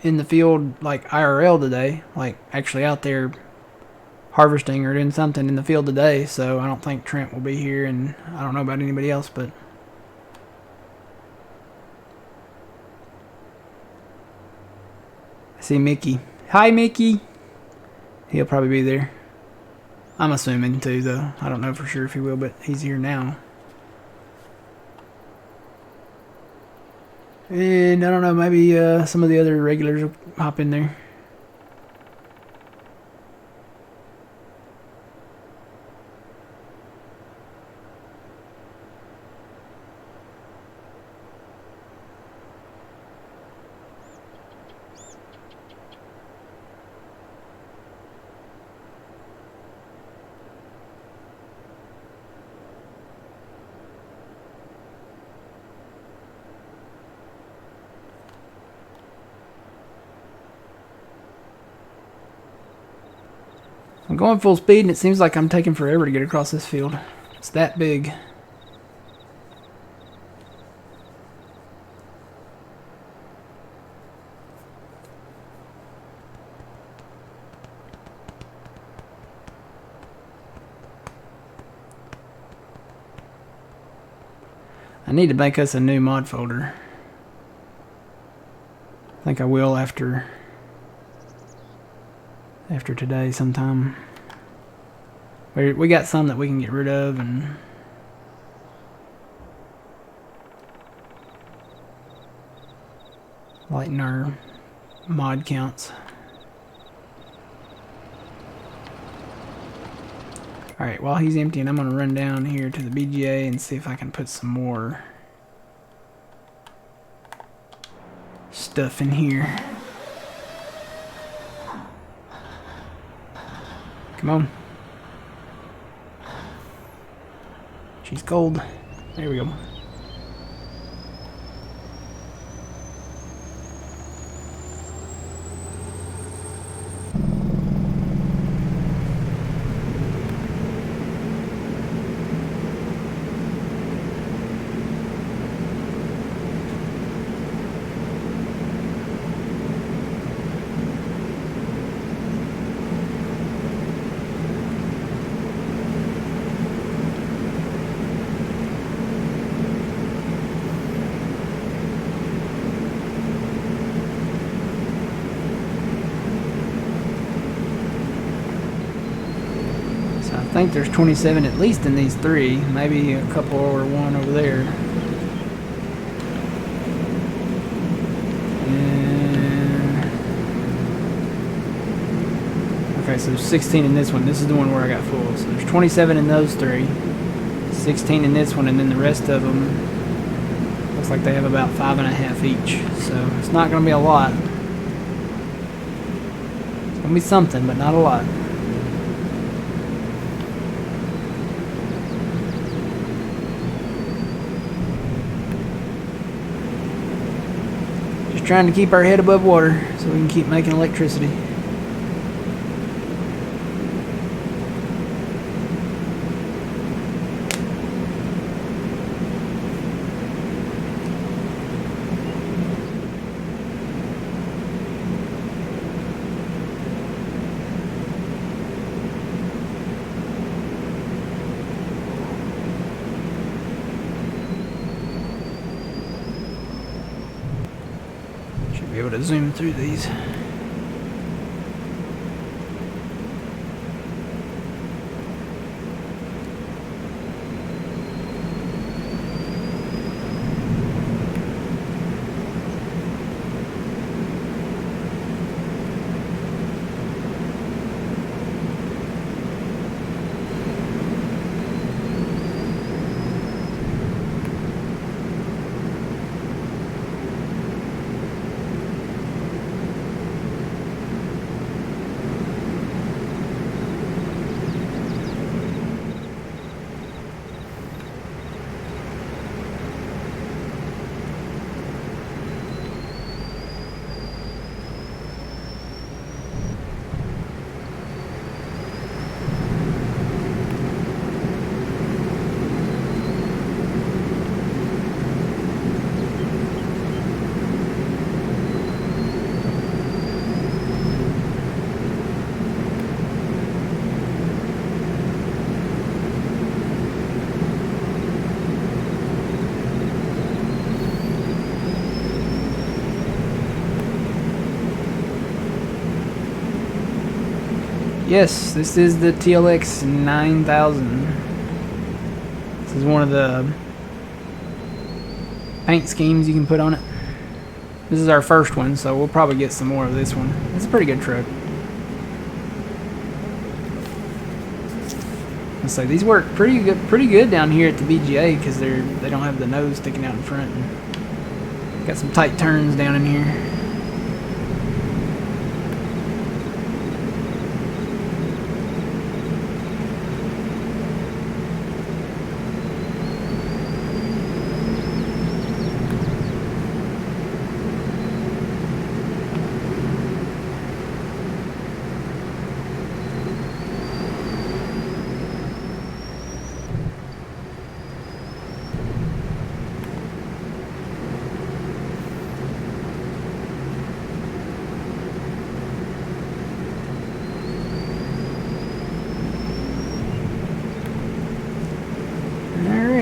in the field like IRL today, like actually out there harvesting or doing something in the field today, so I don't think Trent will be here, and I don't know about anybody else, but I see Mickey. Hi, Mickey. He'll probably be there. I'm assuming too, though. I don't know for sure if he will, but he's here now. And I don't know, maybe some of the other regulars will hop in there. I'm going full speed, and it seems like I'm taking forever to get across this field. It's that big. I need to make us a new mod folder. I think I will after today sometime. We got some that we can get rid of and lighten our mod counts. Alright, while he's emptying, I'm going to run down here to the BGA and see if I can put some more stuff in here. Come on. She's cold. There we go. I think there's 27 at least in these three, maybe a couple or one over there. Okay, so there's 16 in this one. This is the one where I got full. So there's 27 in those three, 16 in this one, and then the rest of them looks like they have about 5.5 each. So it's not going to be a lot. It's going to be something, but not a lot. Just trying to keep our head above water so we can keep making electricity. Be able to zoom through these. Yes, this is the TLX 9000. This is one of the paint schemes you can put on it. This is our first one, so we'll probably get some more of this one. It's a pretty good truck. Let's say these work pretty good down here at the BGA because they don't have the nose sticking out in front. And got some tight turns down in here.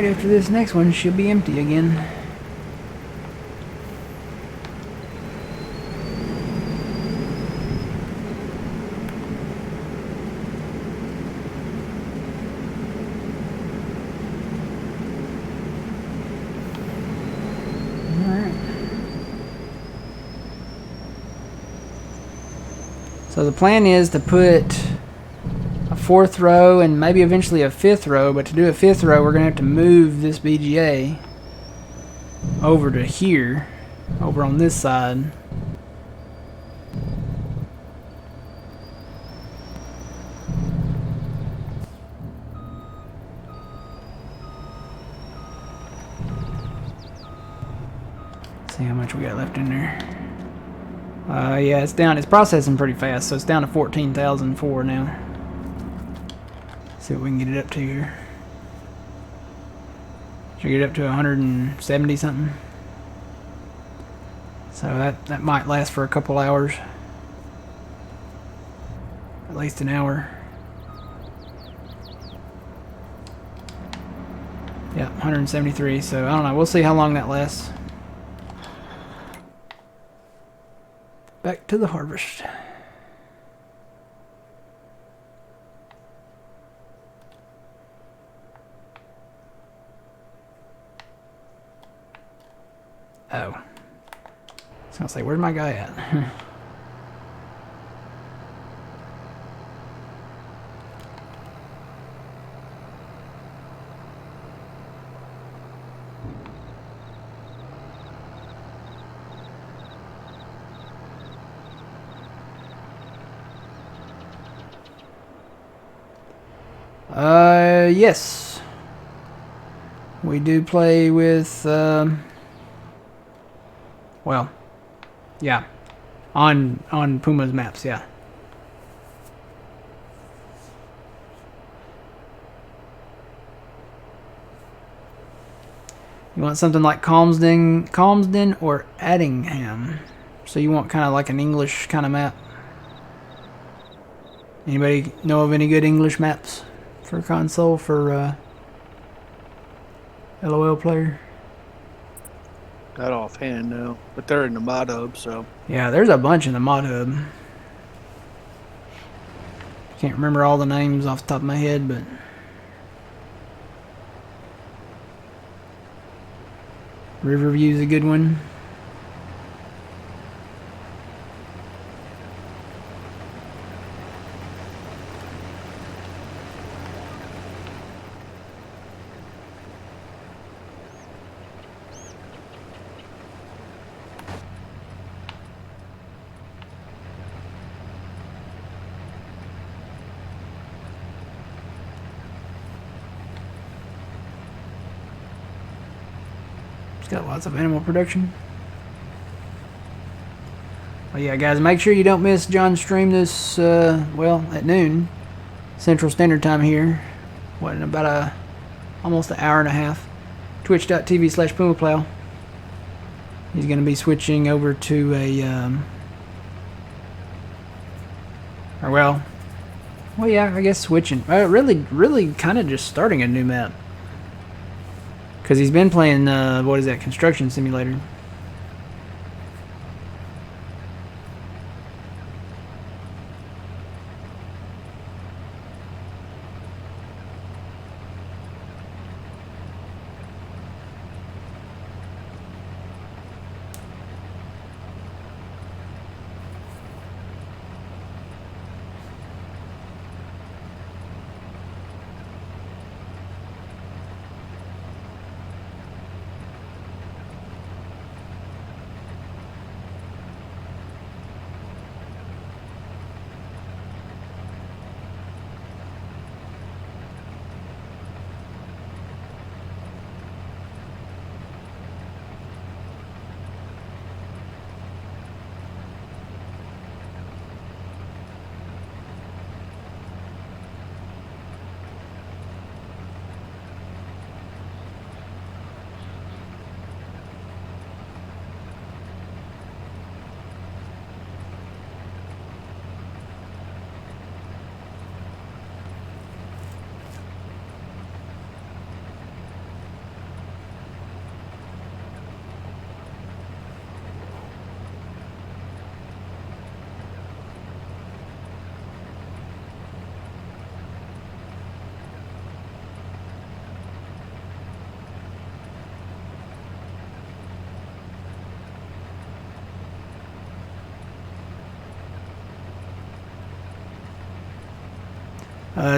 After this next one, she'll be empty again. Alright. So the plan is to put a fourth row and maybe eventually a fifth row, but to do a fifth row we're gonna have to move this BGA over to here, over on this side. See how much we got left in there. Yeah, it's down. It's processing pretty fast, so it's down to 14,004 now. See what we can get it up to here. Should get it up to 170 something. So that might last for a couple hours. At least an hour. Yeah, 173. So I don't know. We'll see how long that lasts. Back to the harvest. Oh. I was gonna say, where's my guy at? Yes. We do play with, well, Yeah, on Puma's maps. Yeah. You want something like Calmsden or Addingham. So you want kind of like an English kind of map. Anybody know of any good English maps for console for LOL player? Not offhand, no. But they're in the mod hub, so. Yeah, there's a bunch in the mod hub. Can't remember all the names off the top of my head, but Riverview's a good one. It's got lots of animal production. Well, yeah, guys, make sure you don't miss John's stream this, well, at noon, Central Standard Time here. What, in about almost an hour and a half. Twitch.tv/PumaPlow. He's going to be switching over to a, well, yeah, I guess switching. Really kind of just starting a new map. Because he's been playing, what is that, Construction Simulator.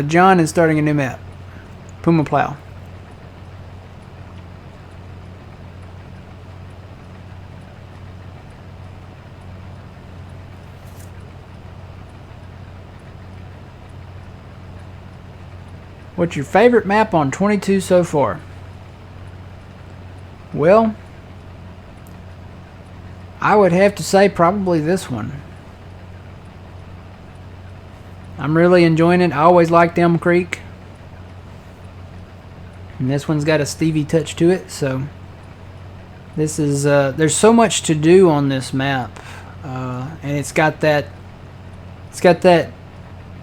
John is starting a new map. Puma Plow. What's your favorite map on 22 so far? Well, I would have to say probably this one. I'm really enjoying it. I always liked Elm Creek. And this one's got a Stevie touch to it, so this is there's so much to do on this map. And it's got that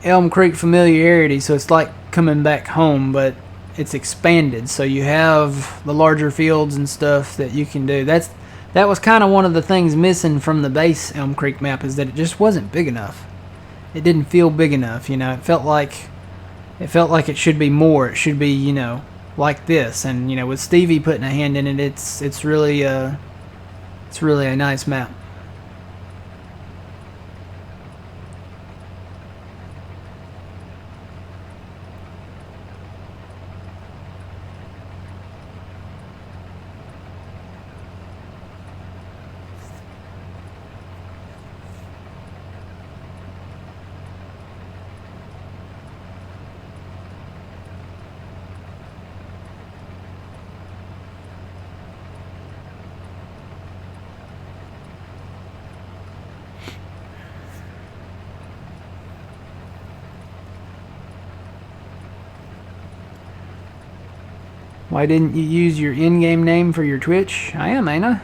Elm Creek familiarity, so it's like coming back home, but it's expanded, so you have the larger fields and stuff that you can do. That was kind of one of the things missing from the base Elm Creek map, is that it just wasn't big enough. It didn't feel big enough, you know. It felt like it should be more. It should be, you know, like this. And you know, with Stevie putting a hand in it, it's really a nice map. Why didn't you use your in-game name for your Twitch? I am, ain't I?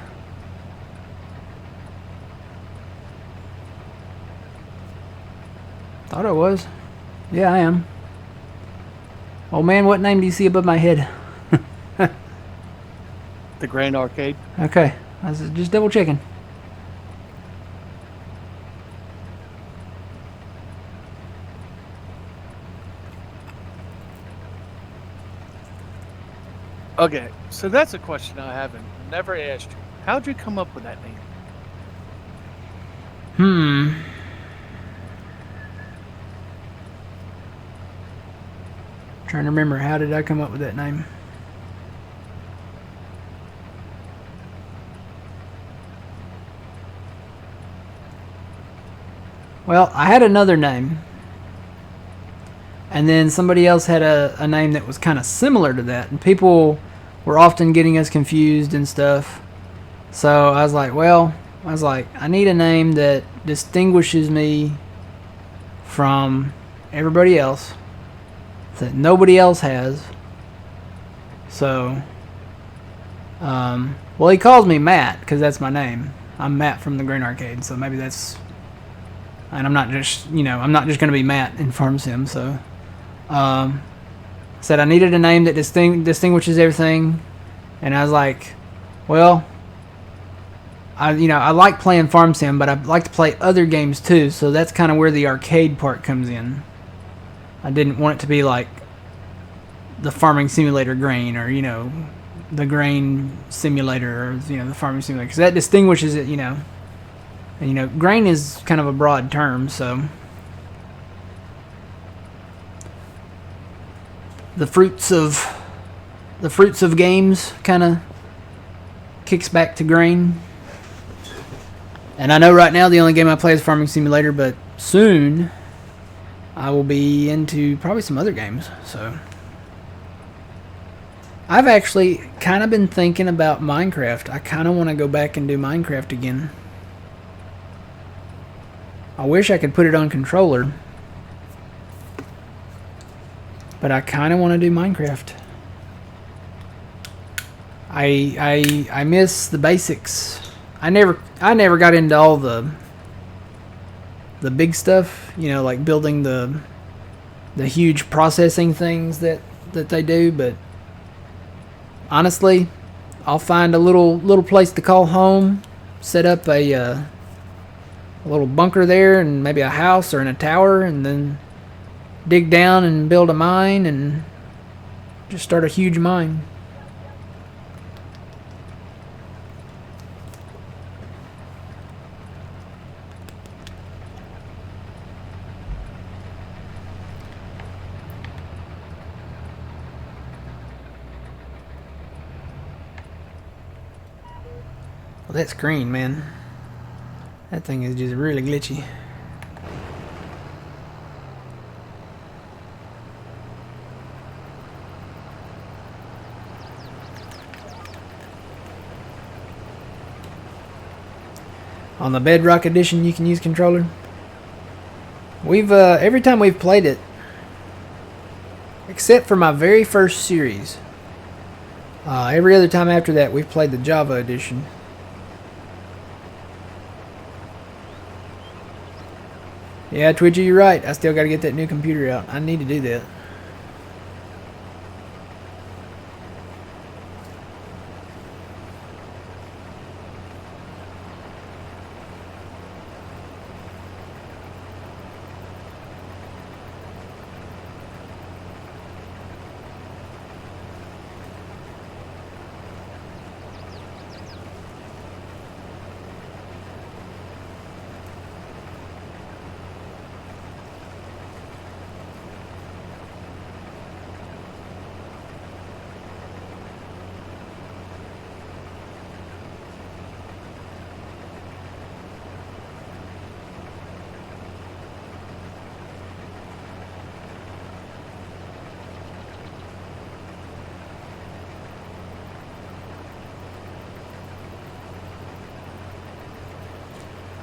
Thought I was. Yeah, I am. Oh man, what name do you see above my head? The Grand Arcade. Okay, I was just double checking. Okay, so that's a question I haven't never asked you. How'd you come up with that name? Trying to remember, how did I come up with that name? Well, I had another name. And then somebody else had a name that was kind of similar to that. And people were often getting us confused and stuff. So I was like, I need a name that distinguishes me from everybody else, that nobody else has. So, well, he calls me Matt because that's my name. I'm Matt from the Green Arcade, so maybe that's. And I'm not just, I'm not just going to be Matt in Farm Sim. So, said I needed a name that distinguishes everything, and I was like, well, I like playing Farm Sim, but I like to play other games too. So that's kind of where the arcade part comes in. I didn't want it to be like the Farming Simulator Grain, or the Grain Simulator, or the Farming Simulator, because that distinguishes it. And, grain is kind of a broad term, so the fruits of games kind of kicks back to grain. And I know right now the only game I play is Farming Simulator, but soon I will be into probably some other games. So I've actually kind of been thinking about Minecraft. I kind of want to go back and do Minecraft again. I wish I could put it on controller, but I kind of want to do Minecraft. I miss the basics. I never got into all the big stuff, like building the huge processing things that they do, but honestly, I'll find a little place to call home, set up a little bunker there, and maybe a house or in a tower, and then dig down and build a mine and just start a huge mine. Well, that screen, man. That thing is just really glitchy. On the Bedrock Edition, you can use controller. We've every time we've played it, except for my very first series, every other time after that, we've played the Java Edition. Yeah, Twitchy, you're right. I still got to get that new computer out. I need to do that.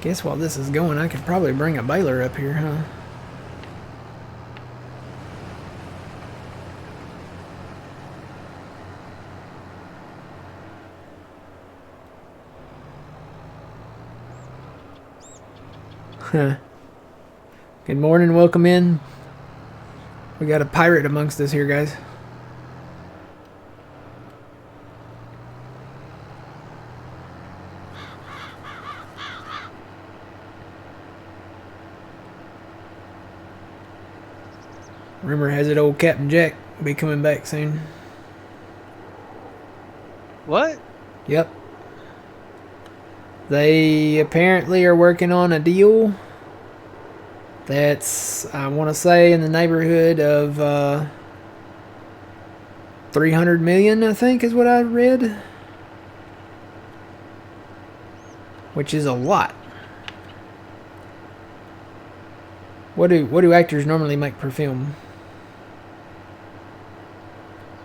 Guess while this is going, I could probably bring a baler up here, huh? Good morning, welcome in. We got a pirate amongst us here, guys. Rumor has it old Captain Jack will be coming back soon. What? Yep. They apparently are working on a deal that's, I want to say, in the neighborhood of 300 million, I think is what I read. Which is a lot. What do actors normally make per film?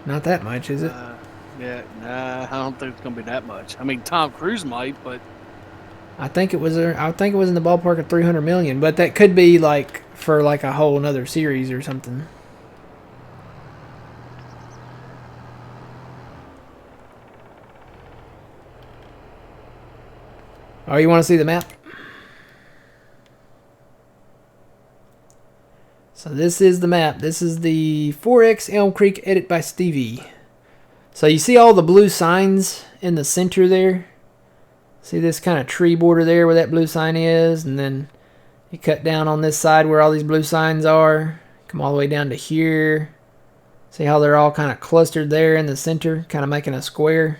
Not that much, is it? Yeah, nah, I don't think it's gonna be that much. I mean, Tom Cruise might, but I think it was in the ballpark of 300 million, but that could be like for like a whole another series or something. Oh, you want to see the map? So this is the map. This is the 4X Elm Creek edit by Stevie. So you see all the blue signs in the center there? See this kind of tree border there where that blue sign is? And then you cut down on this side where all these blue signs are. Come all the way down to here. See how they're all kind of clustered there in the center, kind of making a square?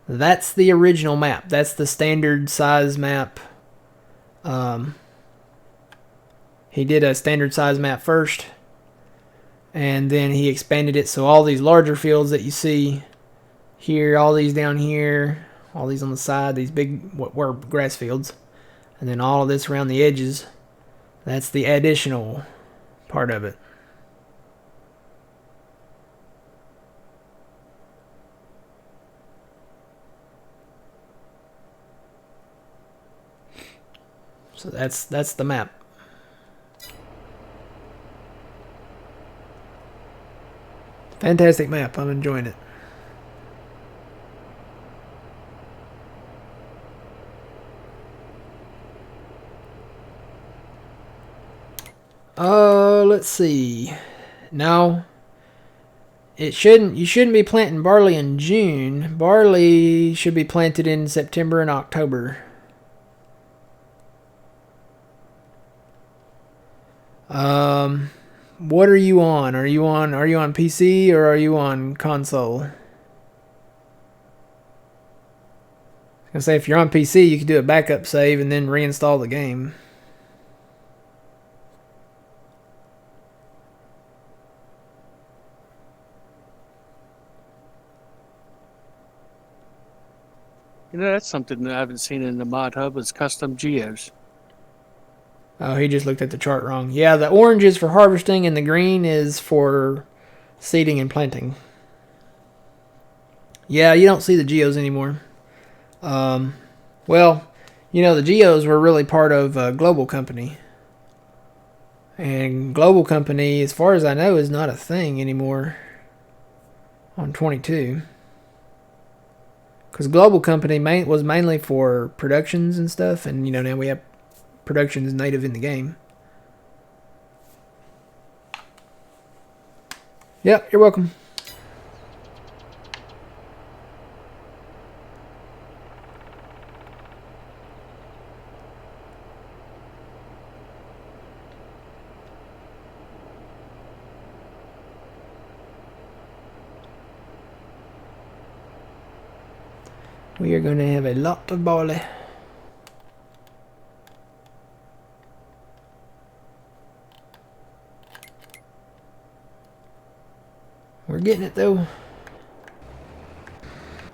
That's the original map. That's the standard size map. He did a standard size map first, and then he expanded it so all these larger fields that you see here, all these down here, all these on the side, these big what were grass fields, and then all of this around the edges, that's the additional part of it. So that's the map. Fantastic map. I'm enjoying it. Let's see. No. You shouldn't be planting barley in June. Barley should be planted in September and October. What are you on? Are you on PC or are you on console? I was gonna say if you're on PC, you could do a backup save and then reinstall the game. you know that's something that I haven't seen in the mod hub is custom geos. Oh, he just looked at the chart wrong. Yeah, the orange is for harvesting and the green is for seeding and planting. Yeah, you don't see the geos anymore. Well, you know, the geos were really part of Global Company. And Global Company, as far as I know, is not a thing anymore on 22. Because Global Company was mainly for productions and stuff, and, you know, now we have productions native in the game. Yep, you're welcome. We are going to have a lot of barley. We're getting it though.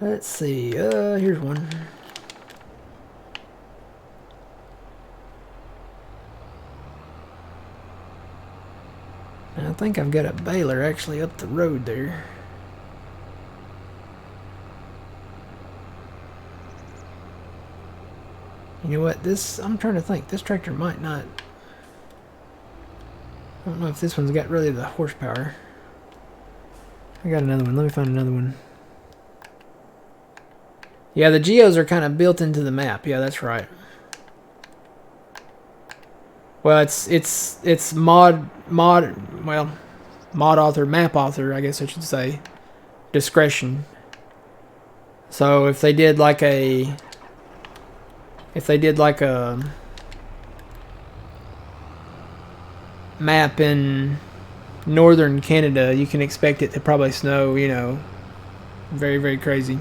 Let's see. Here's one. I think I've got a baler actually up the road there. You know what? I'm trying to think. This tractor might not. I don't know if this one's got really the horsepower. I got another one. Let me find another one. Yeah, the geos are kind of built into the map. Yeah, that's right. Well, it's mod author, map author, I guess I should say, discretion. So if they did like a map in northern Canada, you can expect it to probably snow, you know, very, very crazy.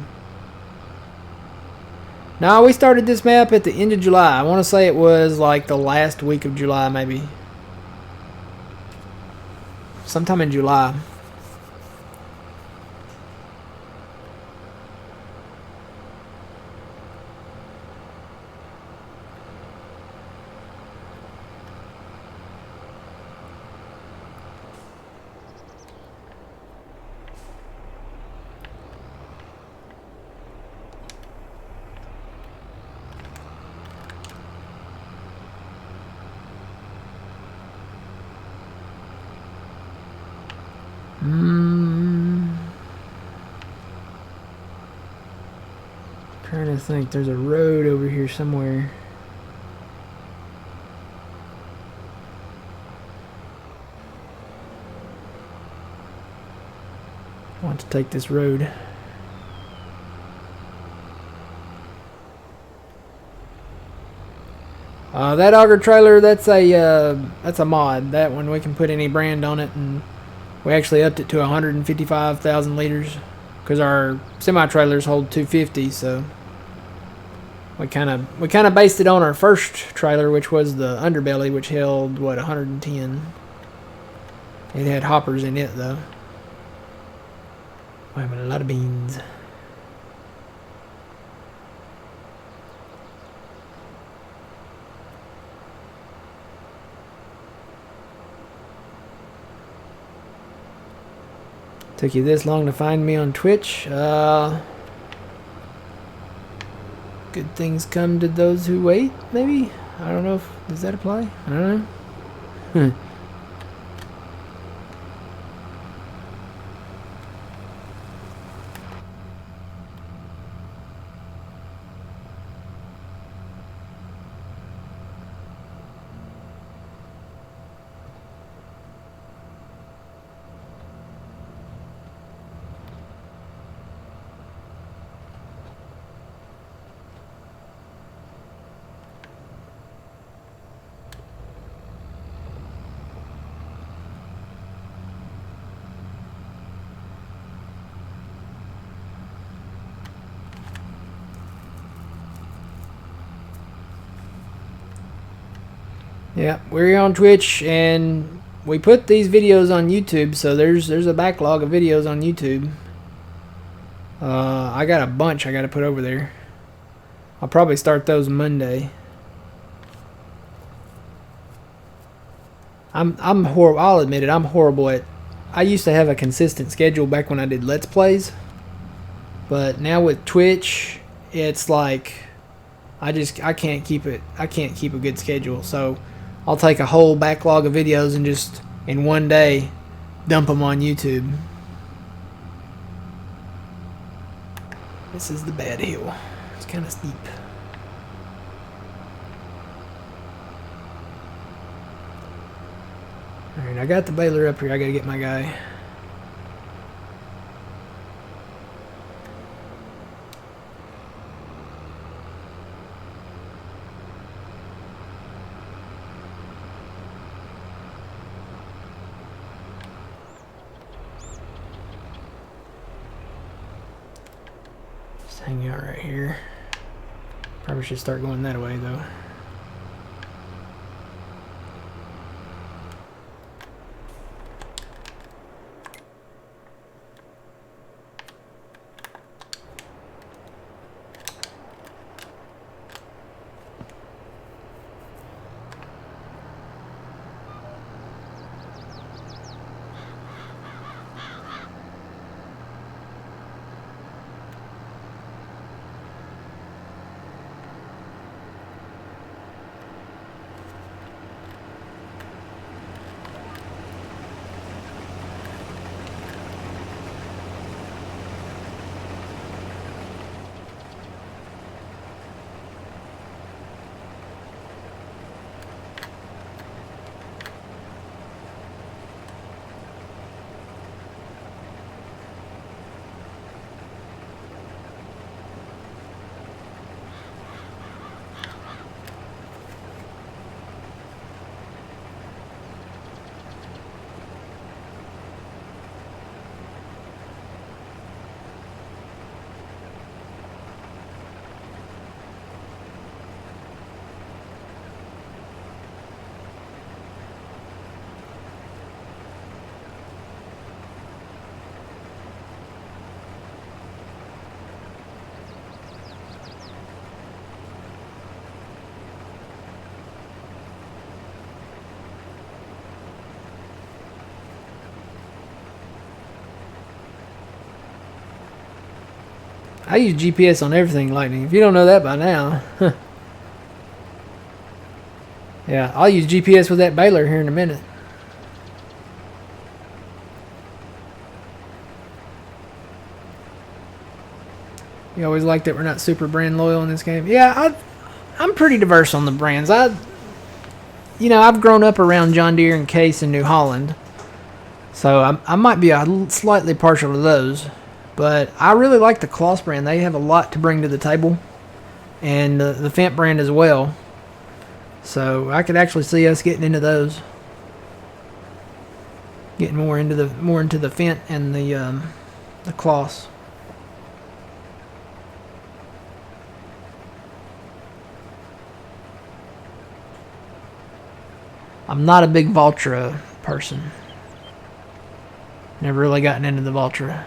Now, we started this map at the end of July. I want to say it was like the last week of July, maybe. Sometime in July. Trying to think. There's a road over here somewhere. I want to take this road. That auger trailer, that's a mod. That one we can put any brand on it, and we actually upped it to 155,000 liters because our semi trailers hold 250. So we kind of based it on our first trailer, which was the underbelly, which held what 110. It had hoppers in it though. I have a lot of beans. Took you this long to find me on Twitch. Good things come to those who wait, maybe? I don't know if... Does that apply? I don't know. Yeah, we're on Twitch, and we put these videos on YouTube, so there's a backlog of videos on YouTube. I got a bunch I got to put over there. I'll probably start those Monday. I'm horrible. I'll admit it. I'm horrible at. I used to have a consistent schedule back when I did Let's Plays, but now with Twitch, it's like I can't keep it. I can't keep a good schedule. So I'll take a whole backlog of videos and just in one day dump them on YouTube. This is the bad hill. It's kind of steep. Alright, I got the baler up here. I gotta get my guy. Just hang out right here. Probably should start going that way though. I use GPS on everything, Lightning. If you don't know that by now. Yeah, I'll use GPS with that baler here in a minute. You always like that we're not super brand loyal in this game. Yeah, I'm pretty diverse on the brands. I've grown up around John Deere and Case and New Holland, so I might be slightly partial to those. But I really like the Kloss brand. They have a lot to bring to the table, and the Fendt brand as well. So I could actually see us getting into those, getting more into the Fendt and the Kloss. I'm not a big Valtra person. Never really gotten into the Valtra.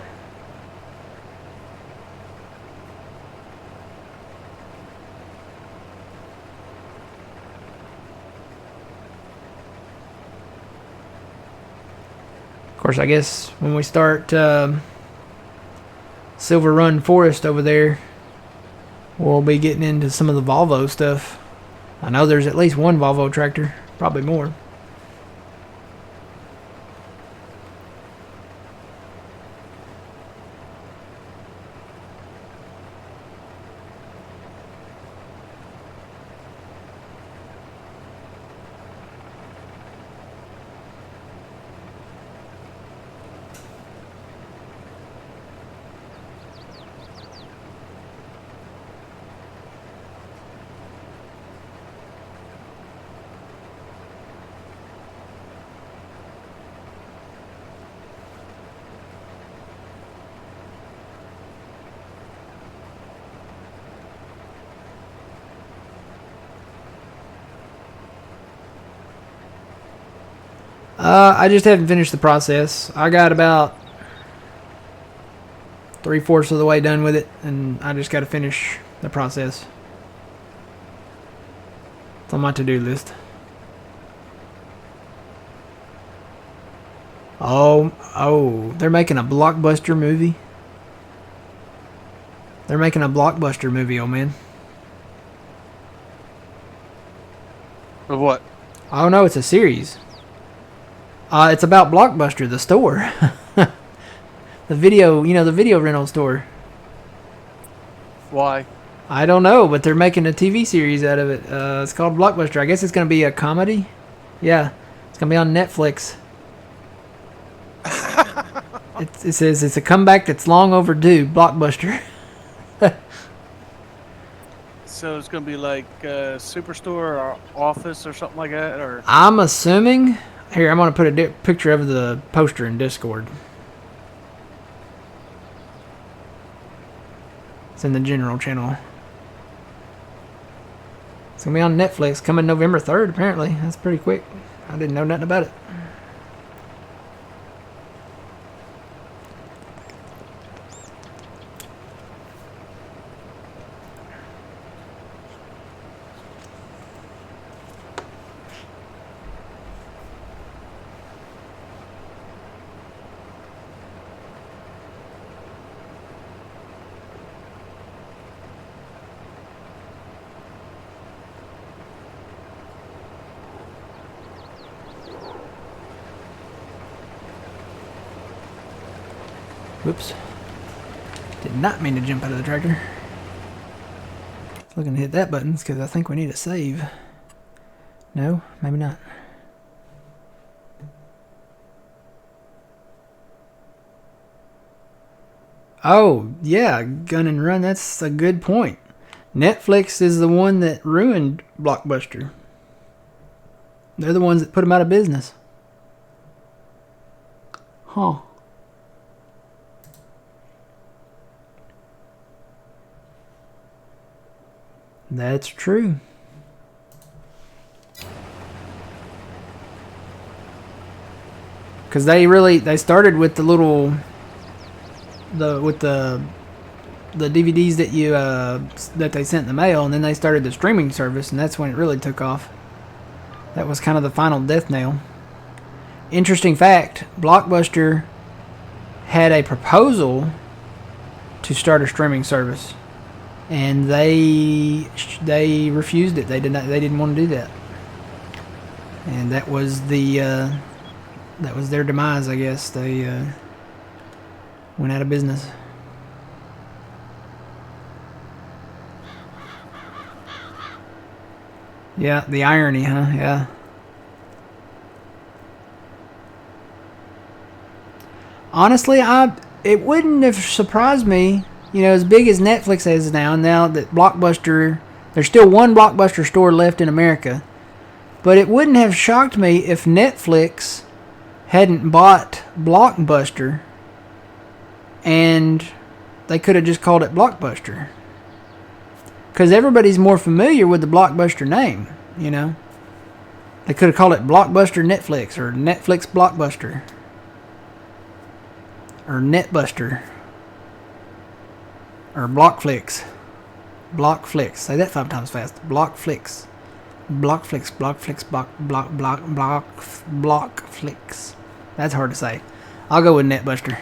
Of course, I guess when we start Silver Run Forest over there, we'll be getting into some of the Volvo stuff. I know there's at least one Volvo tractor, probably more. I just haven't finished the process. I got about 3/4 of the way done with it, and I just got to finish the process. It's on my to-do list. Oh, they're making a blockbuster movie. They're making a blockbuster movie, oh man. Of what? Oh no, it's a series. It's about Blockbuster, the store. The video rental store. Why? I don't know, but they're making a TV series out of it. It's called Blockbuster. I guess it's going to be a comedy. Yeah, it's going to be on Netflix. It says it's a comeback that's long overdue. Blockbuster. So it's gonna be like Superstore or Office or something like that, or I'm assuming. Here, I'm going to put a picture of the poster in Discord. It's in the general channel. It's going to be on Netflix coming November 3rd, apparently. That's pretty quick. I didn't know nothing about it. Whoops. Did not mean to jump out of the tractor. Looking to hit that button because I think we need a save. No, maybe not. Oh, yeah, Gun and Run. That's a good point. Netflix is the one that ruined Blockbuster. They're the ones that put them out of business. Huh. That's true. Because they started with the DVDs that they sent in the mail, and then they started the streaming service, and that's when it really took off. That was kind of the final death nail. Interesting fact, Blockbuster had a proposal to start a streaming service, and they refused it. They didn't want to do that, and that was their demise, I guess. They went out of business. Yeah, the irony, huh? Yeah. Honestly, it wouldn't have surprised me, as big as Netflix is now that Blockbuster, there's still one Blockbuster store left in America, but it wouldn't have shocked me if Netflix hadn't bought Blockbuster and they could have just called it Blockbuster. Because everybody's more familiar with the Blockbuster name, They could have called it Blockbuster Netflix or Netflix Blockbuster. Or Netbuster. Or Blockflix. Blockflix. Say that 5 times fast. Blockflix. Blockflix. Blockflix. Blockflix. That's hard to say. I'll go with Netbuster.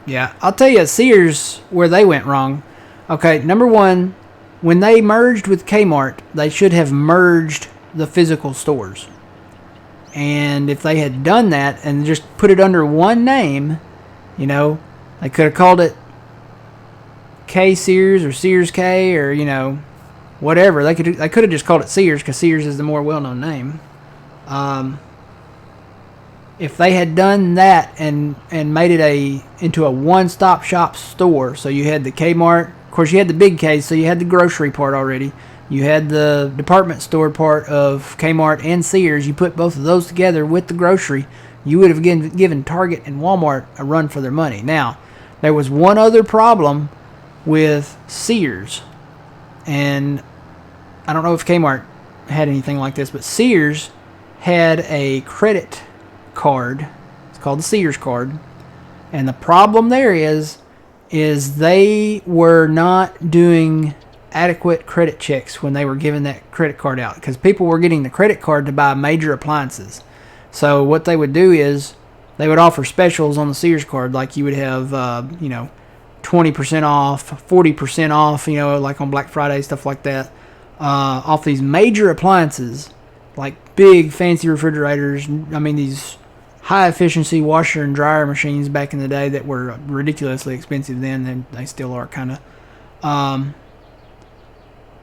Yeah, I'll tell you Sears where they went wrong. Okay, number one, when they merged with Kmart, they should have merged the physical stores. And if they had done that and just put it under one name, they could have called it K Sears or Sears K or, whatever. They could have just called it Sears because Sears is the more well-known name. If they had done that and made it into a one-stop shop store, so you had the Kmart, of course you had the big K, so you had the grocery part already. You had the department store part of Kmart and Sears. You put both of those together with the grocery, you would have given Target and Walmart a run for their money. Now, there was one other problem with Sears, and I don't know if Kmart had anything like this, but Sears had a credit card. It's called the Sears card, and the problem there is they were not doing adequate credit checks when they were giving that credit card out, because people were getting the credit card to buy major appliances. So what they would do is they would offer specials on the Sears card, like you would have 20% off, 40% off, like on Black Friday, stuff like that, off these major appliances, like big fancy refrigerators. I mean, these high efficiency washer and dryer machines back in the day that were ridiculously expensive then, and they still are kind of.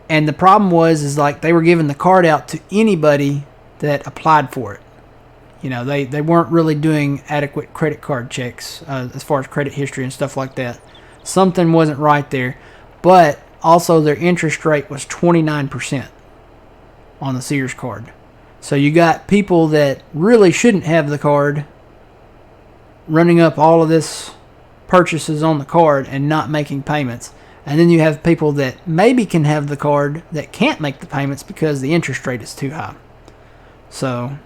And the problem was like they were giving the card out to anybody that applied for it. They weren't really doing adequate credit card checks as far as credit history and stuff like that. Something wasn't right there. But also their interest rate was 29% on the Sears card. So you got people that really shouldn't have the card running up all of this purchases on the card and not making payments. And then you have people that maybe can have the card that can't make the payments because the interest rate is too high. So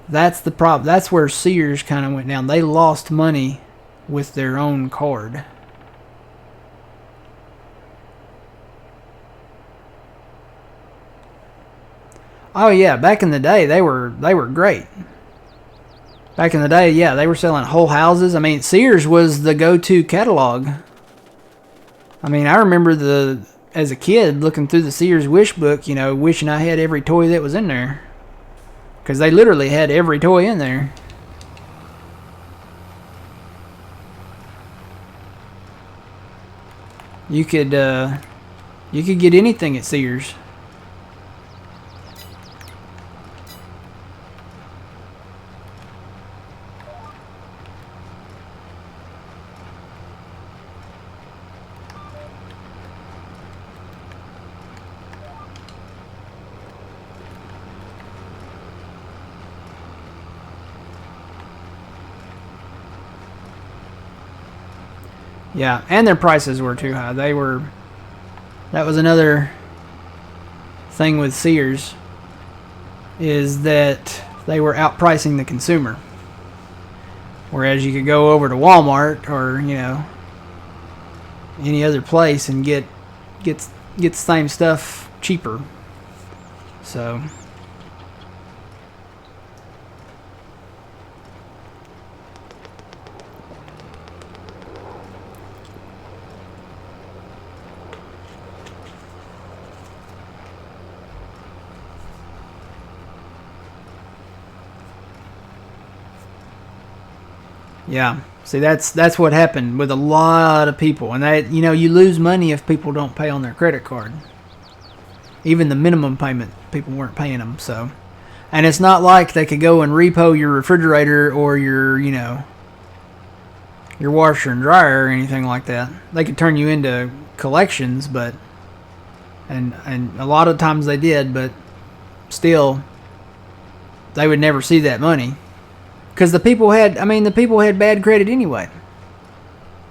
that's the problem. That's where Sears kind of went down. They lost money with their own card. Oh yeah, back in the day they were great. Back in the day, yeah, they were selling whole houses. I mean, Sears was the go-to catalog. I mean, I remember as a kid looking through the Sears wish book, wishing I had every toy that was in there. Because they literally had every toy in there. You could get anything at Sears. Yeah, and their prices were too high. That was another thing with Sears, is that they were outpricing the consumer. Whereas you could go over to Walmart or, any other place and get the same stuff cheaper. So yeah. See, that's what happened with a lot of people, and that you lose money if people don't pay on their credit card. Even the minimum payment, people weren't paying them. So, and it's not like they could go and repo your refrigerator or your your washer and dryer or anything like that. They could turn you into collections, but and a lot of times they did, but still, they would never see that money. Because the people had bad credit anyway.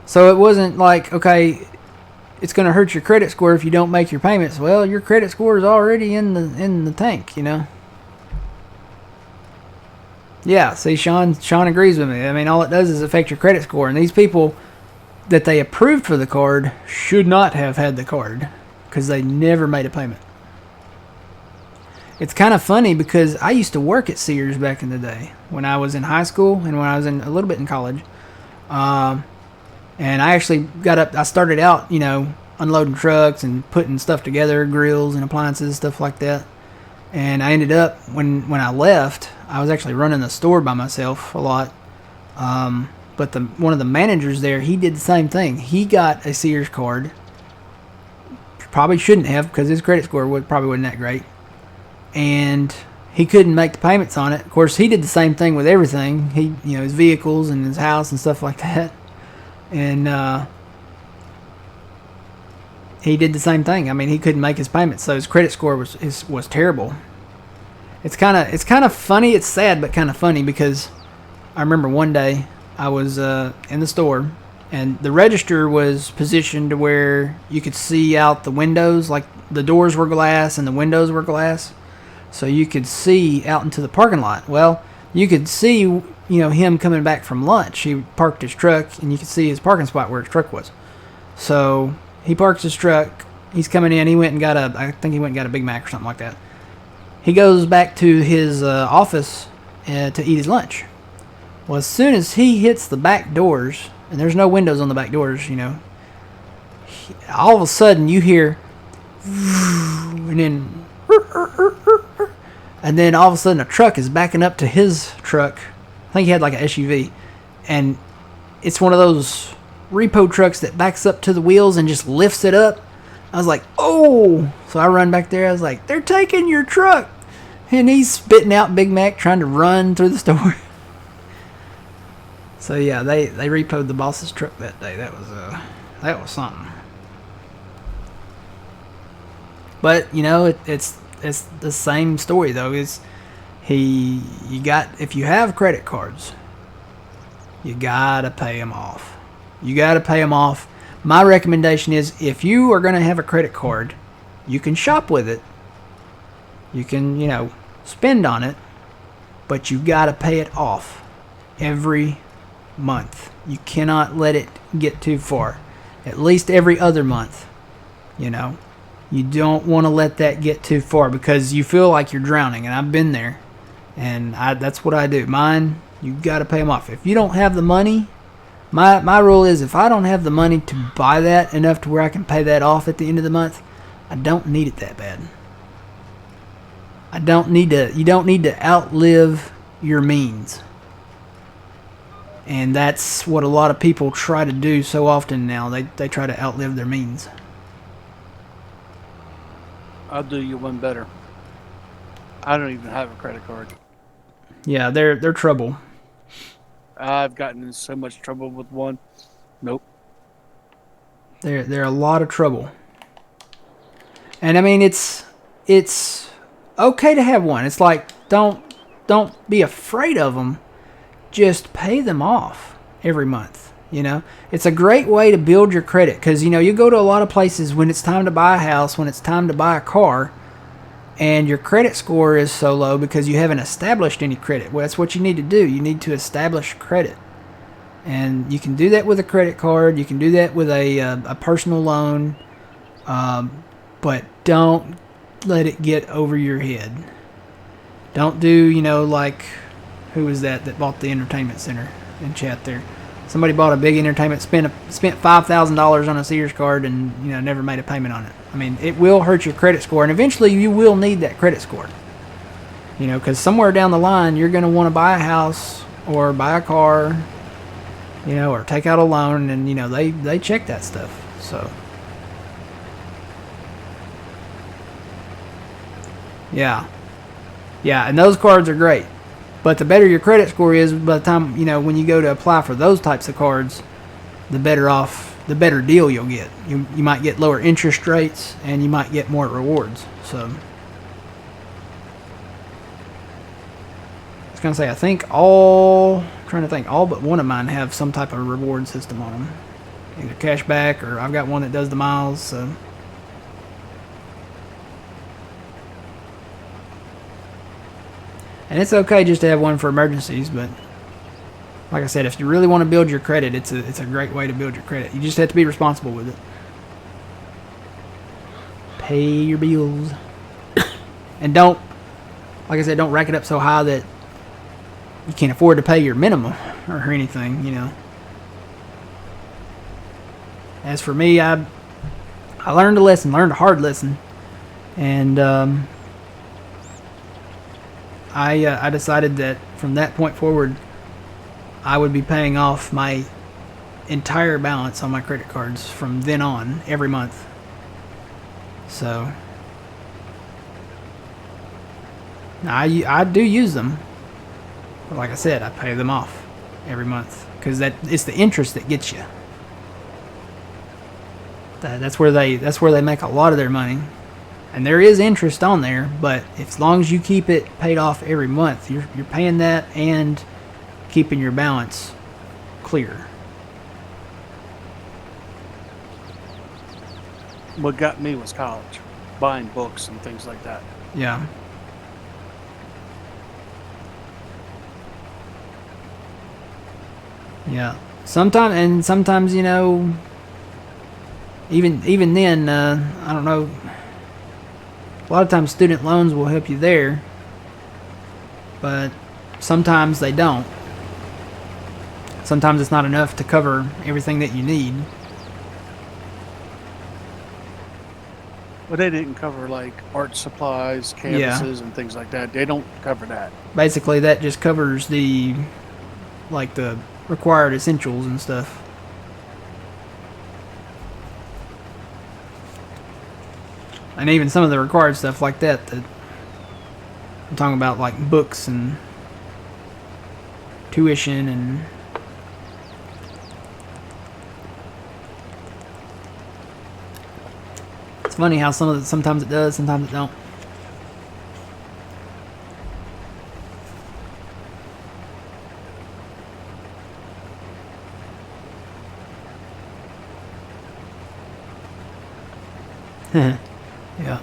So it wasn't like, okay, it's going to hurt your credit score if you don't make your payments. Well, your credit score is already in the tank, Yeah, see, Sean agrees with me. I mean, all it does is affect your credit score. And these people that they approved for the card should not have had the card because they never made a payment. It's kind of funny because I used to work at Sears back in the day when I was in high school and when I was a little bit in college. And I actually I started out, unloading trucks and putting stuff together, grills and appliances, stuff like that. And I ended up, when I left, I was actually running the store by myself a lot. But one of the managers there, he did the same thing. He got a Sears card. Probably shouldn't have because his credit score probably wasn't that great. And he couldn't make the payments on it. Of course, he did the same thing with everything. His vehicles and his house and stuff like that. And he did the same thing. I mean, he couldn't make his payments, so his credit score was terrible. It's kind of funny. It's sad, but kind of funny because I remember one day I was in the store, and the register was positioned to where you could see out the windows, like the doors were glass and the windows were glass. So you could see out into the parking lot. Well, you could see, him coming back from lunch. He parked his truck, and you could see his parking spot where his truck was. So he parks his truck. He's coming in. He went and got a Big Mac or something like that. He goes back to his office to eat his lunch. Well, as soon as he hits the back doors, and there's no windows on the back doors, all of a sudden you hear, and then all of a sudden a truck is backing up to his truck. I think he had like an SUV, and it's one of those repo trucks that backs up to the wheels and just lifts it up. I was like, oh! So I run back there. I was like, they're taking your truck, and he's spitting out Big Mac, trying to run through the store. So yeah, they repoed the boss's truck that day. That was something. But it's the same story though. If you have credit cards, you gotta pay them off. You gotta pay them off. My recommendation is, if you are gonna have a credit card, you can shop with it. You can spend on it, but you gotta pay it off every month. You cannot let it get too far. At least every other month. You don't want to let that get too far because you feel like you're drowning, and I've been there, and that's what I do. Mine, you got to pay them off. If you don't have the money, my rule is, if I don't have the money to buy that enough to where I can pay that off at the end of the month, I don't need it that bad. You don't need to outlive your means. And that's what a lot of people try to do so often now. They try to outlive their means. I'll do you one better. I don't even have a credit card. Yeah, they're trouble. I've gotten in so much trouble with one. Nope. They're a lot of trouble. And I mean, it's okay to have one. It's like, don't be afraid of them. Just pay them off every month. It's a great way to build your credit because you go to a lot of places when it's time to buy a house, when it's time to buy a car, and your credit score is so low because you haven't established any credit. Well, that's what you need to do. You need to establish credit. And you can do that with a credit card. You can do that with a personal loan. But don't let it get over your head. Don't do, like, who was that bought the entertainment center in chat there? Somebody bought a big entertainment, spent $5,000 on a Sears card, and never made a payment on it. I mean, it will hurt your credit score, and eventually you will need that credit score. Because somewhere down the line you're going to want to buy a house or buy a car, or take out a loan, and they check that stuff. So yeah, and those cards are great. But the better your credit score is, by the time, when you go to apply for those types of cards, the better deal you'll get. You might get lower interest rates, and you might get more rewards. So, I was going to say, I think all but one of mine have some type of reward system on them. Either cash back, or I've got one that does the miles, so. And it's okay just to have one for emergencies, but like I said, if you really want to build your credit, it's a great way to build your credit. You just have to be responsible with it. Pay your bills. And don't rack it up so high that you can't afford to pay your minimum or anything, As for me, I learned a hard lesson, and I decided that from that point forward, I would be paying off my entire balance on my credit cards from then on every month. So I do use them, but like I said, I pay them off every month because it's the interest that gets you. That's where they make a lot of their money. And there is interest on there, but as long as you keep it paid off every month, you're paying that and keeping your balance clear. What got me was college, buying books and things like that. Yeah. Yeah. Sometimes, even then, I don't know. A lot of times student loans will help you there, but sometimes they don't. Sometimes it's not enough to cover everything that you need. But they didn't cover like art supplies, canvases, and things like that. They don't cover that. Basically, that just covers the required essentials and stuff. And even some of the required stuff like that I'm talking about, like books and tuition and it's funny how sometimes it does, sometimes it don't. Yeah.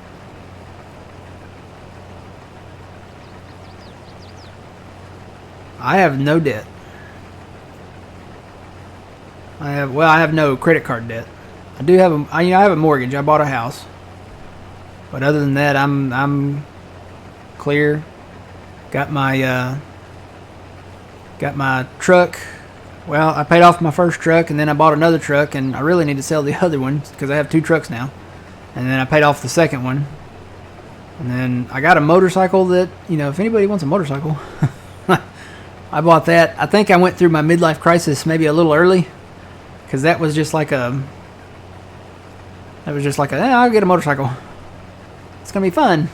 I have no debt. I have no credit card debt. I do have I have a mortgage. I bought a house. But other than that, I'm clear. Got my truck. Well, I paid off my first truck, and then I bought another truck, and I really need to sell the other one because I have two trucks now. And then I paid off the second one. And then I got a motorcycle that, if anybody wants a motorcycle, I bought that. I think I went through my midlife crisis maybe a little early because that was just like I'll get a motorcycle. It's going to be fun.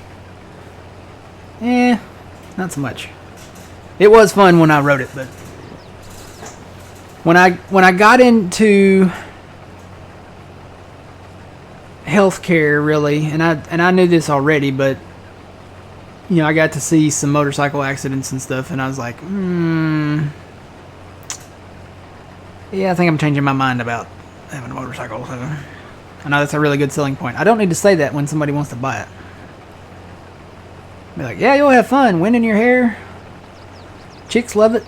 Not so much. It was fun when I rode it, but when I got into healthcare, really, and I knew this already, but I got to see some motorcycle accidents and stuff, and I was like, yeah, I think I'm changing my mind about having a motorcycle. So I know that's a really good selling point. I don't need to say that when somebody wants to buy it. Be like, yeah, you'll have fun, wind in your hair. Chicks love it.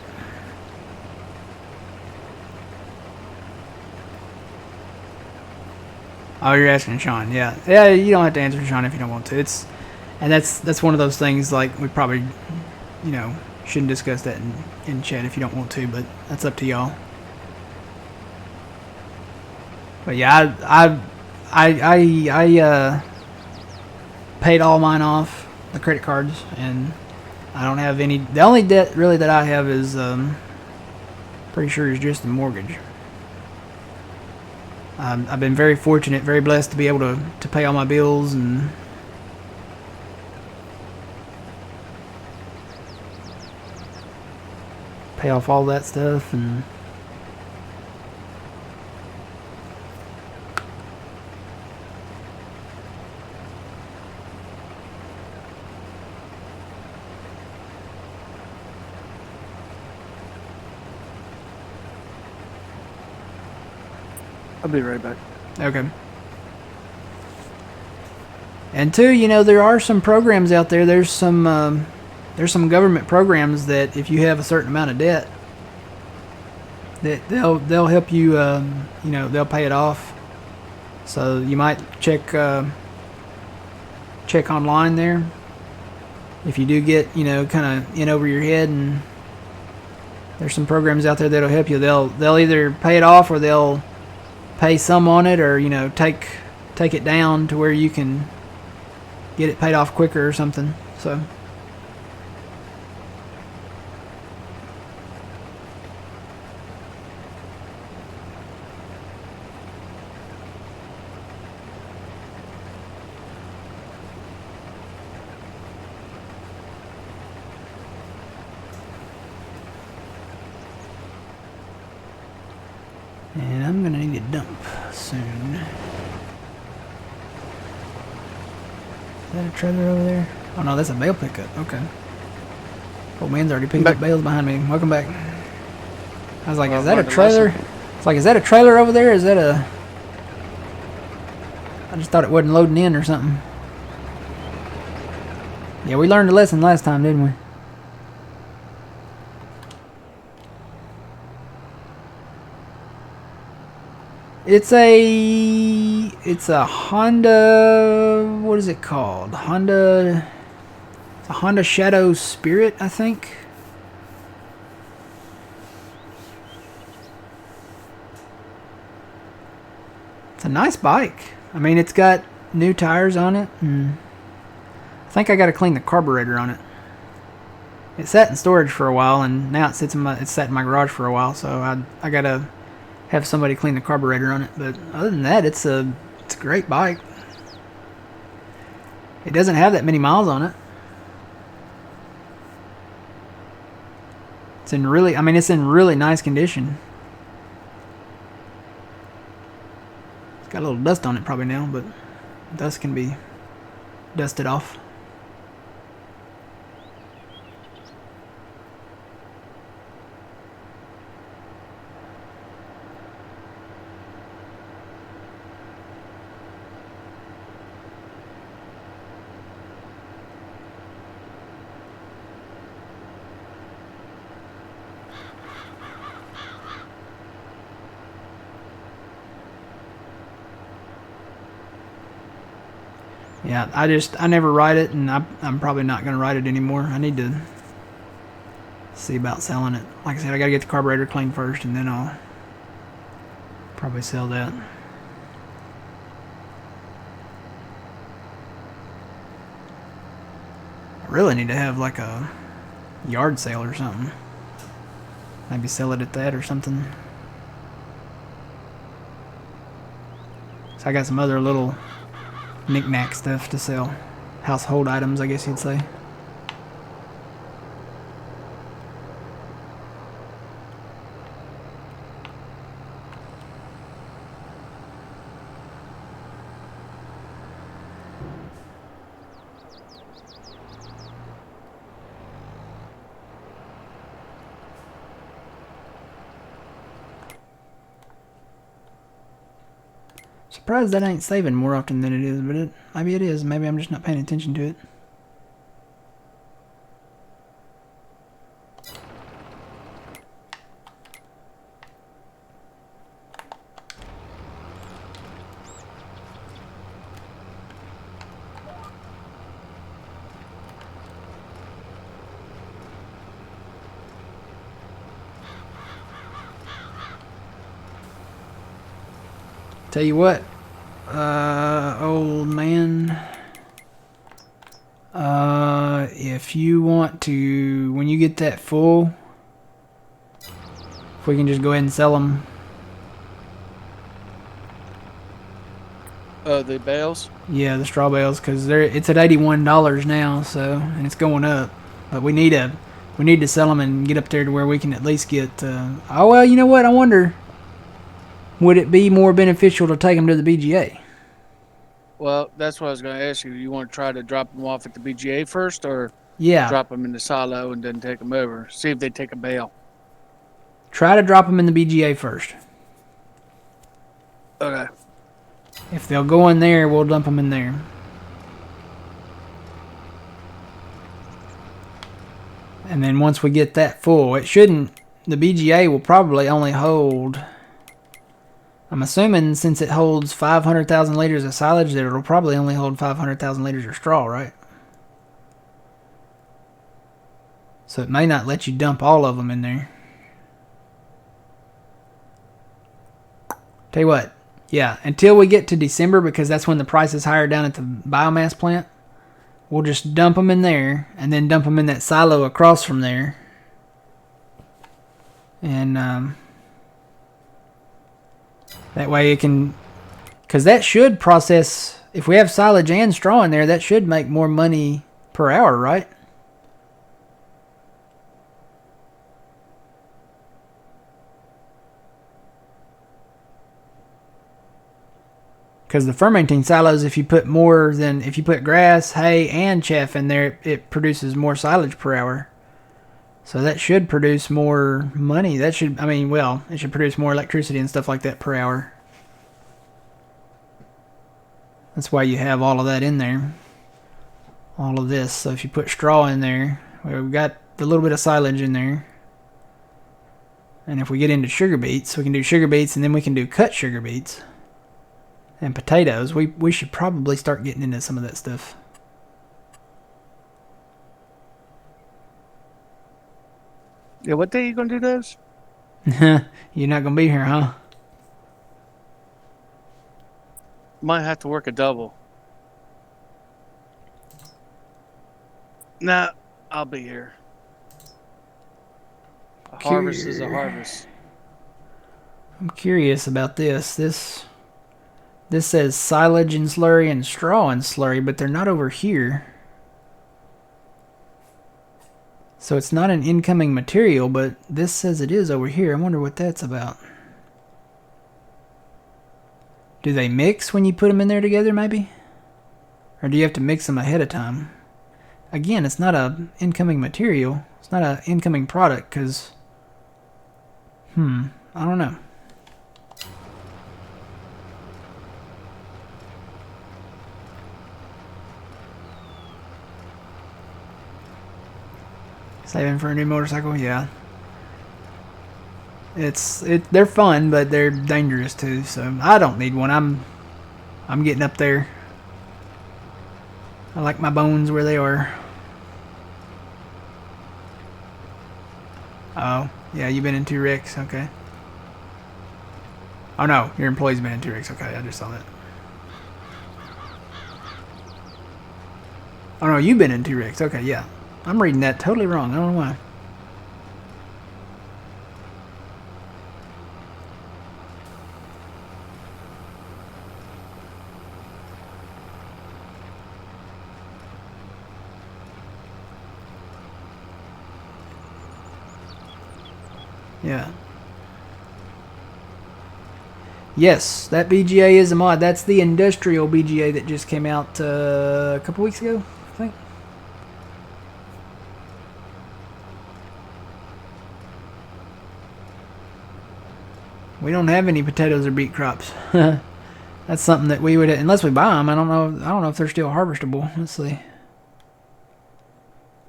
Oh, you're asking Sean. Yeah, yeah. You don't have to answer Sean if you don't want to. That's one of those things. Like we probably, shouldn't discuss that in chat if you don't want to. But that's up to y'all. But yeah, I paid all mine off, the credit cards, and I don't have any. The only debt really that I have is pretty sure is just the mortgage. I've been very fortunate, very blessed to be able to pay all my bills and pay off all that stuff. And I'll be right back. okay. And two, there are some programs out there. There's some government programs that if you have a certain amount of debt, that they'll help you. They'll pay it off. So you might check online there. If you do get kind of in over your head, and there's some programs out there that'll help you. They'll either pay it off or they'll pay some on it, or take it down to where you can get it paid off quicker or something. So and I'm gonna need a dump soon. Is that a trailer over there? Oh no, that's a bale pickup. Okay. Old man's already picking up bales behind me. Welcome back. I was like, is that a trailer? It's like, is that a trailer over there? Is that a... I just thought it wasn't loading in or something. Yeah, we learned a lesson last time, didn't we? It's a Honda, what is it called? It's a Honda Shadow Spirit, I think. It's a nice bike. I mean, it's got new tires on it, and I think I got to clean the carburetor on it. It sat in storage for a while, and now it sat in my garage for a while, so I got to have somebody clean the carburetor on it. But other than that, it's a great bike. It doesn't have that many miles on it. It's in really nice condition. It's got a little dust on it probably now, but dust can be dusted off. Yeah, I never ride it, and I'm probably not going to ride it anymore. I need to see about selling it. Like I said, I got to get the carburetor cleaned first, and then I'll probably sell that. I really need to have like a yard sale or something. Maybe sell it at that or something. So I got some other little knick-knack stuff to sell. Household items, I guess you'd say. Surprised that ain't saving more often than it is, but maybe it is. Maybe I'm just not paying attention to it. Tell you what, old man. If you want to, when you get that full, if we can just go ahead and sell them. The bales? Yeah, the straw bales, because it's at $81 now, so, and it's going up. But we need to sell them and get up there to where we can at least get. Oh well, you know what? I wonder, would it be more beneficial to take them to the BGA? Well, that's what I was going to ask you. You want to try to drop them off at the BGA first, or Yeah, drop them in the silo and then take them over? See if they take a bale. try to drop them in the BGA first. Okay. If they'll go in there, we'll dump them in there. And then once we get that full, it shouldn't. The BGA will probably only hold. I'm assuming since it holds 500,000 liters of silage, that it'll probably only hold 500,000 liters of straw, right? So it may not let you dump all of them in there. Tell you what, yeah, until we get to December, because that's when the price is higher down at the biomass plant, we'll just dump them in there and then dump them in that silo across from there. And that way it can, because that should process, if we have silage and straw in there, that should make more money per hour, right? Because the fermenting silos, if you put grass, hay, and chaff in there, it produces more silage per hour. So that should produce more money. It should produce more electricity and stuff like that per hour. That's why you have all of that in there. All of this. So if you put straw in there, we've got a little bit of silage in there. And if we get into sugar beets, we can do sugar beets, and then we can do cut sugar beets. And potatoes. We should probably start getting into some of that stuff. Yeah, what day are you going to do those? You're not going to be here, huh? Might have to work a double. Nah, I'll be here. A harvest is a harvest. I'm curious about this. This says silage and slurry and straw and slurry, but they're not over here. So it's not an incoming material, but this says it is over here. I wonder what that's about. Do they mix when you put them in there together, maybe? Or do you have to mix them ahead of time? Again, it's not an incoming material. It's not an incoming product, because... I don't know. Saving for a new motorcycle, yeah. They're fun, but they're dangerous too. So I don't need one. I'm getting up there. I like my bones where they are. Oh, yeah, you've been in 2 wrecks, okay. Oh no, your employee's been in 2 wrecks, okay, I just saw that. Oh no, you've been in 2 wrecks, okay, yeah. I'm reading that totally wrong, I don't know why. Yeah. Yes, that BGA is a mod. That's the industrial BGA that just came out a couple weeks ago, I think. We don't have any potatoes or beet crops. That's something that we would, unless we buy them. I don't know if they're still harvestable. Let's see.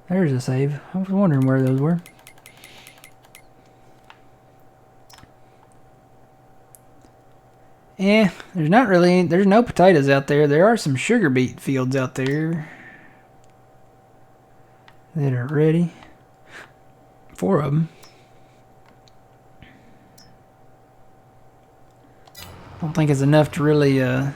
There's a save. I was wondering where those were. There's no potatoes out there. There are some sugar beet fields out there that are ready. 4 of them. don't think it's enough to really I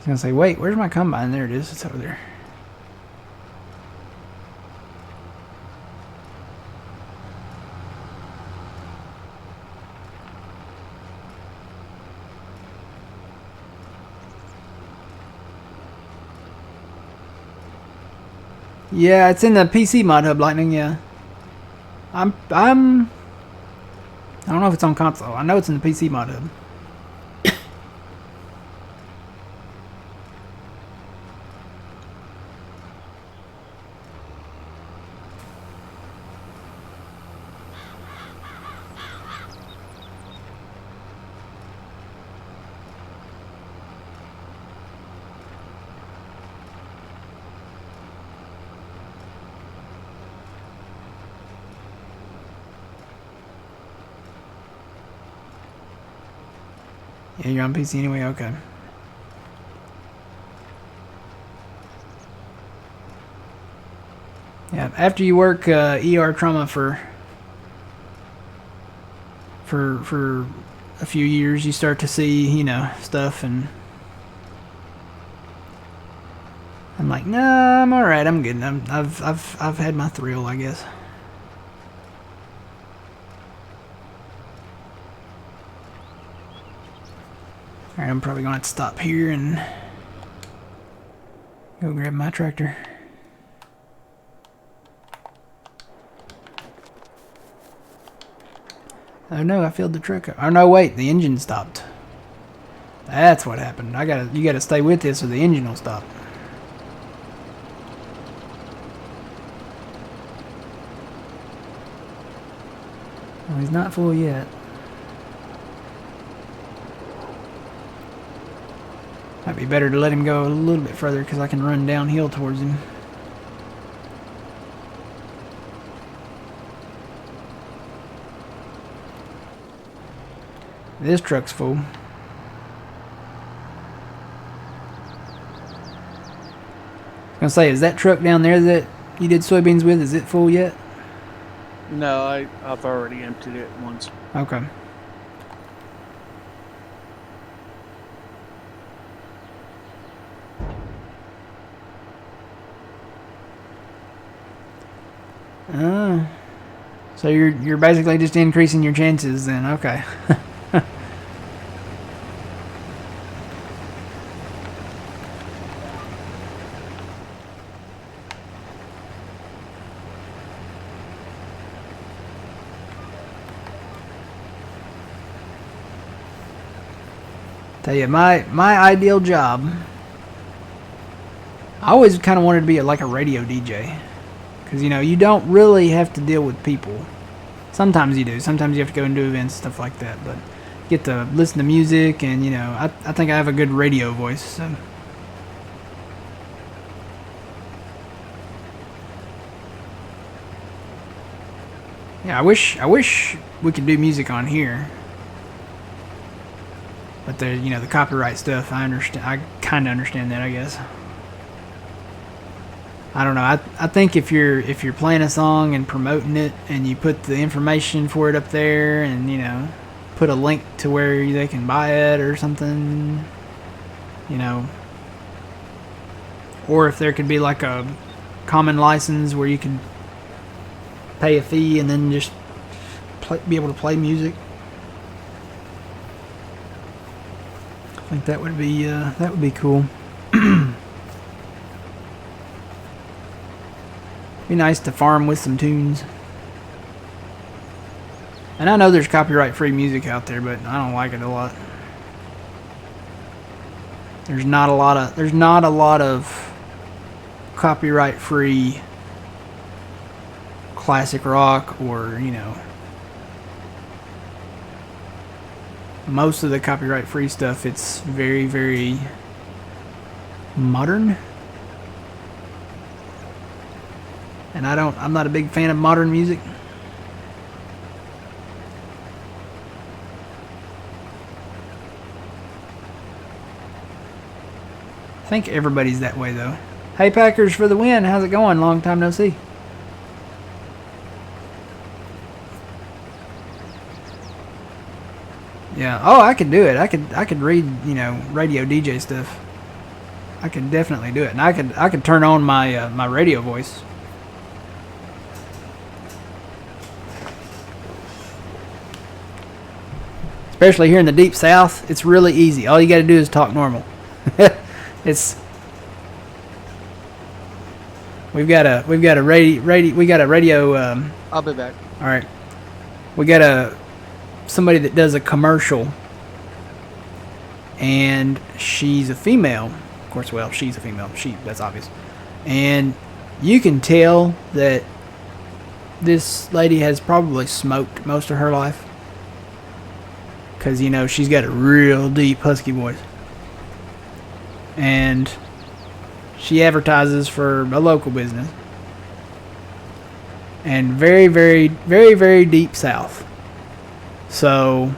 was gonna say, wait, where's my combine? There it is. It's over there. Yeah, it's in the PC mod hub, Lightning. Yeah, I don't know if it's on console. I know it's in the PC mod hub. Yeah, you're on PC anyway? Okay. Yeah, after you work ER trauma for a few years, you start to see, you know, stuff, and I'm like, nah, I'm all right. I'm good. I've had my thrill, I guess. All right, I'm probably gonna have to stop here and go grab my tractor. Oh no, I filled the truck up. Oh no, wait, the engine stopped. That's what happened. You gotta stay with this or the engine will stop. Well, he's not full yet. Might be better to let him go a little bit further because I can run downhill towards him. This truck's full. I was gonna say, is that truck down there that you did soybeans with, is it full yet? No, I've already emptied it once. Okay. So you're basically just increasing your chances then, okay. Tell you, my ideal job, I always kind of wanted to be like a radio DJ. Because, you know, you don't really have to deal with people. Sometimes you do. Sometimes you have to go and do events, stuff like that. But you get to listen to music, and, you know, I think I have a good radio voice. So. Yeah, I wish we could do music on here. But the, you know, the copyright stuff, I kind of understand that, I guess. I don't know. I think if you're playing a song and promoting it, and you put the information for it up there, and, you know, put a link to where they can buy it or something, you know, or if there could be like a common license where you could pay a fee and then just be able to play music. I think that would be cool. Be nice to farm with some tunes. And I know there's copyright-free music out there, but I don't like it a lot. There's not a lot of copyright-free classic rock, or, you know, most of the copyright-free stuff, it's very, very modern. and I'm not a big fan of modern music. I think everybody's that way though. Hey Packers for the win. How's it going? Long time no see. Yeah. Oh, I could do it. I could read, radio DJ stuff. I could definitely do it. And I could turn on my my radio voice. Especially here in the deep south, it's really easy. All you got to do is talk normal. It's we've got a radio. I'll be back. All right, we got somebody that does a commercial, and she's a female. Of course, well, she's a female. That's obvious, and you can tell that this lady has probably smoked most of her life, because she's got a real deep husky voice. And she advertises for a local business. And very, very, very, very deep south. So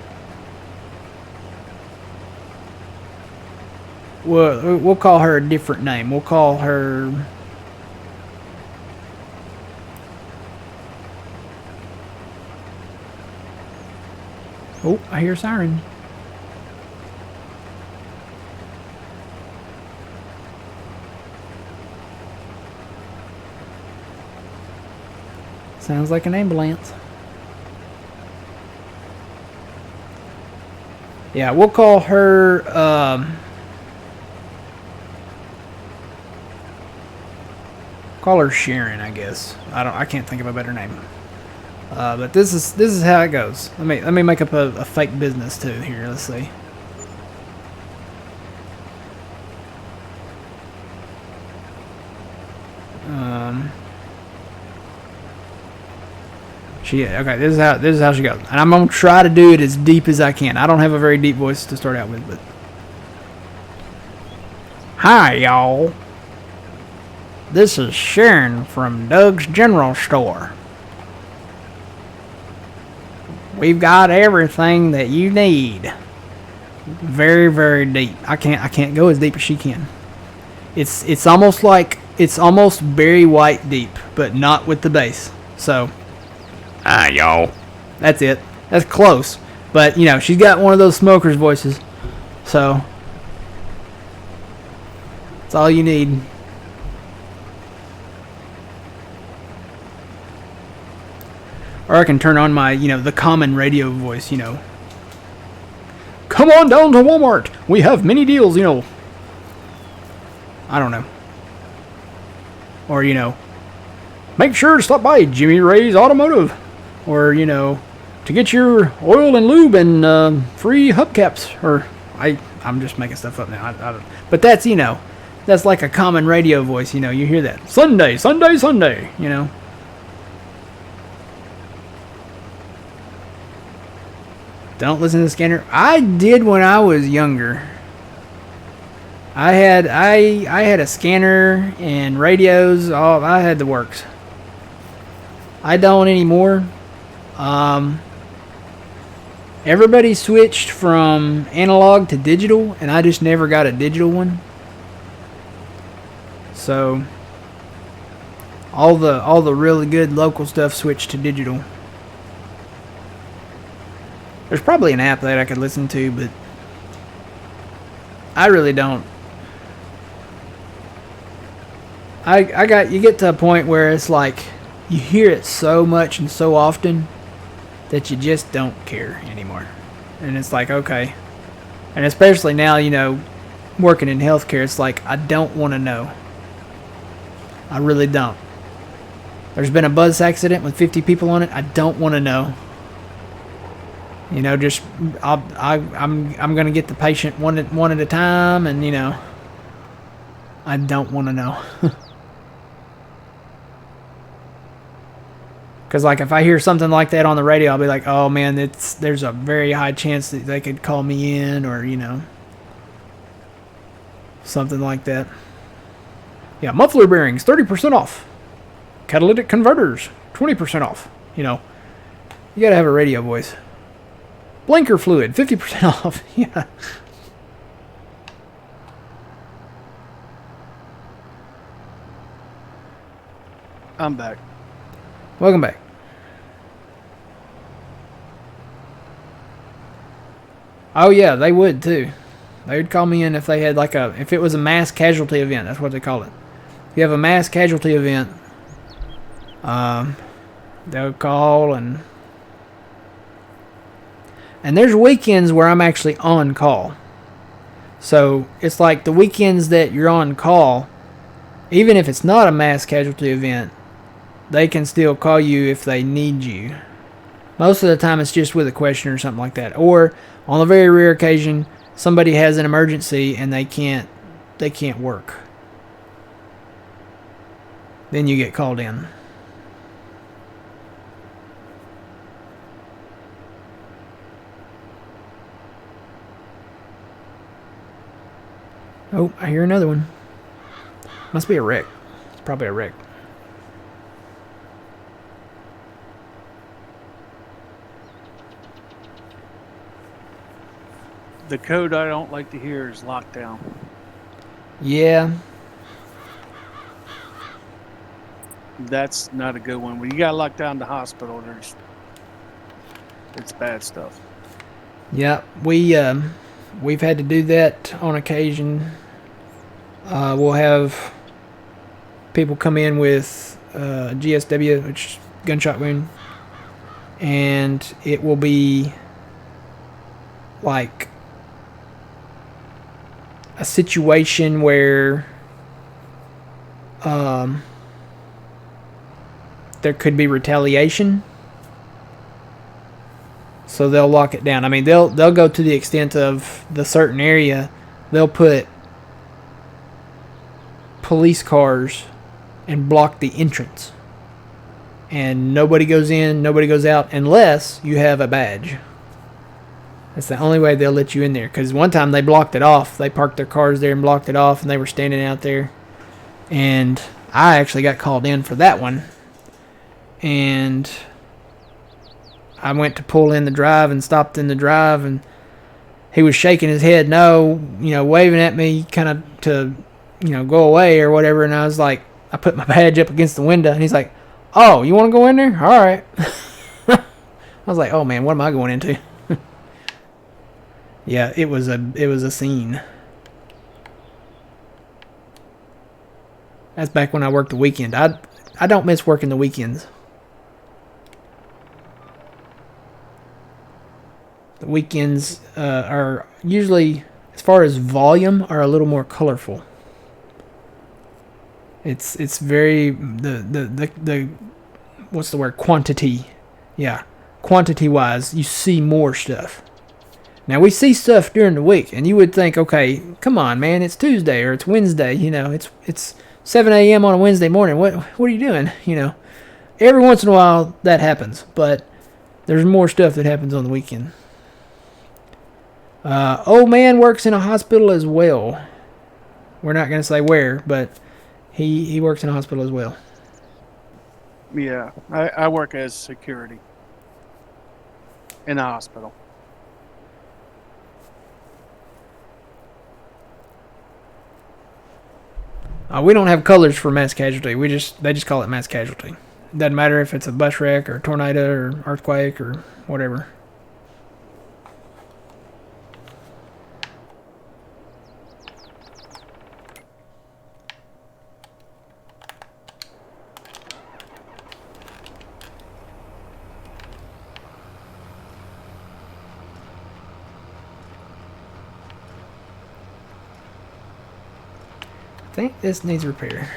we'll call her a different name. We'll call her... Oh, I hear a siren. Sounds like an ambulance. Yeah, we'll call her, call her Sharon, I guess. I can't think of a better name. But this is how it goes. Let me make up a fake business too here. Let's see. Okay. This is how she goes, and I'm gonna try to do it as deep as I can. I don't have a very deep voice to start out with, but hi y'all. This is Sharon from Doug's General Store. We've got everything that you need. Very, very deep. I can't go as deep as she can. It's almost Barry White deep, but not with the bass. So, hi y'all. That's it. That's close. But she's got one of those smokers' voices. So, that's all you need. Or I can turn on my, the common radio voice, Come on down to Walmart. We have many deals, I don't know. Or, make sure to stop by Jimmy Ray's Automotive. Or, to get your oil and lube and free hubcaps. Or, I'm just making stuff up now. I don't, but that's, that's like a common radio voice, you hear that. Sunday, Sunday, Sunday, Don't listen to the scanner. I did when I was younger. I had a scanner and radios. Oh, I had the works. I don't anymore. Everybody switched from analog to digital, and I just never got a digital one. So all the really good local stuff switched to digital. There's probably an app that I could listen to, but I really don't. You get to a point where it's like you hear it so much and so often that you just don't care anymore. And it's like, okay. And especially now, working in healthcare, it's like I don't want to know. I really don't. There's been a bus accident with 50 people on it. I don't want to know. I'm gonna get the patient one at a time, and I don't want to know. Because like if I hear something like that on the radio, I'll be like, oh man, there's a very high chance that they could call me in, or something like that. Yeah, muffler bearings, 30% off. catalytic converters, 20% off. You know, you gotta have a radio voice. Blinker fluid, 50% off. Yeah. I'm back. Welcome back. Oh yeah, they would too. They would call me in if they had if it was a mass casualty event. That's what they call it. If you have a mass casualty event, they would call and there's weekends where I'm actually on call. So it's like the weekends that you're on call, even if it's not a mass casualty event, they can still call you if they need you. Most of the time it's just with a question or something like that. Or on a very rare occasion, somebody has an emergency and they can't work. Then you get called in. Oh, I hear another one. Must be a wreck. It's probably a wreck. The code I don't like to hear is lockdown. Yeah. That's not a good one. When you got locked down the hospital, it's bad stuff. Yeah, we've had to do that on occasion. We'll have people come in with GSW, which is gunshot wound, and it will be like a situation where there could be retaliation. So they'll lock it down. I mean, they'll go to the extent of the certain area. They'll put police cars and block the entrance. And nobody goes in, nobody goes out unless you have a badge. That's the only way they'll let you in there. Because one time they blocked it off. They parked their cars there and blocked it off, and they were standing out there. And I actually got called in for that one. And I went to pull in the drive and stopped in the drive, and he was shaking his head no, waving at me kind of to, go away or whatever. And I was like, I put my badge up against the window, and he's like, oh, you want to go in there? All right. I was like, oh man, what am I going into? Yeah, it was a scene. That's back when I worked the weekend. I don't miss working the weekends. The weekends are usually, as far as volume, are a little more colorful. It's very the what's the word? Quantity. Yeah, quantity wise, you see more stuff. Now we see stuff during the week, and you would think, okay, come on, man, it's Tuesday or it's Wednesday. It's 7 a.m. on a Wednesday morning. What are you doing? Every once in a while that happens, but there's more stuff that happens on the weekend. Old man works in a hospital as well. We're not going to say where, but he works in a hospital as well. Yeah, I work as security in a hospital. We don't have colors for mass casualty. They just call it mass casualty. Doesn't matter if it's a bus wreck or tornado or earthquake or whatever. I think this needs repair.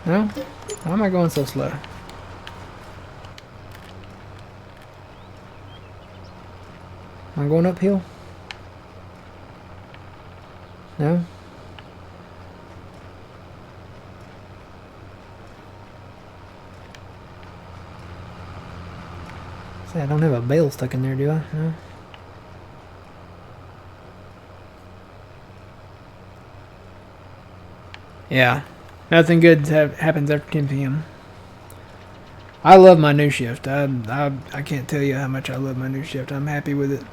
No? Why am I going so slow? Am I going uphill? No? See, I don't have a bale stuck in there, do I? No? Yeah. Nothing good happens after 10 p.m. I love my new shift. I can't tell you how much I love my new shift. I'm happy with it.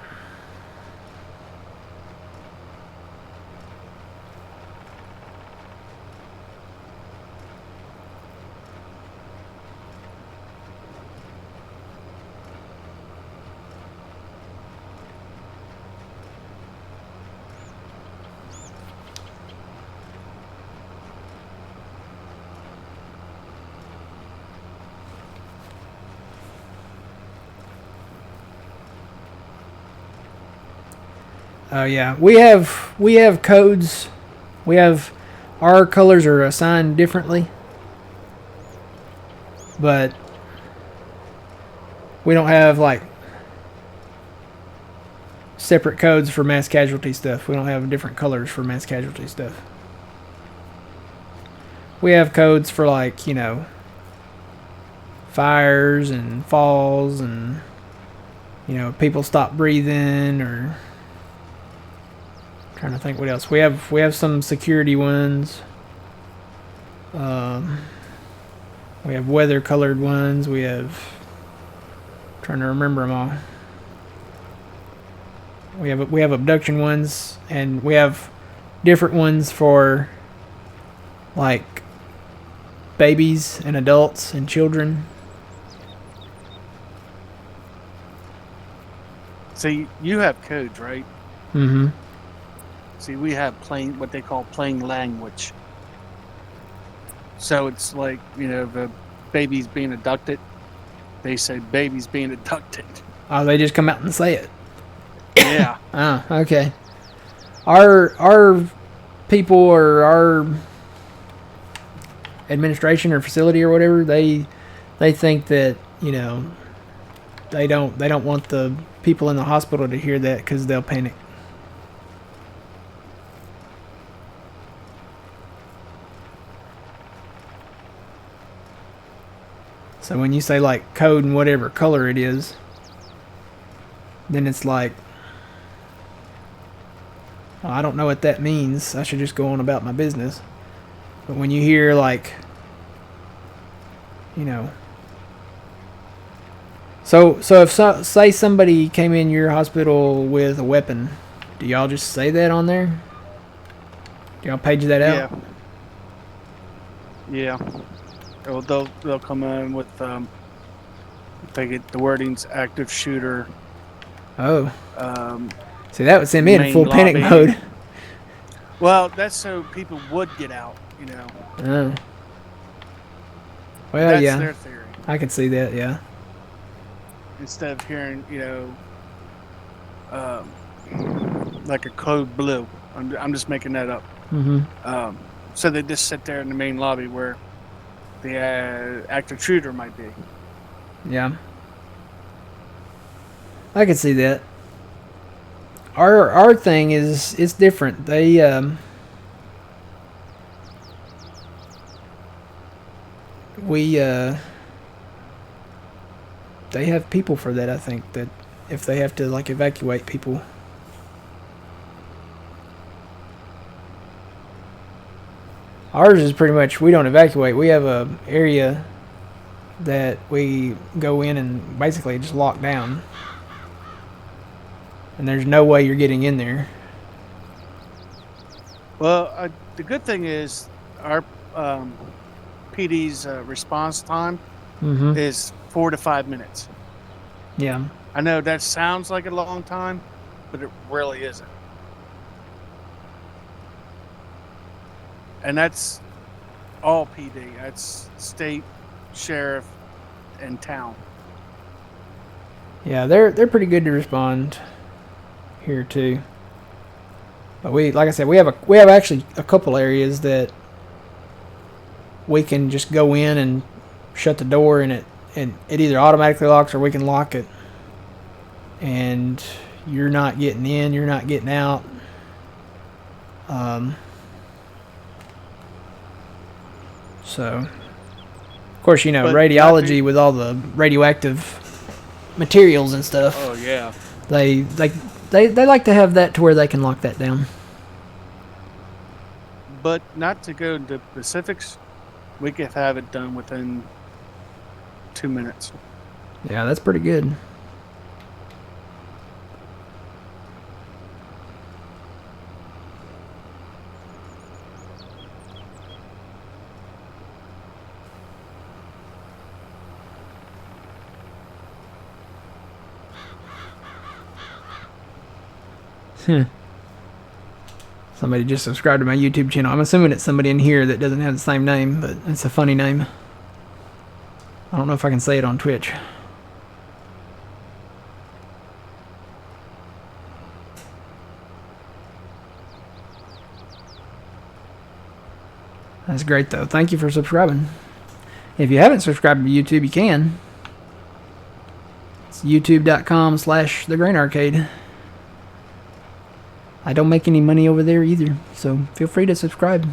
Oh yeah, we have codes. We have our colors are assigned differently, but we don't have like separate codes for mass casualty stuff. We don't have different colors for mass casualty stuff. We have codes for like, you know, fires and falls and, you know, people stop breathing, or trying to think what else. We have some security ones. We have weather colored ones. We have, trying to remember them all. We have abduction ones, and we have different ones for like babies and adults and children. See, you have codes, right? Mm-hmm. See, we have plain, what they call plain language. So it's like, you know, the baby's being abducted. They say baby's being abducted. Oh, they just come out and say it. Yeah. Oh, okay. Our people, or our administration or facility or whatever, they think that, you know, they don't want the people in the hospital to hear that because they'll panic. So when you say like code and whatever color it is, then it's like, well, I don't know what that means. I should just go on about my business. But when you hear like, you know, so if say somebody came in your hospital with a weapon, do y'all just say that on there? Do y'all page that out? Yeah. Well, they'll come in with they get the wordings active shooter. Oh. See, that would send me in full panic mode. Well, that's so people would get out, you know. Oh. Well, that's yeah. their theory. I can see that, yeah. Instead of hearing, you know, like a code blue. I'm just making that up. Mm-hmm. So they just sit there in the main lobby where the active shooter might be. Yeah. I can see that. Our thing is, it's different. They they have people for that, I think, that if they have to like evacuate people. Ours is pretty much, we don't evacuate. We have a area that we go in and basically just lock down. And there's no way you're getting in there. Well, the good thing is our PD's response time is 4 to 5 minutes. Yeah. I know that sounds like a long time, but it really isn't. And that's all PD. That's state, sheriff, and town. Yeah, they're pretty good to respond here too. But we, like I said, we have actually a couple areas that we can just go in and shut the door, and it either automatically locks or we can lock it. And you're not getting in, you're not getting out. So, of course, you know, but radiology with all the radioactive materials and stuff. Oh yeah. They like to have that to where they can lock that down. But not to go into specifics, We could have it done within 2 minutes. Yeah, that's pretty good. Somebody just subscribed to my YouTube channel. I'm assuming it's somebody in here that doesn't have the same name, but it's a funny name. I don't know if I can say it on Twitch. That's great, though. Thank you for subscribing. If you haven't subscribed to YouTube, you can. It's youtube.com/thegrainarcade. I don't make any money over there either, so feel free to subscribe.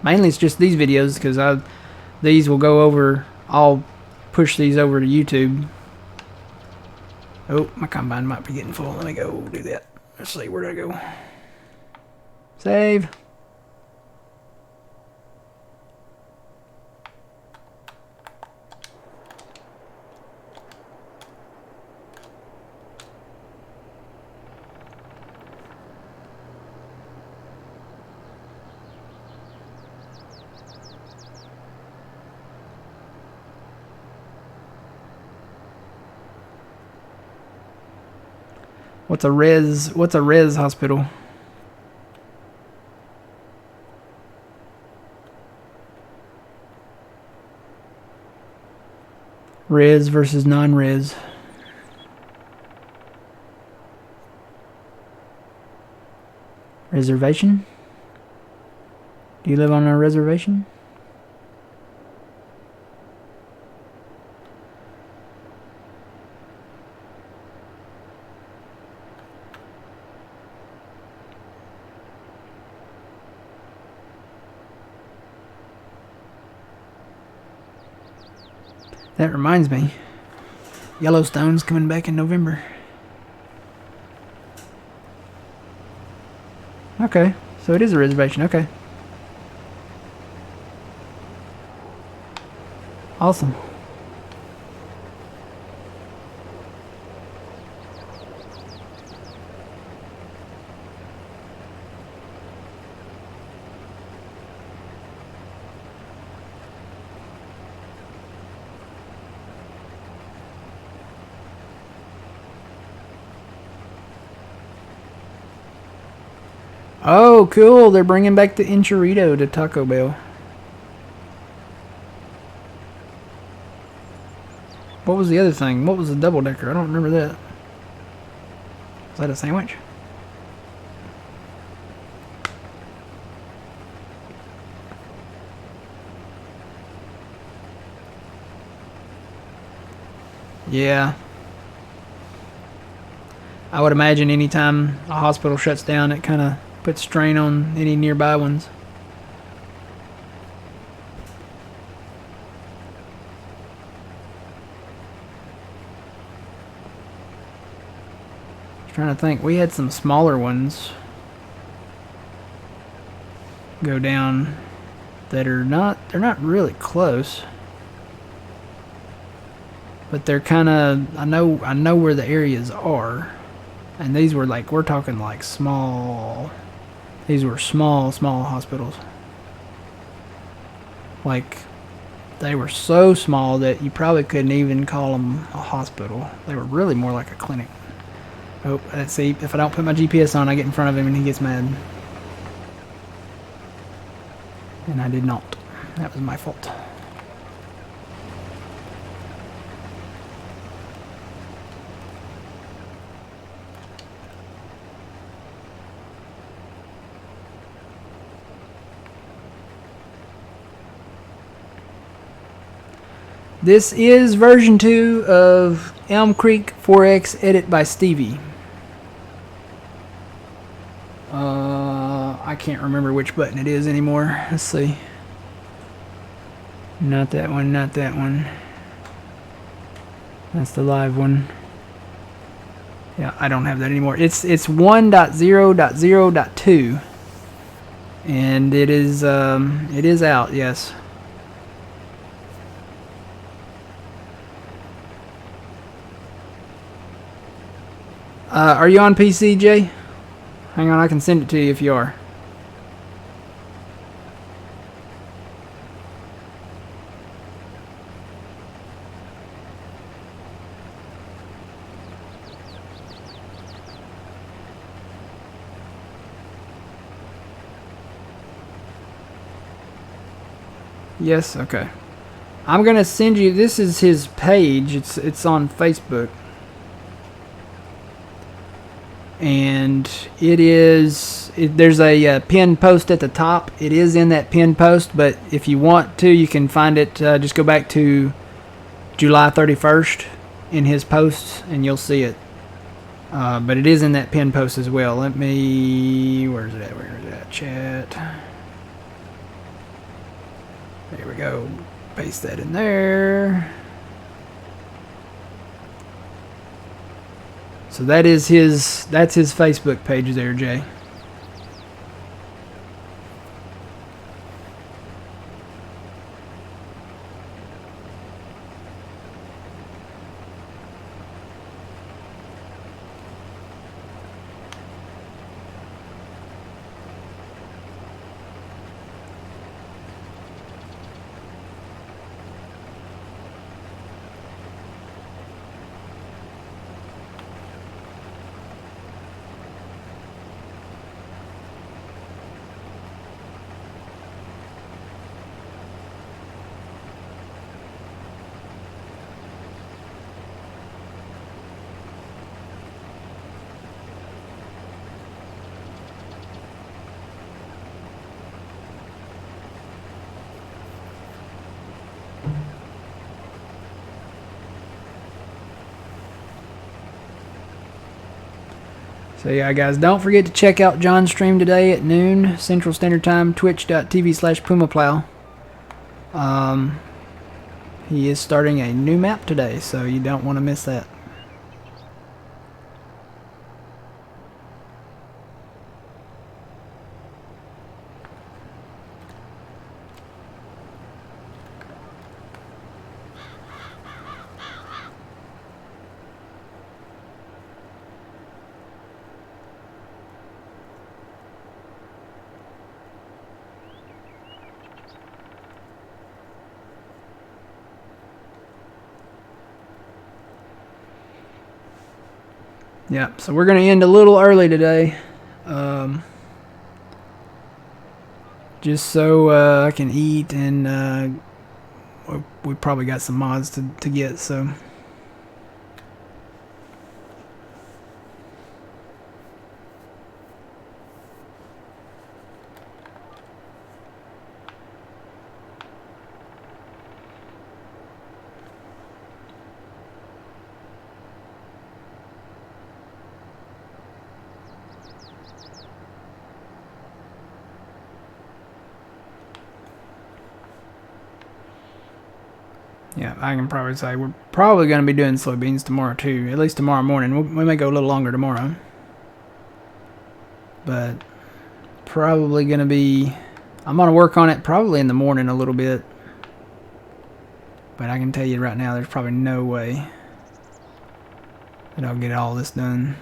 Mainly it's just these videos, because these will go over. I'll push these over to YouTube. Oh, my combine might be getting full. Let me go do that. Let's see, where did I go? Save. What's a res hospital? Res versus non-res. Reservation? Do you live on a reservation? That reminds me, Yellowstone's coming back in November. Okay, so it is a reservation, okay. Awesome. Oh, cool. They're bringing back the enchilada to Taco Bell. What was the other thing? What was the double decker? I don't remember that. Was that a sandwich? Yeah. I would imagine anytime a hospital shuts down, it kind of puts strain on any nearby ones. Trying to think, we had some smaller ones go down that are they're not really close, but they're kind of, I know where the areas are, and these were like, we're talking like small, these were small hospitals. Like, they were so small that you probably couldn't even call them a hospital. They were really more like a clinic. Oh, let's see. If I don't put my GPS on, I get in front of him and he gets mad. And I did not. That was my fault. This is version 2 of Elm Creek 4X edit by Stevie. I can't remember which button it is anymore. Let's see. Not that one, not that one. That's the live one. Yeah, I don't have that anymore. It's 1.0.0.2. And it is out, yes. Are you on PC, Jay? Hang on, I can send it to you if you are. Yes, okay. I'm gonna send you. This is his page. It's on Facebook, and it is. There's a pinned post at the top. It is in that pinned post, but if you want to, you can find it. Just go back to July 31st in his posts, and you'll see it. But it is in that pinned post as well. Let me. Where's it at? Where is it at? Chat. There we go. Paste that in there. So that's his Facebook page there, Jay. So yeah, guys, don't forget to check out John's stream today at noon Central Standard Time, twitch.tv/PumaPlow. He is starting a new map today, so you don't want to miss that. Yeah, so we're going to end a little early today. Just so I can eat, and we probably got some mods to get, so... Yeah, I can probably say we're probably going to be doing soybeans tomorrow too. At least tomorrow morning. We may go a little longer tomorrow. But probably going to be... I'm going to work on it probably in the morning a little bit. But I can tell you right now, there's probably no way that I'll get all this done.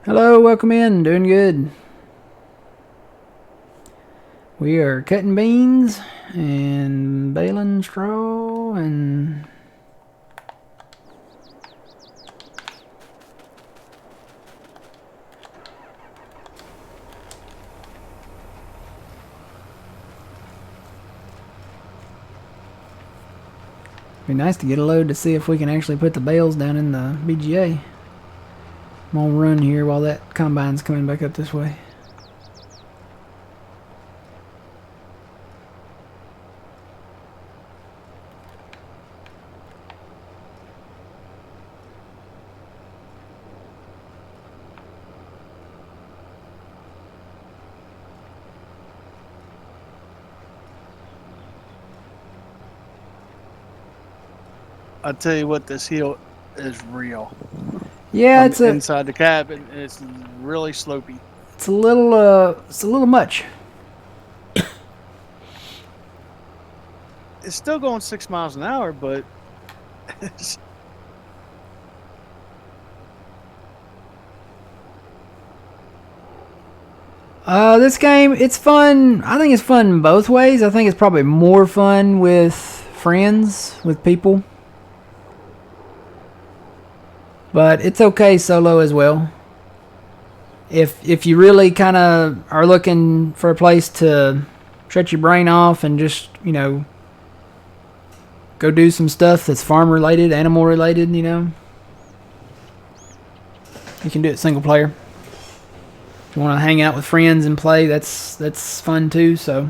Hello, welcome in. Doing good. We are cutting beans and baling straw and... Be nice to get a load to see if we can actually put the bales down in the BGA. I'm gonna run here while that combine's coming back up this way. I'll tell you what, this hill is real. Yeah, From inside the cabin, it's really slopey. It's a little much. It's still going 6 miles an hour, but it's, This game, it's fun. I think it's fun both ways. I think it's probably more fun with friends, with people. But it's okay solo as well. If you really kind of are looking for a place to shut your brain off and just, go do some stuff that's farm related, animal related, you can do it single player. If you want to hang out with friends and play, that's fun too, so...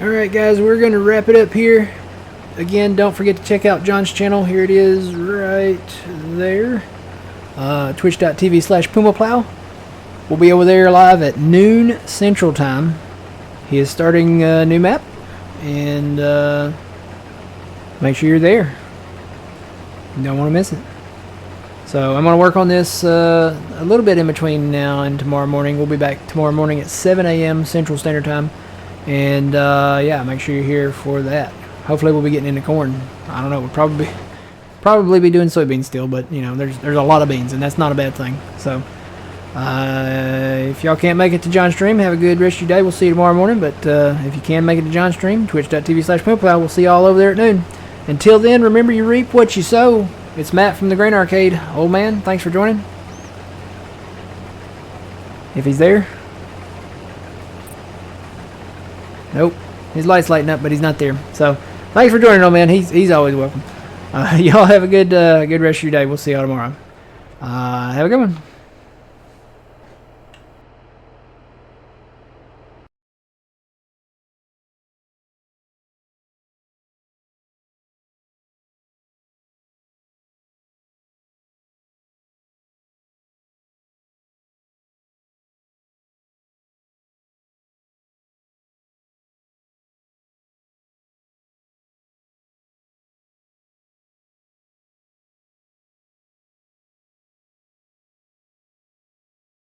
Alright guys, we're going to wrap it up here. Again, don't forget to check out John's channel. Here it is right there. Twitch.tv/PumaPlow. We'll be over there live at noon Central Time. He is starting a new map. And make sure you're there. You don't want to miss it. So I'm going to work on this a little bit in between now and tomorrow morning. We'll be back tomorrow morning at 7 a.m. Central Standard Time. And yeah, make sure you're here for that. Hopefully we'll be getting into corn. I don't know. We'll probably be doing soybeans still, but you know, there's a lot of beans, and that's not a bad thing. So if y'all can't make it to John's stream, have a good rest of your day. We'll see you tomorrow morning. But if you can make it to John's stream, twitch.tv/PumaPlow. We'll see y'all over there at noon. Until then, remember you reap what you sow. It's Matt from the Grain Arcade. Old man, thanks for joining. If he's there. Nope. His light's lighting up, but he's not there. So, thanks for joining, old man. He's always welcome. Y'all have a good rest of your day. We'll see y'all tomorrow. Have a good one.